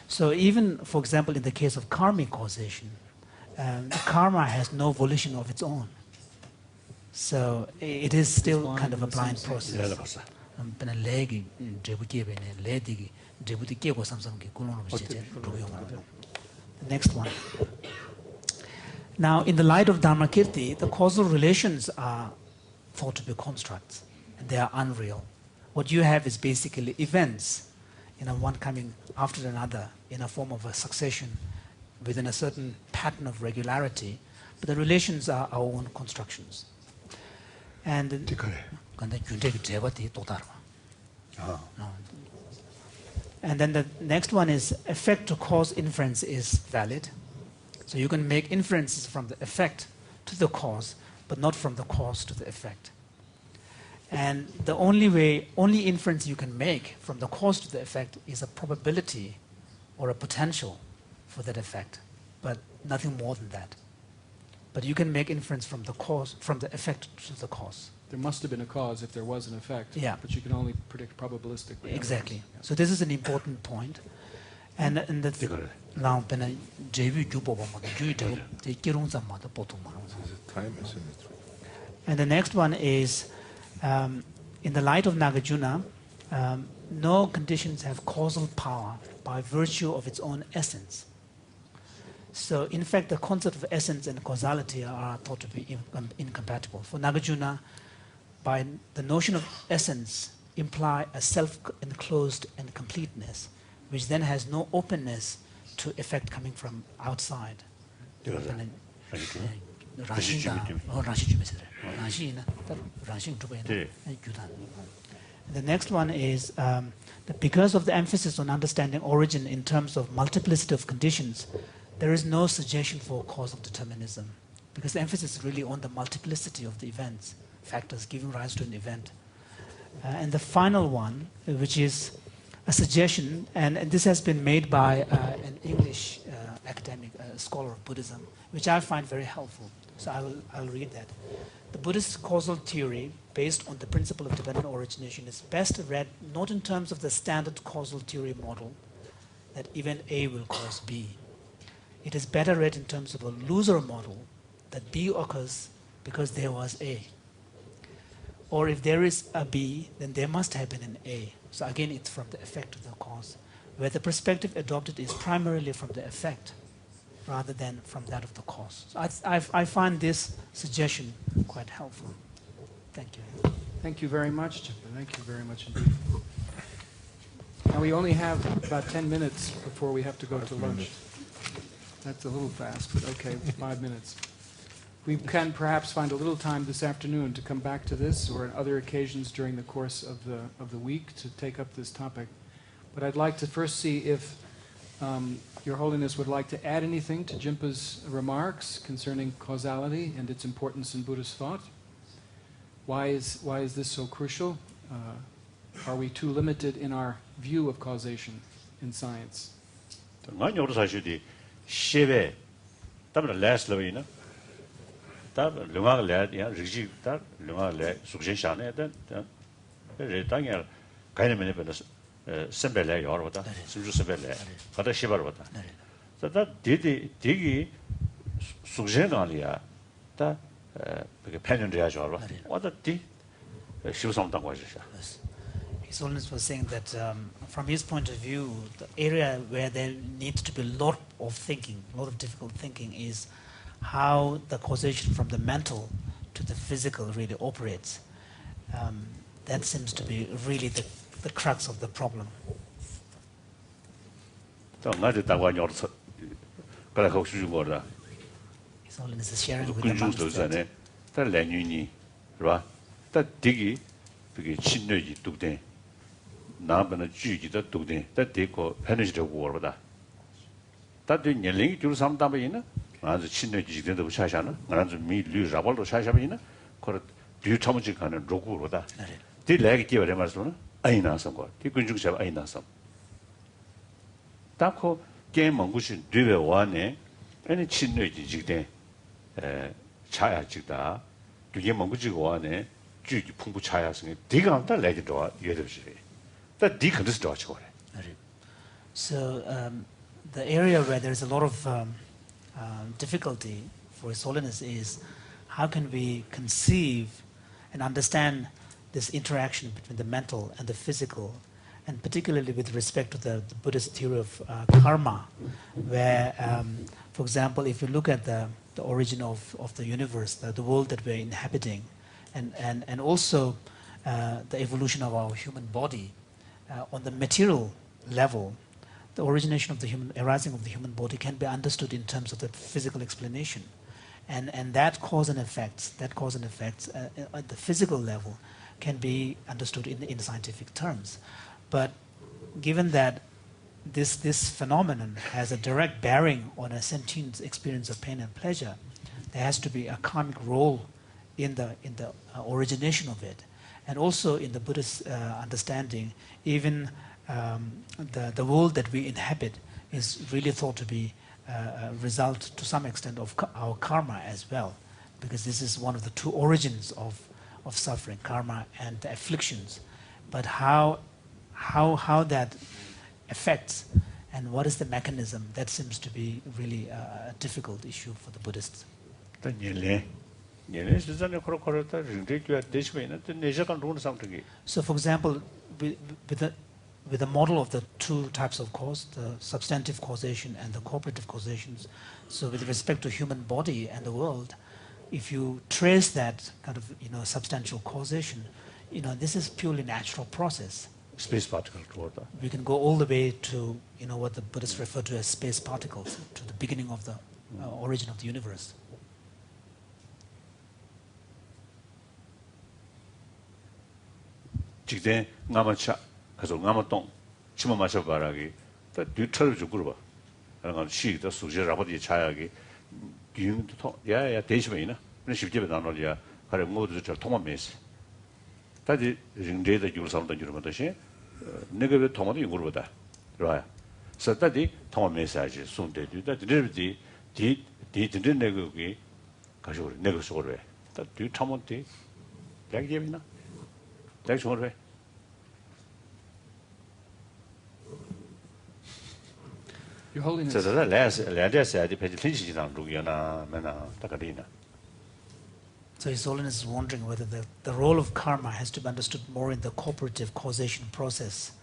So even, for example, in the case of karmic causation, karma has no volition of its own. So it is still kind of a blind process. Next one. Now, in the light of Dharmakirti, the causal relations are thought to be constructs, and they are unreal. What you have is basically events, one coming after another in a form of a succession within a certain pattern of regularity, but the relations are our own constructions. And then the next one is effect to cause inference is valid. So you can make inferences from the effect to the cause, but not from the cause to the effect. And the only inference you can make from the cause to the effect is a probability or a potential for that effect, but nothing more than that. But you can make inference from the cause, from the effect to the cause. There must have been a cause if there was an effect, but you can only predict probabilistically. Exactly. Yeah. So this is an important point. And the and the next one is, in the light of Nagarjuna, no conditions have causal power by virtue of its own essence. So in fact, the concept of essence and causality are thought to be incompatible. For Nagarjuna, by the notion of essence imply a self-enclosed and completeness, which then has no openness to effect coming from outside. The next one is that because of the emphasis on understanding origin in terms of multiplicity of conditions, there is no suggestion for causal determinism, because the emphasis is really on the multiplicity of the events, factors giving rise to an event. And the final one, which is a suggestion, and this has been made by an English academic, scholar of Buddhism, which I find very helpful. So I'll read that. The Buddhist causal theory, based on the principle of dependent origination, is best read not in terms of the standard causal theory model, that event A will cause B. It is better read in terms of a looser model, that B occurs because there was A. Or if there is a B, then there must have been an A. So again, it's from the effect to the cause, where the perspective adopted is primarily from the effect. rather than from that of the cause. So I find this suggestion quite helpful. Thank you. Thank you very much, Chimpa. Thank you very much indeed. Now we only have about 10 minutes before we have to go to lunch. That's a little fast, but okay, 5 minutes. We can perhaps find a little time this afternoon to come back to this, or on other occasions during the course of the week to take up this topic. But I'd like to first see if Your Holiness would like to add anything to Jimpa's remarks concerning causality and its importance in Buddhist thought. Why is this so crucial? Are we too limited in our view of causation in science? His Holiness was saying that from his point of view, the area where there needs to be a lot of thinking, a lot of difficult thinking, is how the causation from the mental to the physical really operates. That seems to be really the crux of the problem. His Holiness is sharing with the monks So the area where there is a lot of difficulty for His Holiness is how can we conceive and understand this interaction between the mental and the physical, and particularly with respect to the Buddhist theory of karma, where, for example, if you look at the origin of the universe, the world that we're inhabiting, and also the evolution of our human body, on the material level, the origination of the arising of the human body can be understood in terms of the physical explanation. And that cause and effects at the physical level can be understood in scientific terms. But given that this phenomenon has a direct bearing on a sentient experience of pain and pleasure, there has to be a karmic role in the origination of it. And also in the Buddhist understanding, even the world that we inhabit is really thought to be a result to some extent of our karma as well, because this is one of the two origins of suffering, karma and the afflictions. But how that affects and what is the mechanism, that seems to be really a difficult issue for the Buddhists. So for example, with the model of the two types of cause, the substantive causation and the cooperative causations, so with respect to human body and the world, if you trace that kind of substantial causation, this is purely natural process. Space particles. We can go all the way to what the Buddhists refer to as space particles, to the beginning of the origin of the universe. 가서 ngamatong chima macha baragi ta dutrol ju gurba anga shi da suje rabodi cha야기 gyung to ya 대시면이나 근데 쉽게 나눠야 가래 모두 저 통합메스 다지 링제의 유사람도 유르면 다시 내가 왜 통합이 이거보다 그래요 서다디 통합 메시지 손대도 다들이 디디들 내거기 가지고 내가 소거래 다 뒤참한테 대기입니다 대기 소거래 Your Holiness. So His Holiness is wondering whether the role of karma has to be understood more in the cooperative causation process,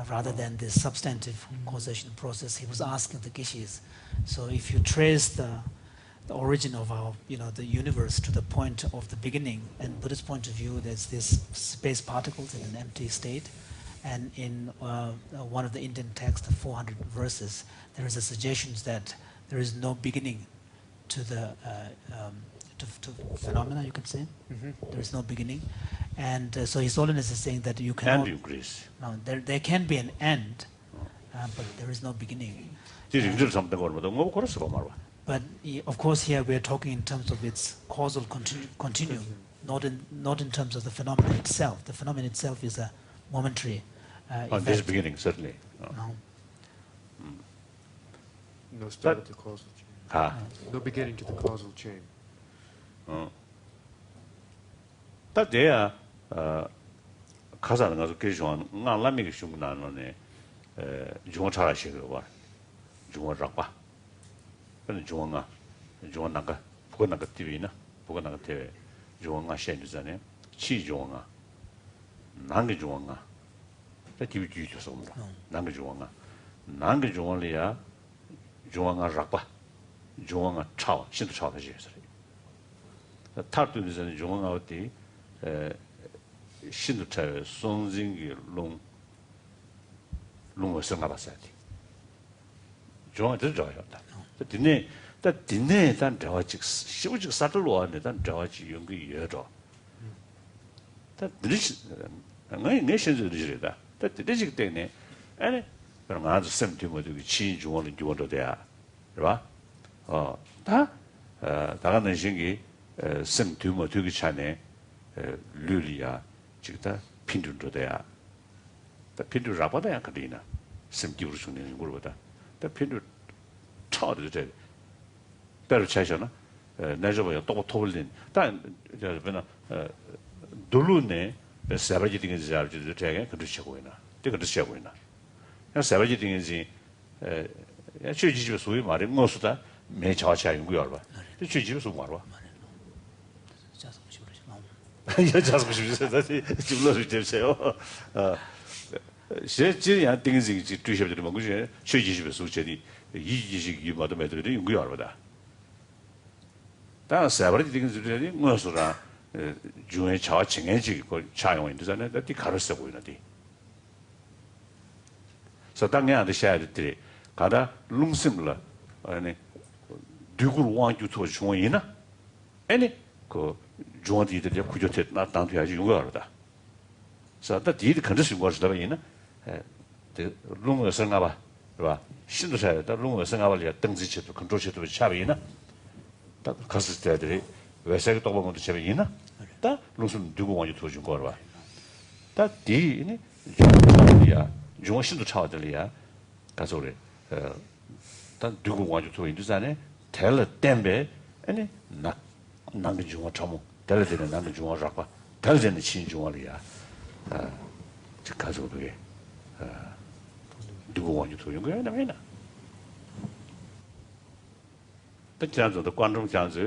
rather than the substantive causation process. He was asking the Gishis. So if you trace the origin of our, the universe to the point of the beginning, and Buddhist point of view, there's this space particles in an empty state, and in one of the Indian texts, the 400 verses, there is a suggestion that there is no beginning to the to phenomena, you could say. There is no beginning, and so His Holiness is saying that you cannot. And increase. No, there can be an end, but there is no beginning. But of course, here we are talking in terms of its causal continuum, not in terms of the phenomenon itself. The phenomenon itself is a momentary. This beginning, certainly. No start of the causal chain. No beginning to the causal chain. That they are Kazan as a Kishon, not Lamic Shuman, Juan Juan Rapa, and Juanga, Juanaga, Puganaga Tivina, Puganaga Teve, Juanga Shenizane, Chi Juanga, Nanga Juanga, that you do to some Nanga Juanga, Nanga Juanlia, Juanga Rapa, Juanga Chow, Shinto Chow. The Tartu is in Juanga out the Shinto Chow, Sonzing Long Sangabasati. John the joy of that. But dinner that dinner than Georgics, she was just subtle one than George Young year. That nations is that. That the district day, and from another 70 would change one into one of their. Right? Oh, that Dagana Jingi, some tumor to China, Lulia, Chita, Pinto to their. The Pinto Rabada Cadina, some division in Gurvata. The Pinto taught it. Better Chashana, Najava, Topolin. Then there's been a Dulune, the savageting is the dragon, could shawina. Take a shawina. And savageting is the Church was we, Mari, most of that, may charge in Guarva. The Church was Marva. Just you love it, say, oh. She and things in the Trish of the Mongolia, Church was so chilly, you mother made it in Guarva. That's several things really, most of that. June charging edge, China into that the Carissa winity. So, Danga the shared tree, Kada, Lung similar, and do you want you to join in? Any go join the Kujotet, not down to as you were. So, that did condition was the in the Lung Sangava, Shinto said that Lung Sangava, Dengzi to control it with Chavina. That causes the we say to one of the Chavina. That Lusun do want you to Jungorva. That D, John Shinto Chowdelia, Casore, that do want you to Indusane, tell a Dembe, any Nangajuma Chomo, tell it in a Nangajuma Rapa, tell it in the Chinjualia, Casore, do want you to Junga. The chance of the quantum chance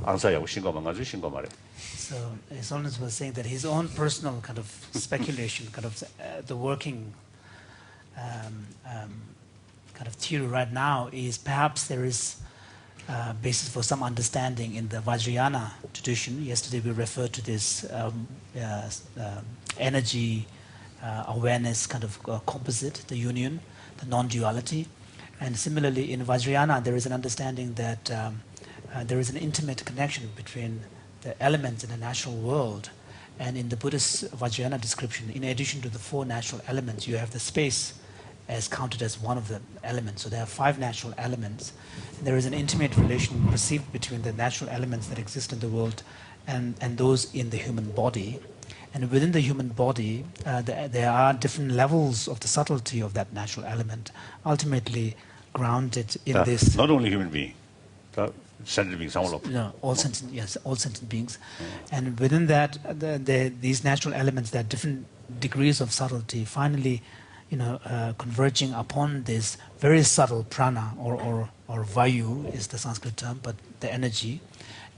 answer your single mare. So His Holiness was saying that his own personal kind of speculation, kind of the working kind of theory right now is perhaps there is basis for some understanding in the Vajrayana tradition. Yesterday we referred to this energy awareness kind of composite, the union, the non-duality. And similarly, in Vajrayana, there is an understanding that there is an intimate connection between the elements in the natural world. And in the Buddhist Vajrayana description, in addition to the 4 natural elements, you have the space as counted as one of the elements. So there are 5 natural elements. And there is an intimate relation perceived between the natural elements that exist in the world and those in the human body. And within the human body, there are different levels of the subtlety of that natural element, ultimately grounded in this. Not only human being, sentient beings, all sentient, yes, all sentient beings. And within that, these natural elements, there are different degrees of subtlety, finally, converging upon this very subtle prana, or vayu is the Sanskrit term, but the energy.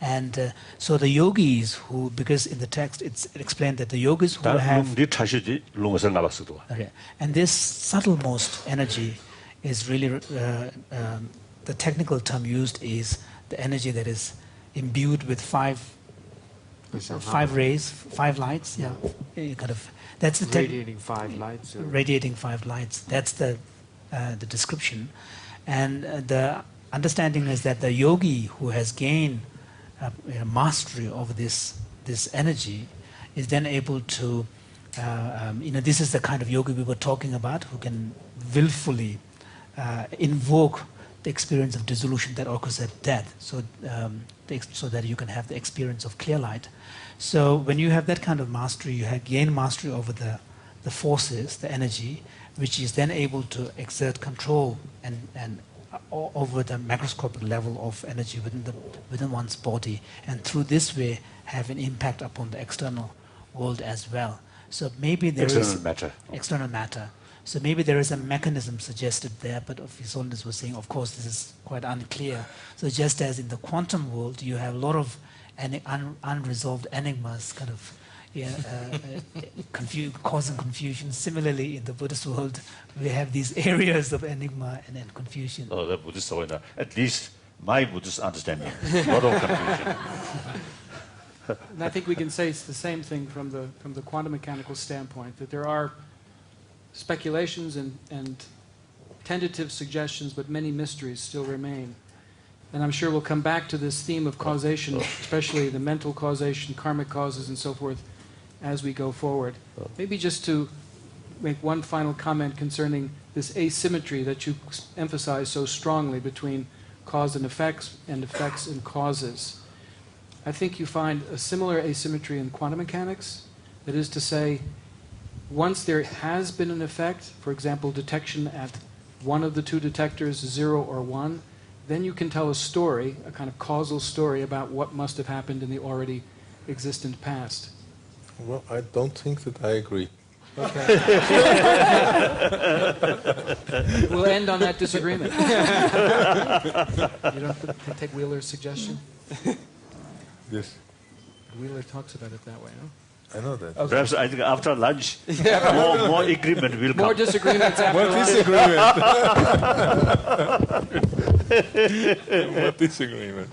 And so the yogis who, because in the text it's explained that the yogis who have... Okay. And this subtlemost energy is really, the technical term used is the energy that is imbued with five rays, 5 lights, yeah. Kind of, that's the radiating 5 lights. Radiating 5 lights. That's the description. And the understanding is that the yogi who has gained mastery over this energy is then able to, this is the kind of yogi we were talking about, who can willfully invoke the experience of dissolution that occurs at death, so that you can have the experience of clear light. So when you have that kind of mastery, you have gained mastery over the forces, the energy, which is then able to exert control and over the macroscopic level of energy within one's body, and through this way have an impact upon the external world as well. So maybe there is external matter. So maybe there is a mechanism suggested there, but His Holiness was saying, of course, this is quite unclear. So just as in the quantum world, you have a lot of unresolved enigmas, kind of causing confusion. Similarly, in the Buddhist world, we have these areas of enigma and confusion. Oh, the Buddhist world, at least my Buddhist understanding, a lot of confusion. And I think we can say it's the same thing from the quantum mechanical standpoint, that there are speculations and tentative suggestions, but many mysteries still remain. And I'm sure we'll come back to this theme of causation, especially the mental causation, karmic causes, and so forth, as we go forward. Maybe just to make one final comment concerning this asymmetry that you emphasize so strongly between cause and effects and causes. I think you find a similar asymmetry in quantum mechanics. That is to say, once there has been an effect, for example, detection at one of the two detectors, 0 or 1, then you can tell a story, a kind of causal story about what must have happened in the already existent past. Well, I don't think that I agree. Okay. We'll end on that disagreement. You don't take Wheeler's suggestion? Yes. Wheeler talks about it that way, no? I know that. Okay. Perhaps I think after lunch, more agreement will come. More disagreements after lunch. More disagreement. More disagreement.